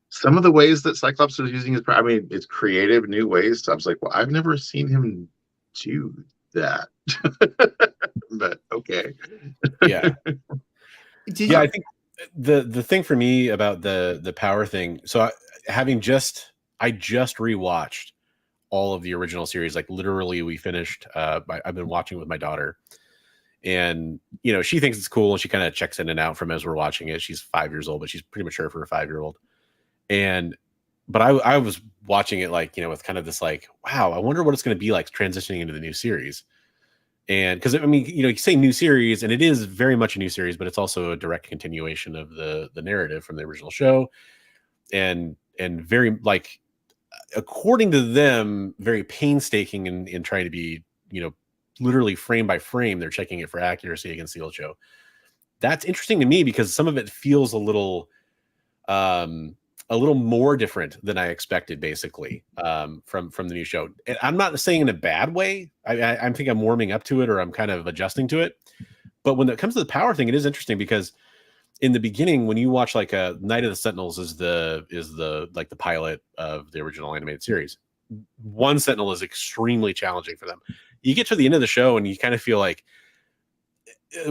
some of the ways that Cyclops was using it's creative new ways. So I was like, well, I've never seen him do that. But okay. Yeah. I think the thing for me about the power thing, so I just rewatched all of the original series. Like, literally, we finished. I've been watching with my daughter, and she thinks it's cool, and she kind of checks in and out from as we're watching it. She's 5 years old, but she's pretty mature for a 5-year-old. But I was watching it like, with kind of this like, wow, I wonder what it's going to be like transitioning into the new series. And because you say new series, and it is very much a new series, but it's also a direct continuation of the narrative from the original show, and very, like, according to them, very painstaking in trying to be, literally frame by frame, they're checking it for accuracy against the old show. That's interesting to me because some of it feels a little more different than I expected, basically, from the new show. And I'm not saying in a bad way. I think I'm warming up to it, or I'm kind of adjusting to it. But when it comes to the power thing, it is interesting because in the beginning, when you watch like a Night of the Sentinels is the like the pilot of the original animated series. One Sentinel is extremely challenging for them. You get to the end of the show and you kind of feel like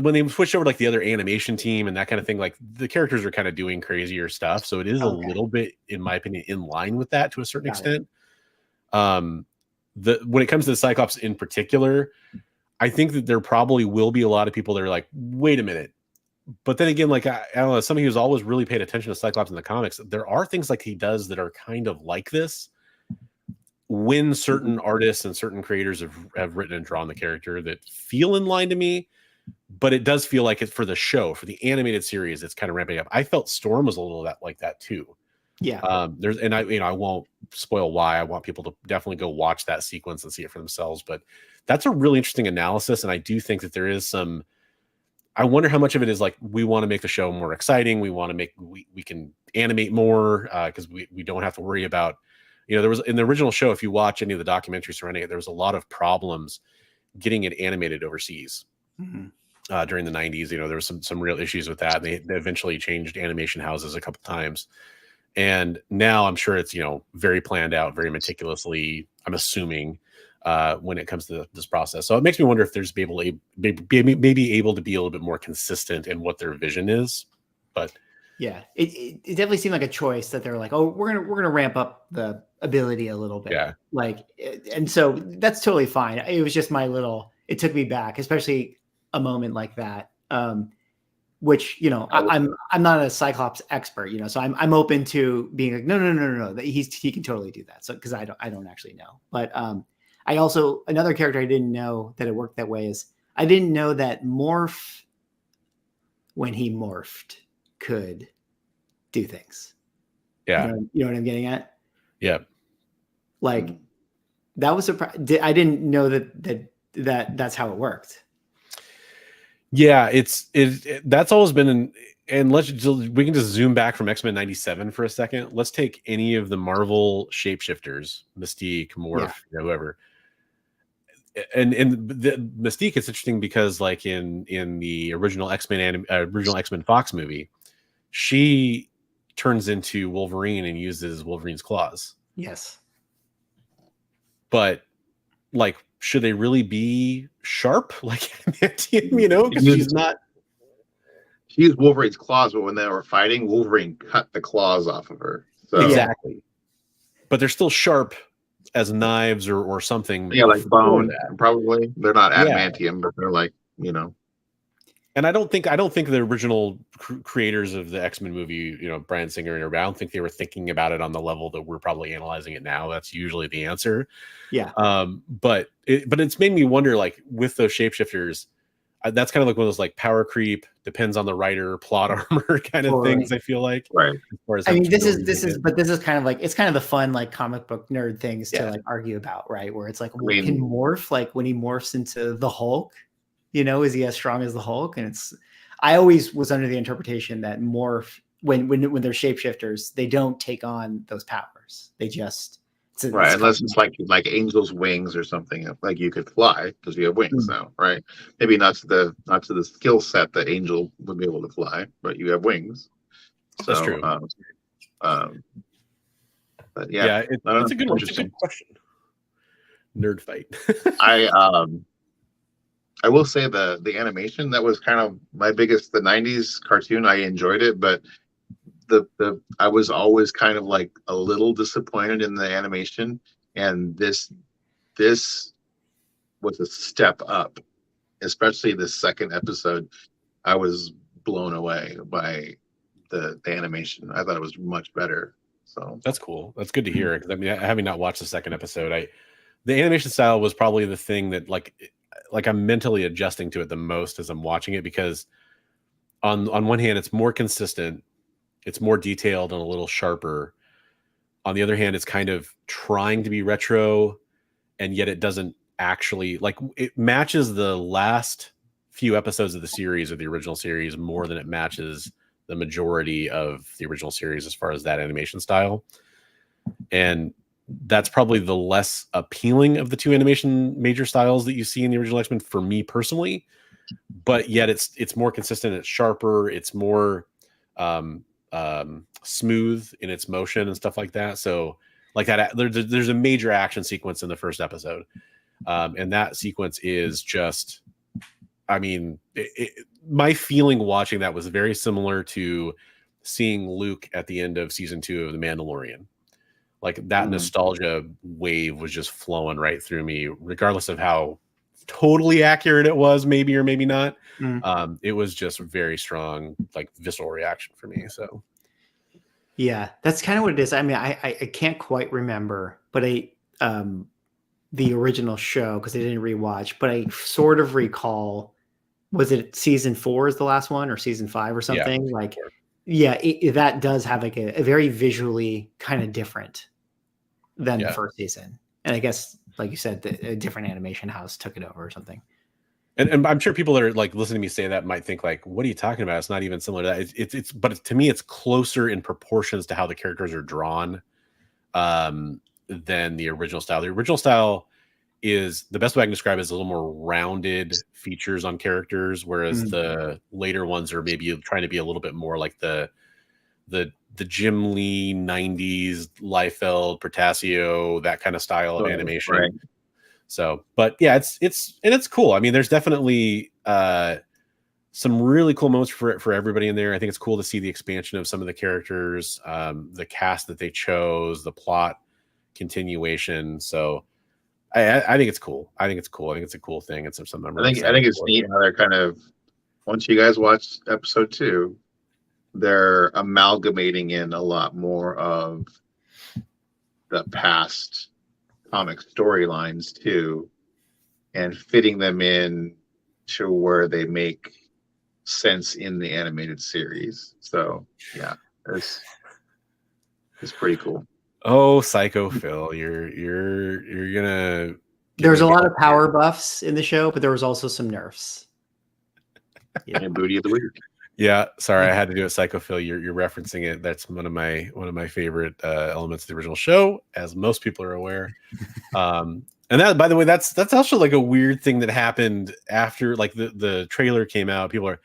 when they switched over to like the other animation team and that kind of thing, like the characters are kind of doing crazier stuff. So it is a little bit, in my opinion, in line with that to a certain extent. When it comes to the Cyclops in particular, I think that there probably will be a lot of people that are like, wait a minute. But then again, like, I don't know, somebody who's always really paid attention to Cyclops in the comics, there are things like he does that are kind of like this. When certain artists and certain creators have written and drawn the character that feel in line to me, but it does feel like it's for the show, for the animated series, it's kind of ramping up. I felt Storm was a little like that too. Yeah. There's, and I won't spoil why. I want people to definitely go watch that sequence and see it for themselves. But that's a really interesting analysis, and I do think that there is some. I wonder how much of it is like we want to make the show more exciting. We want to make we can animate more because we don't have to worry about. There was in the original show. If you watch any of the documentaries surrounding it, there was a lot of problems getting it animated overseas. During the 90s, there was some real issues with that. They eventually changed animation houses a couple times. And now I'm sure it's, very planned out, very meticulously, I'm assuming, when it comes to this process. So it makes me wonder if there's maybe able to be a little bit more consistent in what their vision is. But yeah, it definitely seemed like a choice that they're like, oh, we're gonna ramp up the ability a little bit. Yeah. And so that's totally fine. It was just it took me back, especially a moment like that. Which I'm not a Cyclops expert, so I'm open to being like no, that he can totally do that. So because I don't actually know, but I also, another character I didn't know that it worked that way is I didn't know that Morph, when he morphed, could do things. Yeah, you know what I'm getting at. Yeah, like that was I didn't know that's how it worked. Yeah, that's always been and we can just zoom back from X-Men 97 for a second. Let's take any of the Marvel shapeshifters, Mystique, Morph, whoever. And the Mystique is interesting because like in the original X-Men Fox movie, she turns into Wolverine and uses Wolverine's claws. Yes. But like, should they really be sharp like adamantium? Because she's not. She used Wolverine's claws, but when they were fighting, Wolverine cut the claws off of her. So. Exactly. But they're still sharp as knives or something. Yeah, like bone. Probably they're not adamantium, but they're like And I don't think the original creators of the X-Men movie, Bryan Singer and everybody, I don't think they were thinking about it on the level that we're probably analyzing it now. That's usually the answer. Yeah. But it's made me wonder, like with those shapeshifters, that's kind of like one of those like power creep, depends on the writer, plot armor kind of things. I feel like, right. As far as this is kind of like, it's kind of the fun like comic book nerd things to like argue about, right? Where it's like, can Morph, like when he morphs into the Hulk, is he as strong as the Hulk? And I always was under the interpretation that Morph, when they're shapeshifters, they don't take on those powers. They just unless it's like Angel's wings or something. Like you could fly because you have wings now, right? Maybe not to the skill set that Angel would be able to fly, but you have wings. So, that's true. But yeah, it's a good question. Nerd fight. I will say the animation, that was kind of my biggest, the 90s cartoon. I enjoyed it, but I was always kind of like a little disappointed in the animation, and this was a step up, especially the second episode. I was blown away by the animation. I thought it was much better. So that's cool. That's good to hear. Because having not watched the second episode, the animation style was probably the thing that like I'm mentally adjusting to it the most as I'm watching it, because on one hand it's more consistent, it's more detailed and a little sharper. On the other hand, it's kind of trying to be retro, and yet it doesn't actually, like, it matches the last few episodes of the series or the original series more than it matches the majority of the original series as far as that animation style. And that's probably the less appealing of the two animation major styles that you see in the original X-Men for me personally. But yet it's more consistent, it's sharper, it's more smooth in its motion and stuff like that. So like that, there's a major action sequence in the first episode, and that sequence is just, I mean, my feeling watching that was very similar to seeing Luke at the end of season 2 of The Mandalorian. Like that nostalgia wave was just flowing right through me, regardless of how totally accurate it was, maybe or maybe not. It was just very strong, like visceral reaction for me. So yeah, that's kind of what it is. I mean, I can't quite remember, but the original show, because I didn't rewatch, but I sort of recall, was it season 4 is the last one, or season 5 or something? Yeah, like that does have like a very visually kind of different than the first season. And I guess, like you said, a different animation house took it over or something. And I'm sure people that are like listening to me say that might think like, what are you talking about? It's not even similar to that. But to me, it's closer in proportions to how the characters are drawn than the original style. The original style is, the best way I can describe it, is a little more rounded features on characters, whereas the later ones are maybe trying to be a little bit more like the Jim Lee 90s Liefeld, Protasio, that kind of style of animation. Right. So, but yeah, it's cool. I mean, there's definitely some really cool moments for everybody in there. I think it's cool to see the expansion of some of the characters, the cast that they chose, the plot continuation. So I think it's cool. I think it's cool. I think it's a cool thing. It's something I'm really I think it's neat how they're kind of, once you guys watch episode 2, they're amalgamating in a lot more of the past comic storylines too, and fitting them in to where they make sense in the animated series. So yeah, it's pretty cool. Oh, Psycho Phil, you're gonna. There's a lot of power buffs in the show, but there was also some nerfs. And booty of the week. Yeah, sorry, I had to do it. Psycho Phil, you're referencing it. That's one of my favorite elements of the original show, as most people are aware. And that, by the way, that's also like a weird thing that happened after like the trailer came out. People are,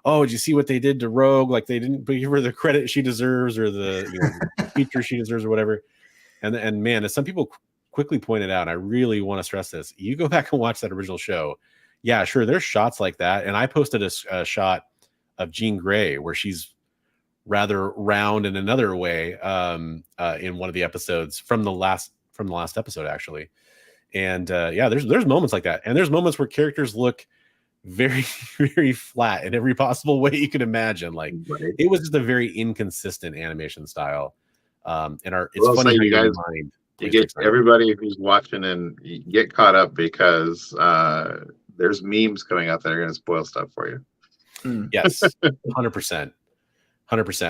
oh, did you see what they did to Rogue? Like they didn't give her the credit she deserves, or the feature she deserves, or whatever. And man, as some people quickly pointed out, I really want to stress this. You go back and watch that original show. Yeah, sure, there's shots like that, and I posted a shot of Jean Grey where she's rather round in another way in one of the episodes from the last episode, actually. And yeah, there's moments like that, and there's moments where characters look very, very flat in every possible way you can imagine. Like it was just a very inconsistent animation style. And it's funny how you guys, you get everybody who's watching and you get caught up, because there's memes coming out that are going to spoil stuff for you. Yes, 100%.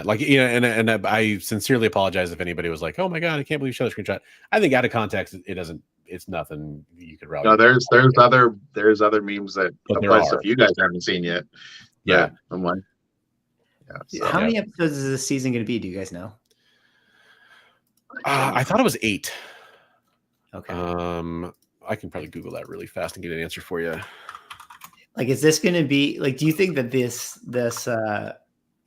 Like, you know, and I sincerely apologize if anybody was like, oh my God, I can't believe you showed a screenshot. I think out of context, it's nothing you could rally. No, there's other memes that apply stuff you guys haven't seen yet. Yeah. I'm like, how many episodes is this season going to be? Do you guys know? I thought it was 8. Okay. I can probably Google that really fast and get an answer for you. Like, is this going to be like, do you think that this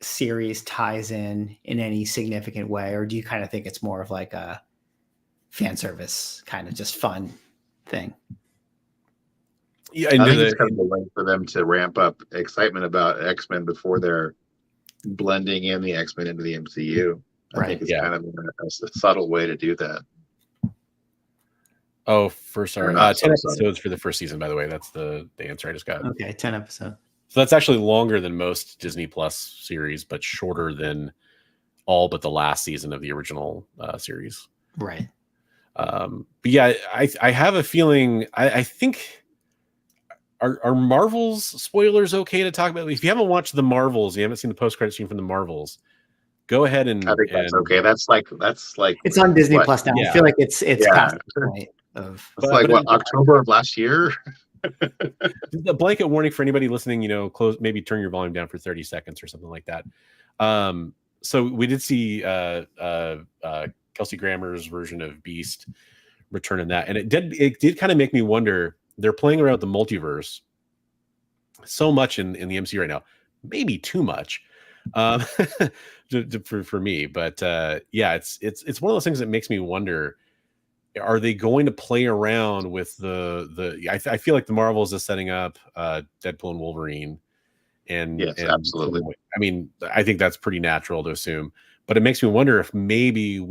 series ties in any significant way, or do you kind of think it's more of like a fan service kind of just fun thing? Yeah, I think it's kind of a way for them to ramp up excitement about X-Men before they're blending in the X-Men into the MCU. I think it's kind of a subtle way to do that. Oh, for sorry. 10 episodes for the first season, by the way. That's the answer I just got. Okay, 10 episodes. So that's actually longer than most Disney Plus series, but shorter than all but the last season of the original series. Right. But yeah, I have a feeling, I think, are Marvel's spoilers okay to talk about? If you haven't watched the Marvels, you haven't seen the post-credit scene from the Marvels, go ahead and I think that's okay. That's like it's on Disney Plus now. Yeah. I feel like it's past the point of October of last year. A blanket warning for anybody listening, maybe turn your volume down for 30 seconds or something like that. So we did see Kelsey Grammer's version of Beast return in that, and it did kind of make me wonder. They're playing around with the multiverse so much in the MCU right now, maybe too much for me. But yeah, it's one of those things that makes me wonder: are they going to play around with the? I feel like the Marvels is setting up Deadpool and Wolverine, and yes, absolutely. I mean, I think that's pretty natural to assume. But it makes me wonder if maybe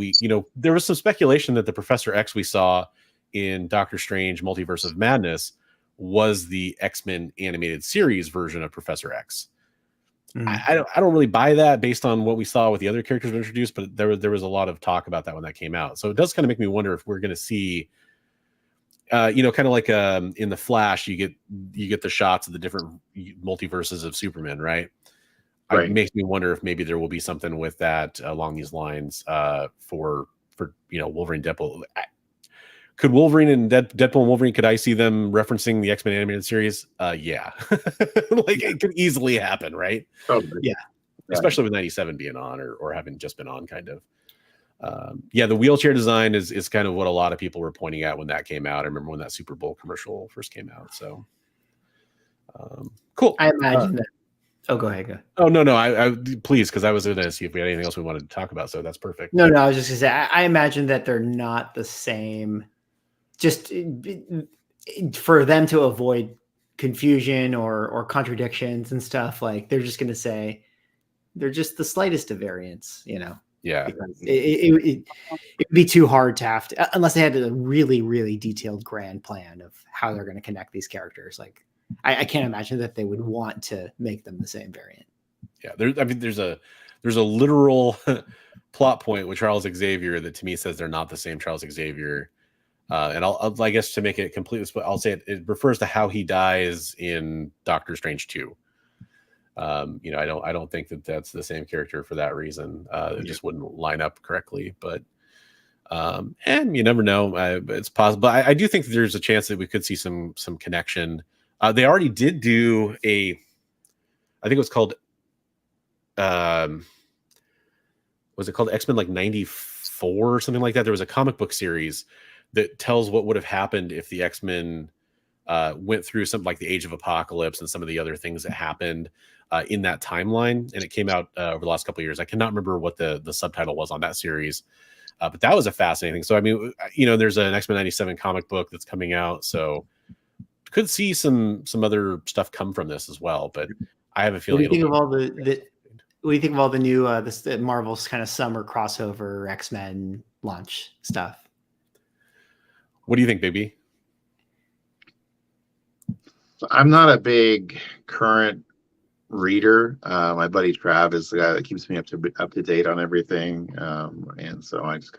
there was some speculation that the Professor X we saw in Doctor Strange Multiverse of Madness was the X-Men animated series version of Professor X. I don't really buy that based on what we saw with the other characters introduced, but there was a lot of talk about that when that came out. So it does kind of make me wonder if we're going to see, kind of like in the Flash, you get the shots of the different multiverses of Superman, right? It makes me wonder if maybe there will be something with that along these lines for Wolverine, Deadpool. Could Wolverine and Deadpool and Wolverine, could I see them referencing the X-Men animated series? Yeah. It could easily happen, right? Totally. Yeah. Especially with 97 being on or having just been on, kind of. The wheelchair design is kind of what a lot of people were pointing at when that came out. I remember when that Super Bowl commercial first came out. So cool. I imagine that. Oh, go ahead. Go. Oh, no. I please, because I was going to see if we had anything else we wanted to talk about. So that's perfect. No, I was just going to say, I imagine that they're not the same. Just for them to avoid confusion or contradictions and stuff, like they're just going to say they're just the slightest of variants, Yeah. Because it would be too hard to have to, unless they had a really, really detailed grand plan of how they're going to connect these characters. Like, I can't imagine that they would want to make them the same variant. Yeah, there's a literal plot point with Charles Xavier that to me says they're not the same Charles Xavier. And I guess to make it completely split, I'll say it refers to how he dies in Doctor Strange 2. I don't think that that's the same character for that reason. It just wouldn't line up correctly. But and you never know. It's possible. I do think that there's a chance that we could see some connection. They already did do I think it was called. Was it called X-Men like 94 or something like that? There was a comic book series that tells what would have happened if the X-Men went through something like the Age of Apocalypse and some of the other things that happened in that timeline. And it came out over the last couple of years. I cannot remember what the subtitle was on that series, but that was a fascinating. So, I mean, there's an X-Men 97 comic book that's coming out. So could see some other stuff come from this as well. But I have a feeling. What do you think of all what do you think of all the new the Marvel's kind of summer crossover X-Men launch stuff? What do you think, Bigby? I'm not a big current reader. My buddy Trav is the guy that keeps me up to date on everything, and so I just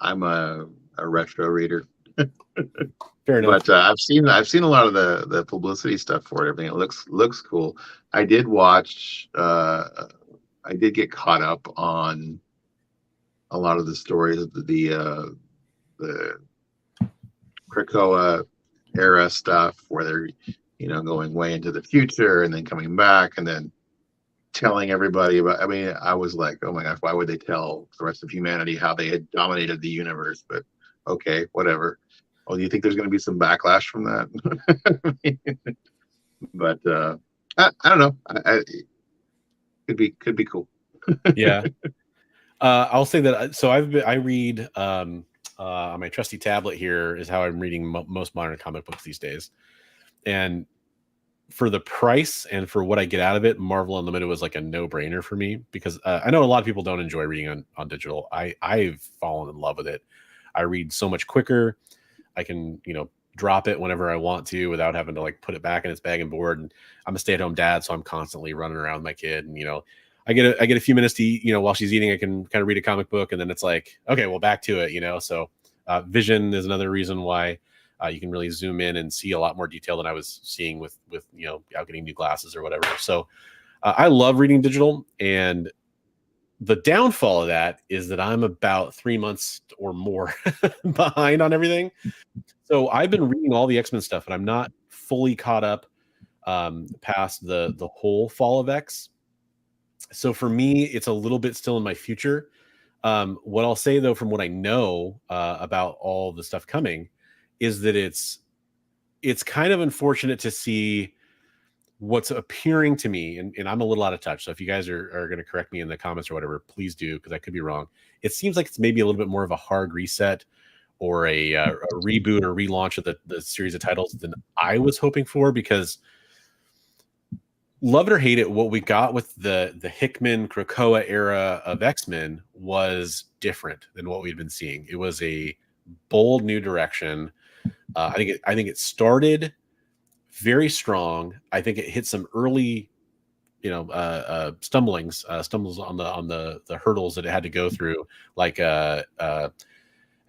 I'm a retro reader. Fair enough. But I've seen a lot of the publicity stuff for it. Everything it looks cool. I did watch. I did get caught up on a lot of the stories of the Krakoa era stuff where they're going way into the future and then coming back and then telling everybody about. I mean, I was like, oh my gosh, why would they tell the rest of humanity how they had dominated the universe? But okay, whatever. Well, do you think there's going to be some backlash from that? But I don't know. Could be cool. Yeah. I'll say that. So I read on my trusty tablet here is how I'm reading most modern comic books these days. And for the price and for what I get out of it, Marvel Unlimited was like a no-brainer for me because I know a lot of people don't enjoy reading on digital. I've fallen in love with it. I read so much quicker. I can, drop it whenever I want to without having to like put it back in its bag and board. And I'm a stay-at-home dad, so I'm constantly running around with my kid. And I get a few minutes to eat. While she's eating, I can kind of read a comic book, and then it's like, okay, well, back to it. So vision is another reason why you can really zoom in and see a lot more detail than I was seeing with out getting new glasses or whatever. So I love reading digital, and the downfall of that is that I'm about 3 months or more behind on everything. So I've been reading all the X-Men stuff, and I'm not fully caught up past the whole Fall of X. So for me, it's a little bit still in my future. What I'll say, though, from what I know about all the stuff coming, is that it's kind of unfortunate to see what's appearing to me, and I'm a little out of touch. So if you guys are going to correct me in the comments or whatever, please do, because I could be wrong. It seems like it's maybe a little bit more of a hard reset or a reboot or relaunch of the series of titles than I was hoping for, because love it or hate it, what we got with the Hickman Krakoa era of X-Men was different than what we'd been seeing. It was a bold new direction. I think it started very strong. I think it hit some early, stumbles on the hurdles that it had to go through. Like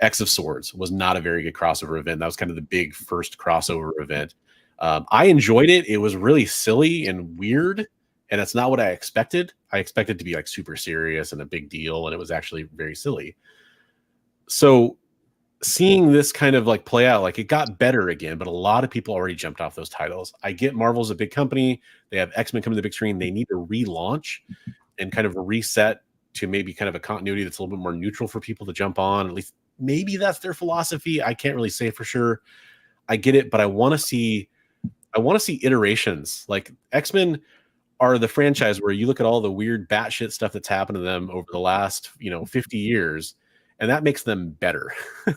X of Swords was not a very good crossover event. That was kind of the big first crossover event. I enjoyed it. It was really silly and weird and it's not what I expected. I expected to be like super serious and a big deal, and it was actually very silly. So seeing this kind of like play out, like it got better again, but a lot of people already jumped off those titles. I get Marvel's a big company. They have X-Men coming to the big screen. They need to relaunch and kind of reset to maybe kind of a continuity that's a little bit more neutral for people to jump on. At least maybe that's their philosophy. I can't really say for sure. I get it, but I want to see iterations. Like X-Men are the franchise where you look at all the weird batshit stuff that's happened to them over the last, 50 years, and that makes them better.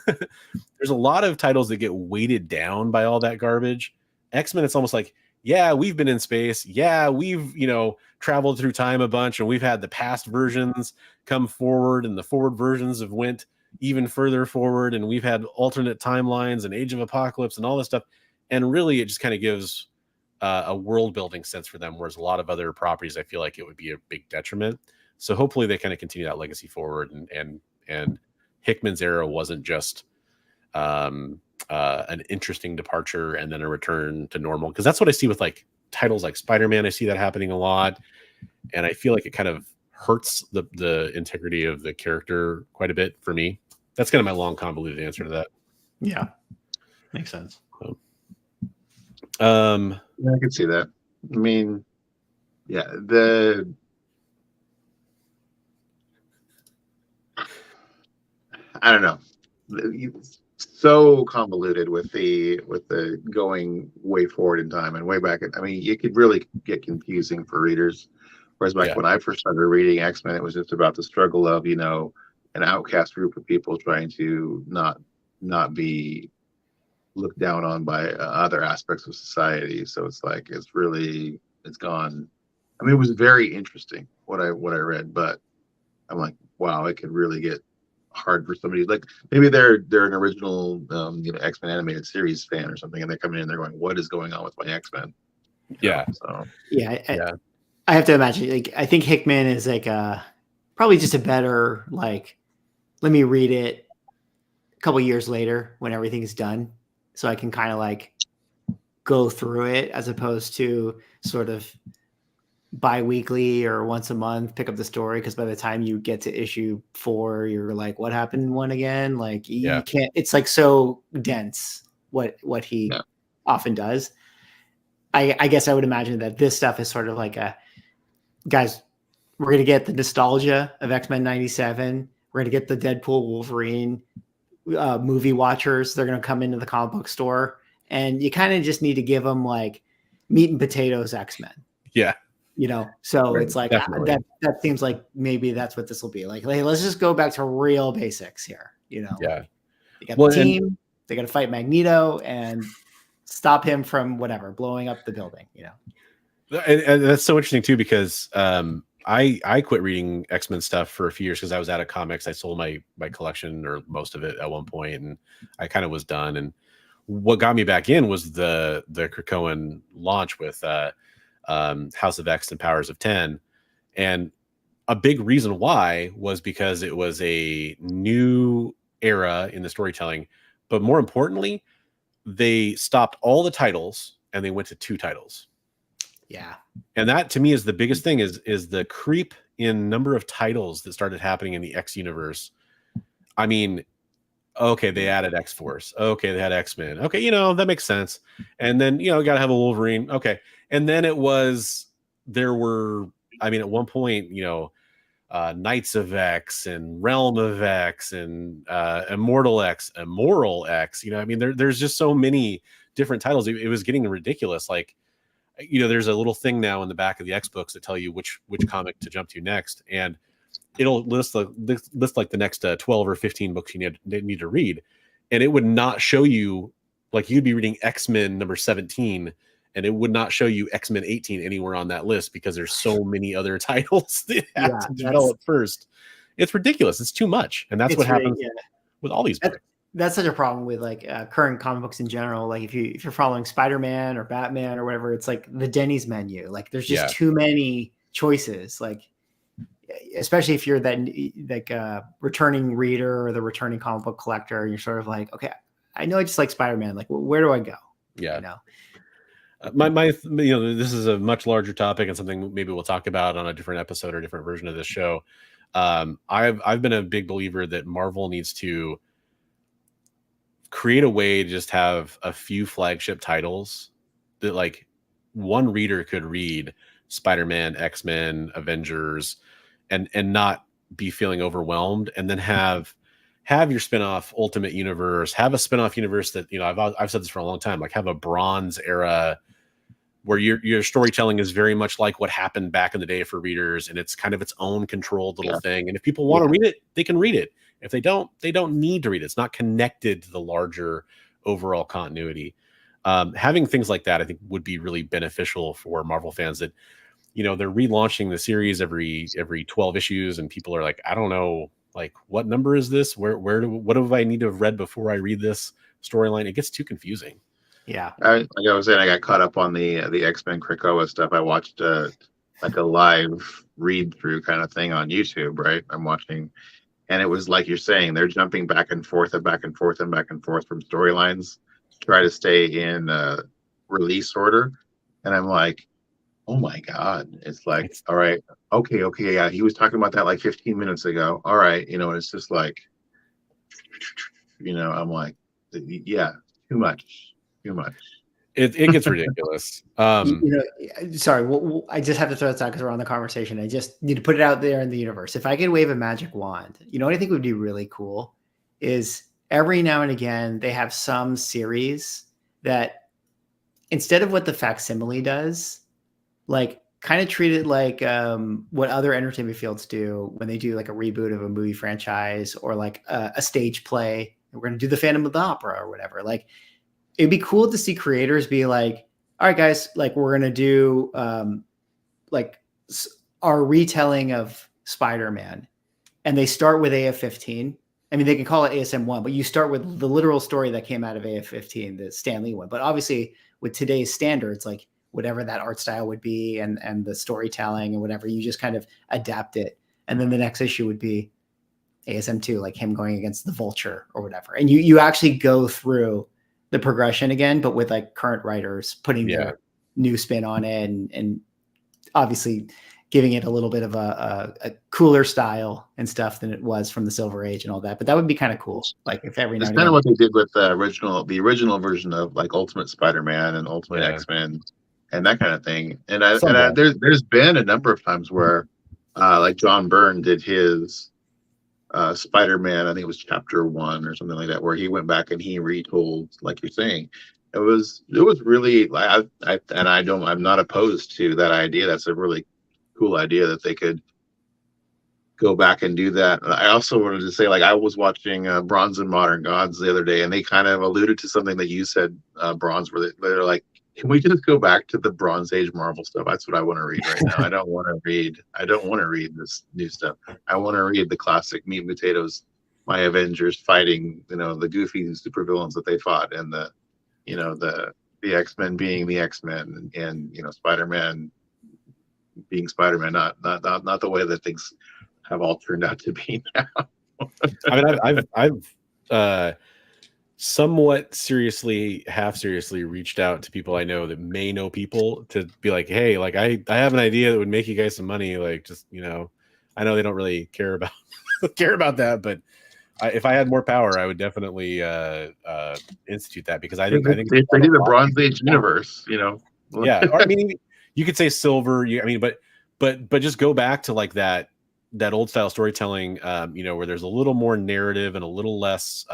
There's a lot of titles that get weighted down by all that garbage. X-Men, it's almost like, yeah, we've been in space. Yeah, we've, traveled through time a bunch, and we've had the past versions come forward, and the forward versions have went even further forward, and we've had alternate timelines and Age of Apocalypse and all this stuff. And really, it just kind of gives a world building sense for them, whereas a lot of other properties, I feel like it would be a big detriment. So hopefully they kind of continue that legacy forward, and Hickman's era wasn't just an interesting departure and then a return to normal, because that's what I see with like titles like Spider-Man. I see that happening a lot, and I feel like it kind of hurts the integrity of the character quite a bit for me. That's kind of my long convoluted answer to that. Yeah, makes sense. Yeah, I can see that. I mean, yeah, I don't know. It's so convoluted with the going way forward in time and way back. I mean, it could really get confusing for readers. Whereas back when I first started reading X-Men, it was just about the struggle of, an outcast group of people trying to not be looked down on by other aspects of society. So it's like it's gone. I mean, it was very interesting what I read, but I'm like, wow, it could really get hard for somebody. Like maybe they're an original X-Men animated series fan or something, and they come in and they're going, what is going on with my X-Men? Yeah. So I have to imagine, like, I think Hickman is like probably just a better, like, let me read it a couple years later when everything's done, so I can kind of like go through it, as opposed to sort of bi-weekly or once a month pick up the story, because by the time you get to issue 4, you're like, what happened in 1 again? Like you can't, it's like so dense what he often does. I guess I would imagine that this stuff is sort of like guys, we're going to get the nostalgia of X-Men 97. We're going to get the Deadpool Wolverine movie watchers. They're going to come into the comic book store, and you kind of just need to give them like meat and potatoes X-Men. Yeah. So it's like that seems like maybe that's what this will be like. Let's just go back to real basics here. Yeah. They got the team. They got to fight Magneto and stop him from whatever blowing up the building. And that's so interesting too, because I quit reading X-Men stuff for a few years because I was out of comics. I sold my collection, or most of it, at one point, and I kind of was done. And what got me back in was the Krakoan launch with House of X and Powers of 10. And a big reason why was because it was a new era in the storytelling, but more importantly, they stopped all the titles and they went to 2 titles. Yeah. And that to me is the biggest thing, is the creep in number of titles that started happening in the X universe. I mean, okay, they added X-Force. Okay, they had X-Men. Okay, that makes sense. And then, got to have a Wolverine. Okay. And then at one point, Knights of X and Realm of X and Immortal X, Immoral X. There's just so many different titles. It was getting ridiculous. Like, there's a little thing now in the back of the X books that tell you which comic to jump to next, and it'll list like the next 12 or 15 books you need to read, and it would not show you, like, you'd be reading X-Men number 17, and it would not show you X-Men 18 anywhere on that list because there's so many other titles that have to develop first. It's ridiculous. It's too much, and that's what happens with all these books. That's such a problem with like current comic books in general. Like if you're following Spider-Man or Batman or whatever, it's like the Denny's menu. Like there's just too many choices. Like especially if you're that like returning reader or the returning comic book collector, and you're sort of like, okay, I know I just like Spider-Man. Like where do I go? Yeah. this is a much larger topic and something maybe we'll talk about on a different episode or different version of this show. I've been a big believer that Marvel needs to create a way to just have a few flagship titles that like one reader could read Spider-Man, X-Men, Avengers, and not be feeling overwhelmed, and then have your spin-off Ultimate Universe, have a spin-off universe that, I've said this for a long time, like have a Bronze era where your storytelling is very much like what happened back in the day for readers, and it's kind of its own controlled little thing. And if people want to read it, they can read it. If they don't need to read it. It's not connected to the larger overall continuity. Having things like that, I think, would be really beneficial for Marvel fans that, they're relaunching the series every 12 issues, and people are like, I don't know, like, what number is this? What do I need to have read before I read this storyline? It gets too confusing. Yeah. Like I was saying, I got caught up on the X-Men Krakoa stuff. I watched like a live read through kind of thing on YouTube, right? I'm watching, and it was like you're saying, they're jumping back and forth and back and forth and back and forth from storylines to try to stay in release order. And I'm like, oh my God. It's like, all right, okay, yeah, he was talking about that like 15 minutes ago. All right, it's just like, I'm like, yeah, too much. It gets ridiculous. Sorry, I just have to throw this out because we're on the conversation. I just need to put it out there in the universe. If I could wave a magic wand, what I think would be really cool is every now and again they have some series that, instead of what the facsimile does, like kind of treat it like what other entertainment fields do when they do like a reboot of a movie franchise or like a stage play. We're going to do the Phantom of the Opera or whatever. Like, it'd be cool to see creators be like, all right, guys, like we're going to do like our retelling of Spider-Man. And they start with AF-15. I mean, they can call it ASM-1, but you start with the literal story that came out of AF-15, the Stan Lee one. But obviously with today's standards, like whatever that art style would be and the storytelling and whatever, you just kind of adapt it. And then the next issue would be ASM-2, like him going against the Vulture or whatever. And you actually go through the progression again, but with like current writers putting their new spin on it and obviously giving it a little bit of a cooler style and stuff than it was from the Silver Age and all that. But that would be kind of cool. Like if every it's kind of what they did with the original version of like Ultimate Spider-Man and Ultimate X-Men and that kind of thing. And there's been a number of times where like John Byrne did his Spider-Man, I think it was chapter 1 or something like that, where he went back and he retold, like you're saying. It was really like I'm not opposed to that idea. That's a really cool idea that they could go back and do that. I also wanted to say, like, I was watching Bronze and Modern Gods the other day, and they kind of alluded to something that you said, Bronze, where they're like, can we just go back to the Bronze Age Marvel stuff? That's what I want to read right now. I don't want to read this new stuff. I want to read the classic meat and potatoes, my Avengers fighting, the goofy supervillains that they fought, and the X-Men being the X-Men, and Spider-Man being Spider-Man, not the way that things have all turned out to be now. I mean, I've somewhat half seriously reached out to people I know that may know people to be like, hey, like I have an idea that would make you guys some money. Like, just, I know they don't really care about that, but if I had more power, I would definitely institute that, because I think they do the Bronze Age universe, Yeah, or, I mean, you could say silver. But just go back to like that old style storytelling, where there's a little more narrative and a little less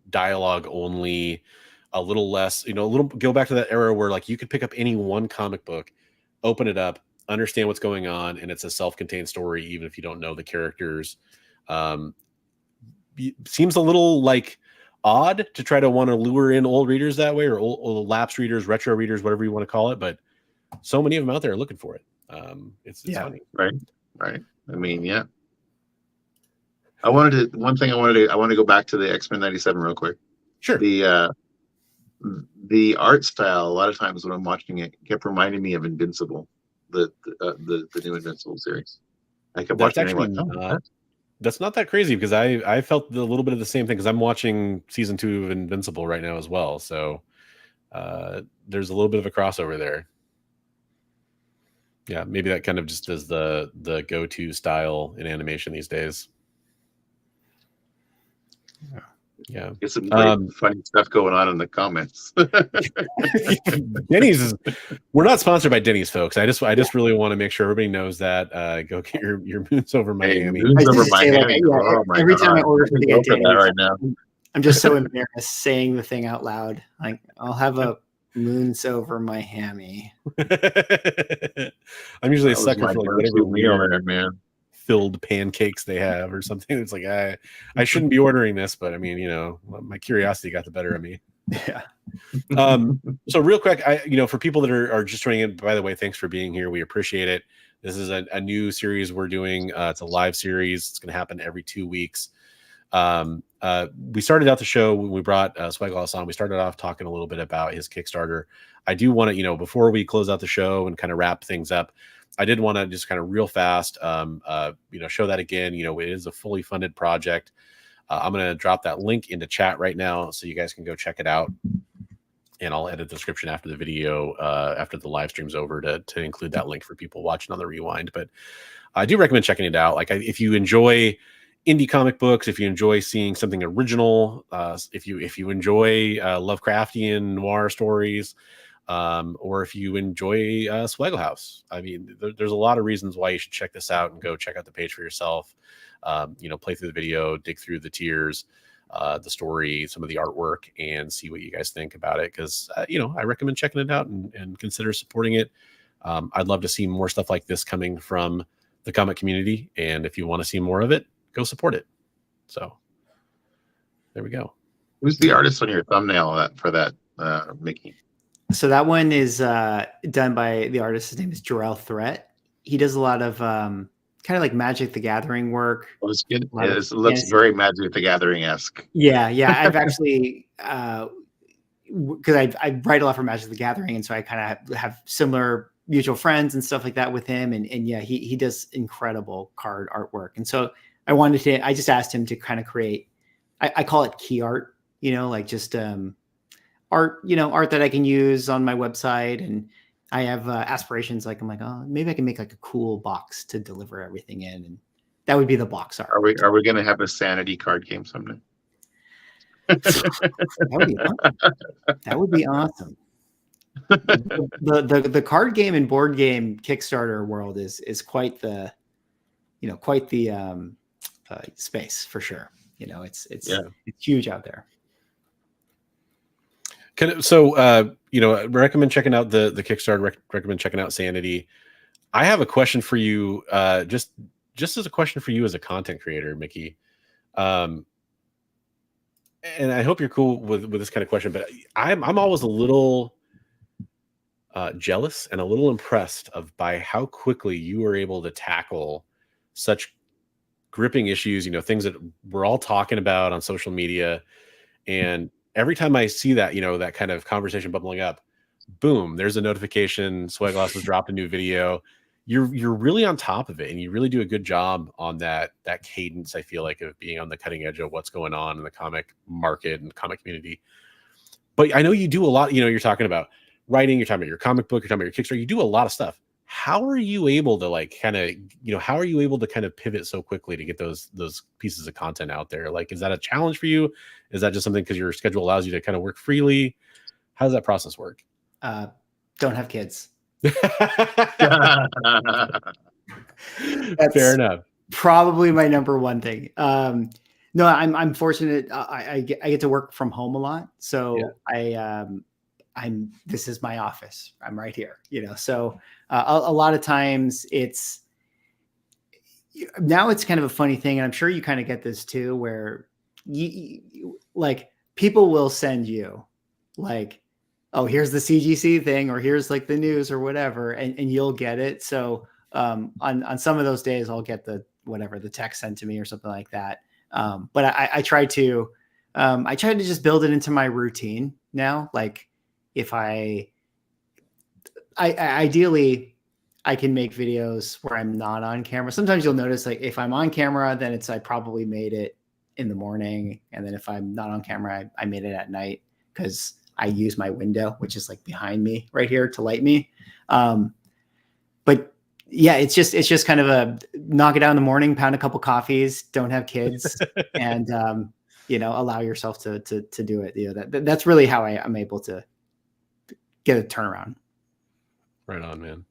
dialogue only, a little less, go back to that era where like you could pick up any one comic book, open it up, understand what's going on, and it's a self-contained story, even if you don't know the characters. Seems a little like odd to try to want to lure in old readers that way, or old lapsed readers, retro readers, whatever you want to call it. But so many of them out there are looking for it. It's funny. Right. I mean, yeah. I want to go back to the X-Men 97 real quick. Sure. The art style, a lot of times when I'm watching it, kept reminding me of Invincible, the new Invincible series. I kept watching it. that's not that crazy because I felt a little bit of the same thing because I'm watching season 2 of Invincible right now as well. So there's a little bit of a crossover there. Yeah, maybe that kind of just is the go-to style in animation these days. Yeah. Get some great funny stuff going on in the comments. Denny's we're not sponsored by Denny's, folks. I just really want to make sure everybody knows that. Go get your Moons Over Miami. Moons Over Miami. Every time I order something at Denny's, right now. I'm just so embarrassed saying the thing out loud. Like, I'll have a Moons Over Miami. I'm usually a sucker for like whatever weird, man, filled pancakes they have or something. It's like I shouldn't be ordering this, but I mean, my curiosity got the better of me. Yeah. So real quick, for people that are just joining in, by the way, thanks for being here. We appreciate it. This is a new series we're doing. It's a live series. It's going to happen every 2 weeks. We started out the show when we brought Swagglehaus on. We started off talking a little bit about his Kickstarter. I do want to, before we close out the show and kind of wrap things up, I did want to just kind of real fast, show that again. It is a fully funded project. I'm going to drop that link into chat right now so you guys can go check it out. And I'll edit the description after the video, after the live stream's over to include that link for people watching on the rewind. But I do recommend checking it out. Like if you enjoy indie comic books, if you enjoy seeing something original, if you enjoy Lovecraftian noir stories, or if you enjoy Swagglehaus, I mean, there's a lot of reasons why you should check this out and go check out the page for yourself. Play through the video, dig through the tiers, the story, some of the artwork, and see what you guys think about it. Because I recommend checking it out and consider supporting it. I'd love to see more stuff like this coming from the comic community, and if you want to see more of it, go support it. So there we go. Who's the artist on your thumbnail for that, Mickey? So that one is done by the artist. His name is Jarrell Threat. He does a lot of kind of like Magic the Gathering work. It looks very Magic the Gathering-esque. Yeah. I've actually because I write a lot for Magic the Gathering, and so I kind of have similar mutual friends and stuff like that with him. And yeah, he does incredible card artwork. And so I just asked him to kind of create, I call it key art, like just art, art that I can use on my website. And I have aspirations. Like, I'm like, oh, maybe I can make like a cool box to deliver everything in. And that would be the box art. Are we going to have a sanity card game someday? That would be awesome. The card game and board game Kickstarter world is quite the space for sure. It's huge out there. Recommend checking out the Kickstarter. Recommend checking out Sanity. I have a question for you, just as a question for you as a content creator, Mickey. And I hope you're cool with this kind of question, but I'm always a little jealous and a little impressed by how quickly you were able to tackle such gripping issues, things that we're all talking about on social media. And every time I see that, that kind of conversation bubbling up, boom, there's a notification. Swagglehaus has dropped a new video. You're really on top of it, and you really do a good job on that cadence, I feel like, of being on the cutting edge of what's going on in the comic market and comic community. But I know you do a lot, you're talking about writing, you're talking about your comic book, you're talking about your Kickstarter, you do a lot of stuff. How are you able to how are you able to kind of pivot so quickly to get those pieces of content out there? Like, is that a challenge for you? Is that just something because your schedule allows you to kind of work freely? How does that process work? Don't have kids. Fair enough. Probably my number one thing. No, I'm fortunate. I get to work from home a lot. So yeah. This is my office. I'm right here, so a lot of times now it's kind of a funny thing. And I'm sure you kind of get this too, where you like people will send you like, oh, here's the CGC thing, or here's like the news or whatever. And you'll get it. So on some of those days I'll get the text sent to me or something like that. But I try to just build it into my routine now. Like, if I ideally I can make videos where I'm not on camera. Sometimes you'll notice like if I'm on camera, then it's I probably made it in the morning, and then if I'm not on camera, I made it at night because I use my window, which is like behind me right here, to light me. But yeah, it's just kind of a knock it out in the morning, pound a couple coffees, don't have kids, and allow yourself to do it. That's really how I'm able to get a turnaround. Right on, man.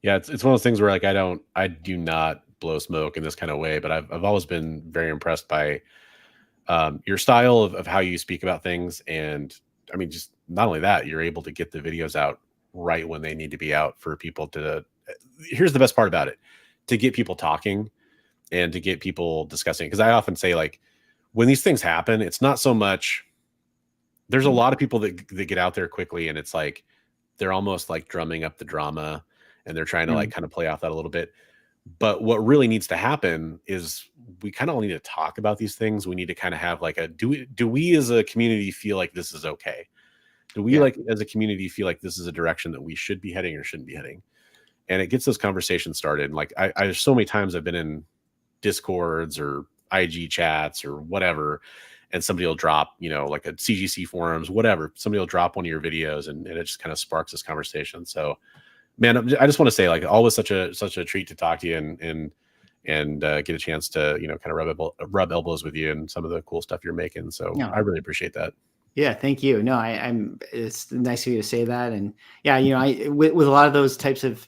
Yeah, it's one of those things where like I do not blow smoke in this kind of way, but I've always been very impressed by your style of how you speak about things. And I mean, just not only that, you're able to get the videos out right when they need to be out for people to. Here's the best part about it: to get people talking and to get people discussing. Because I often say, like, when these things happen, it's not so much. There's a lot of people that get out there quickly, and it's like they're almost like drumming up the drama, and they're trying to like kind of play off that a little bit. But what really needs to happen is we kind of all need to talk about these things. We need to kind of have like do we as a community feel like this is okay? Do we like as a community feel like this is a direction that we should be heading or shouldn't be heading? And it gets those conversations started. Like I so many times I've been in Discords or IG chats or whatever, and somebody will drop, like a CGC forums, whatever. Somebody will drop one of your videos, and it just kind of sparks this conversation. So, man, I just want to say, like, always such a treat to talk to you and get a chance to kind of rub elbows with you and some of the cool stuff you're making. So I really appreciate that. Yeah, thank you. No, I'm. It's nice of you to say that. And yeah, with a lot of those types of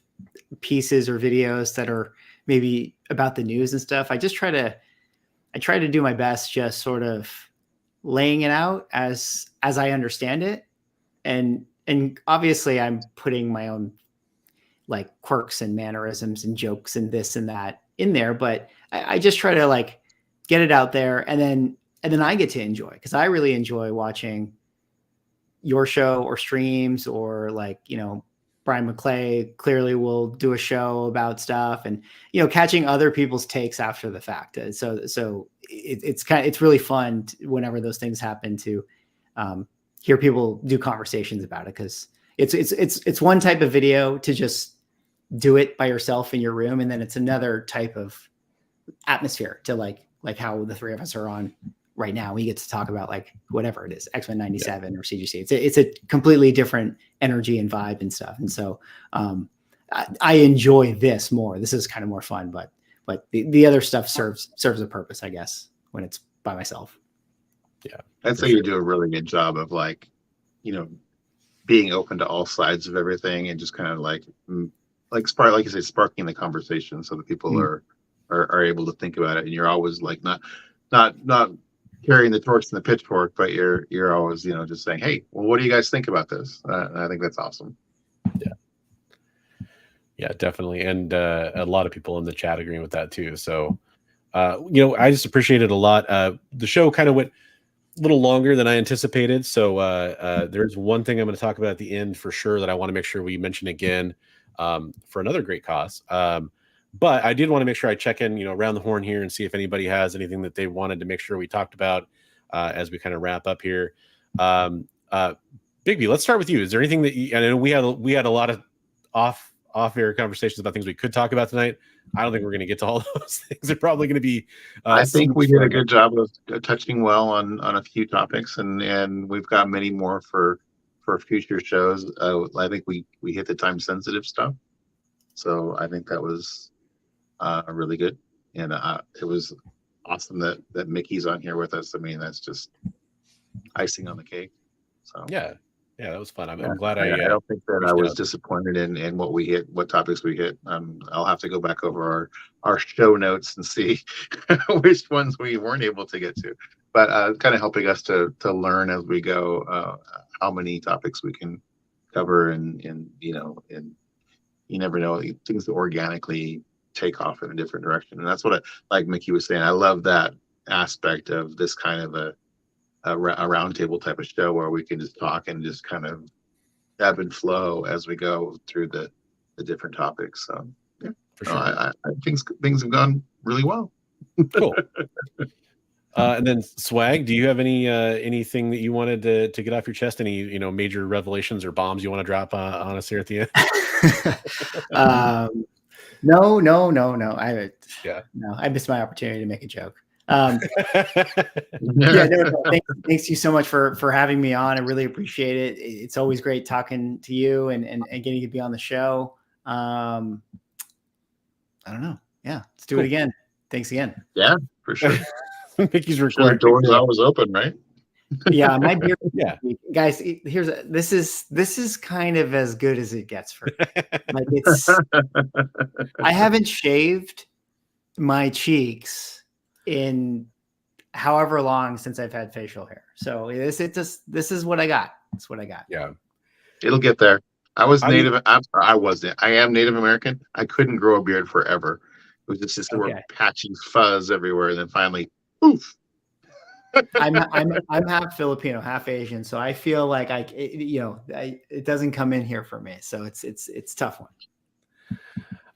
pieces or videos that are maybe about the news and stuff, I try to do my best, just sort of laying it out as I understand it, and obviously I'm putting my own like quirks and mannerisms and jokes and this and that in there, but I just try to like get it out there, and then I get to enjoy, because I really enjoy watching your show or streams, or like, Brian McFly clearly will do a show about stuff, and, catching other people's takes after the fact. So it's really fun whenever those things happen to hear people do conversations about it. 'Cause it's one type of video to just do it by yourself in your room. And then it's another type of atmosphere to like how the three of us are on right now. We get to talk about like whatever it is, X-Men 97 or CGC. It's a completely different energy and vibe and stuff. And so I enjoy this more. This is kind of more fun, but the other stuff serves a purpose, I guess, when it's by myself. Yeah. I'd say you do a really good job of like, being open to all sides of everything, and just kind of like you say, sparking the conversation so that people are able to think about it. And you're always like not carrying the torch and the pitchfork, but you're always, just saying, hey, well, what do you guys think about this? I think that's awesome. Yeah, definitely. And a lot of people in the chat agreeing with that too. So, I just appreciate it a lot. The show kind of went a little longer than I anticipated. So there's one thing I'm going to talk about at the end for sure that I want to make sure we mention again for another great cause. But I did want to make sure I check in, around the horn here and see if anybody has anything that they wanted to make sure we talked about as we kind of wrap up here. Bigby, let's start with you. Is there anything that I know we had a lot of off-air conversations about things we could talk about tonight. I don't think we're going to get to all those things. They're probably going to be. I think we did a good job of touching well on a few topics, and we've got many more for future shows. I think we hit the time-sensitive stuff, so I think that was really good, and it was awesome that Mickey's on here with us. I mean, that's just icing on the cake. So yeah, that was fun. I'm glad I don't think that I was disappointed in what we hit, what topics we hit. I'll have to go back over our show notes and see which ones we weren't able to get to, but kind of helping us to learn as we go how many topics we can cover, and you never know, things that organically take off in a different direction. And that's what like Mickey was saying, I love that aspect of this kind of a roundtable type of show where we can just talk and just kind of ebb and flow as we go through the different topics. So yeah, for sure. I think things have gone really well. Cool. And then Swag, do you have anything that you wanted to get off your chest? Any major revelations or bombs you want to drop on us here at the end? No. Yeah. No, I missed my opportunity to make a joke. No, thanks you so much for having me on. I really appreciate it. It's always great talking to you and getting to be on the show. I don't know. Yeah, let's do it again. Thanks again. Yeah, for sure. Mickey's Sure, recording. the door's always open, right? Yeah, my beer. Yeah. Guys, this is kind of as good as it gets for me. Like I haven't shaved my cheeks in however long since I've had facial hair. So this is what I got. It's what I got. Yeah. It'll get there. I am Native American. I couldn't grow a beard forever. It was just there were patchy fuzz everywhere, and then finally, poof. I'm half Filipino, half Asian, so I feel like it doesn't come in here for me. So it's a tough one.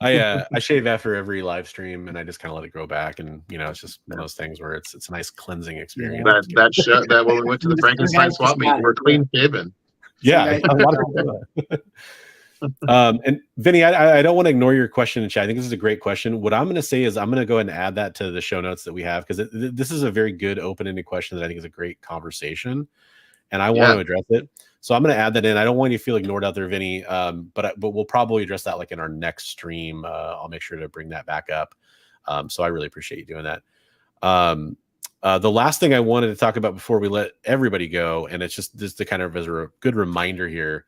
I shave after every live stream, and I just kind of let it grow back, and it's just one of those things where it's a nice cleansing experience. That when we went to the Frankenstein swap meet, we're clean shaven. Yeah, a lot of people do that. And Vinny, I don't want to ignore your question in chat. I think this is a great question. What I'm going to say is I'm going to go ahead and add that to the show notes that we have, because this is a very good open-ended question that I think is a great conversation, and I want to address it. So I'm going to add that in. I don't want you to feel ignored out there, Vinny, but we'll probably address that like in our next stream. I'll make sure to bring that back up. So I really appreciate you doing that. The last thing I wanted to talk about before we let everybody go, and it's just to kind of as a good reminder here,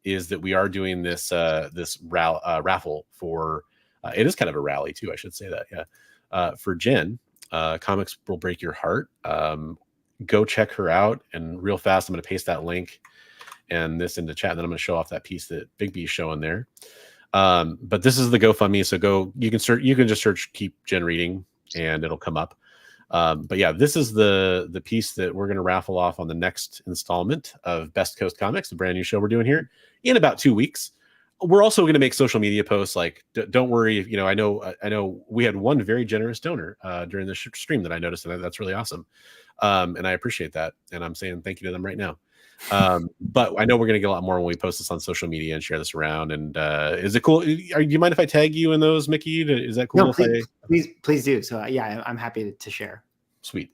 is that we are doing this raffle for it is kind of a rally too, I should say that, for Jen. Comics Will Break Your Heart. Go check her out, and real fast I'm going to paste that link and this into chat, and then I'm going to show off that piece that Bigby is showing there. But this is the GoFundMe, so you can just search Keep Jen Reading and it'll come up. But yeah, this is the piece that we're going to raffle off on the next installment of Best Coast Comics, the brand new show we're doing here in about 2 weeks. We're also going to make social media posts. Like, don't worry. I know we had one very generous donor during the stream that I noticed, and that's really awesome. And I appreciate that. And I'm saying thank you to them right now. But I know we're going to get a lot more when we post this on social media and share this around. And is it cool? Do you mind if I tag you in those, Mickey? Is that cool? No, please do. So yeah, I'm happy to share. Sweet.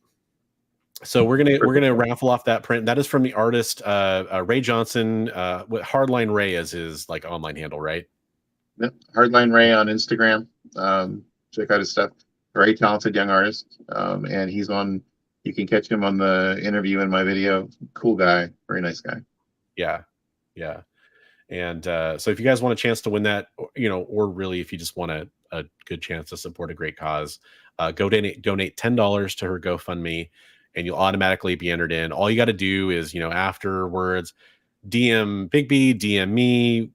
So we're gonna raffle off that print. That is from the artist Ray Johnson. Hardline Ray is his like online handle, right? Yep. Hardline Ray on Instagram. Check out his stuff. Very talented young artist. And he's on. You can catch him on the interview in my video. Cool guy. Very nice guy. Yeah. And so if you guys want a chance to win that, or really if you just want a good chance to support a great cause, go donate $10 to her GoFundMe, and you'll automatically be entered in. All you got to do is, afterwards, DM Bigby, DM me,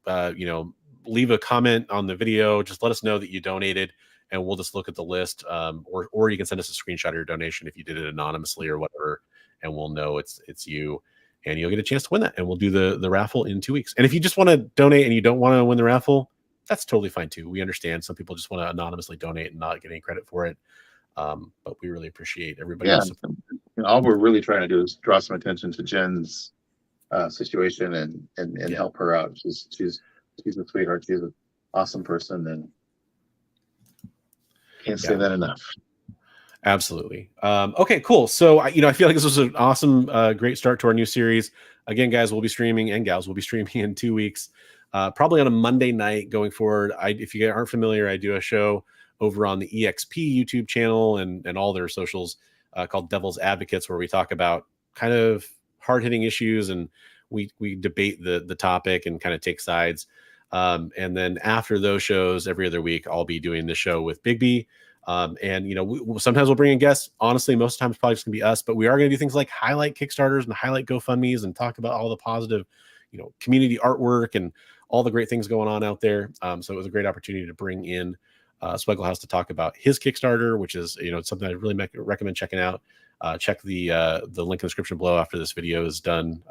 leave a comment on the video. Just let us know that you donated, and we'll just look at the list. Or you can send us a screenshot of your donation if you did it anonymously or whatever, and we'll know it's you, and you'll get a chance to win that. And we'll do the raffle in 2 weeks. And if you just want to donate and you don't want to win the raffle, that's totally fine too. We understand some people just want to anonymously donate and not get any credit for it. But we really appreciate everybody. Yeah. All we're really trying to do is draw some attention to Jen's situation and help her out. She's a sweetheart. She's an awesome person, and can't say that enough. Absolutely. Okay, cool. So I feel like this was an awesome, great start to our new series. Again, guys, we'll be streaming, and gals will be streaming in 2 weeks, probably on a Monday night going forward. If you guys aren't familiar, I do a show over on the EXP YouTube channel and all their socials called Devil's Advocates, where we talk about kind of hard-hitting issues, and we debate the topic and kind of take sides. And then after those shows, every other week, I'll be doing the show with Bigby. And sometimes we'll bring in guests. Honestly, most of the time it's probably just gonna be us, but we are gonna do things like highlight Kickstarters and highlight GoFundMes and talk about all the positive, community artwork and all the great things going on out there. So it was a great opportunity to bring in Swagglehaus to talk about his Kickstarter, which is it's something I really recommend checking out. Check the link in the description below after this video is done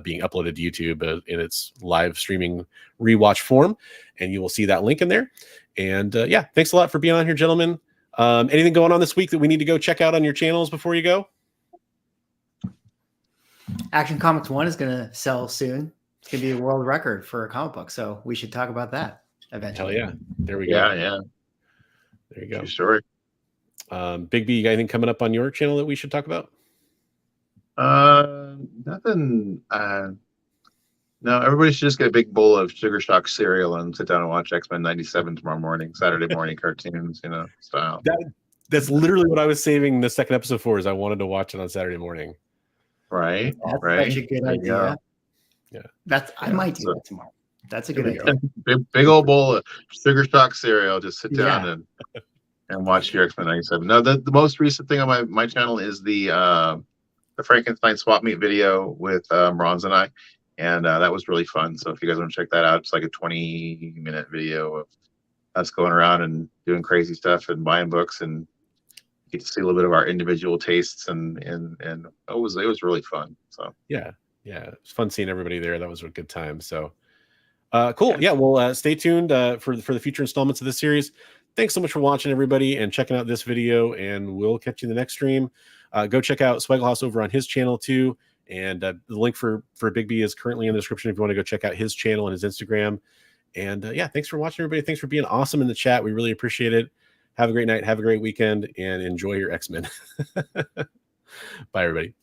being uploaded to YouTube in its live streaming rewatch form, and you will see that link in there. And thanks a lot for being on here, gentlemen. Anything going on this week that we need to go check out on your channels before you go? Action Comics 1 is going to sell soon. It's going to be a world record for a comic book. So we should talk about that eventually. Hell yeah. There we go. Yeah. There you go. True story. Bigby, you got anything coming up on your channel that we should talk about? Nothing. No, everybody should just get a big bowl of Sugar Shock cereal and sit down and watch X-Men 97 tomorrow morning, Saturday morning cartoons, style. That's literally what I was saving the second episode for, is I wanted to watch it on Saturday morning. Right. That's such a good idea. Yeah. I might do that tomorrow. That's a good idea. Big old bowl of Sugar Shock cereal. Just sit down and watch your X-Men 97. No, the most recent thing on my channel is the Frankenstein swap meet video with Bronze and I. And that was really fun. So if you guys want to check that out, it's like a 20-minute video of us going around and doing crazy stuff and buying books, and get to see a little bit of our individual tastes, and it was really fun. So yeah, it's fun seeing everybody there. That was a good time. So cool. Yeah, well, stay tuned for the future installments of this series. Thanks so much for watching, everybody, and checking out this video. And we'll catch you in the next stream. Go check out Swagglehaus over on his channel too. And the link for Bigby is currently in the description if you want to go check out his channel and his Instagram. And yeah, thanks for watching, everybody. Thanks for being awesome in the chat. We really appreciate it. Have a great night. Have a great weekend, and enjoy your X-Men. Bye, everybody.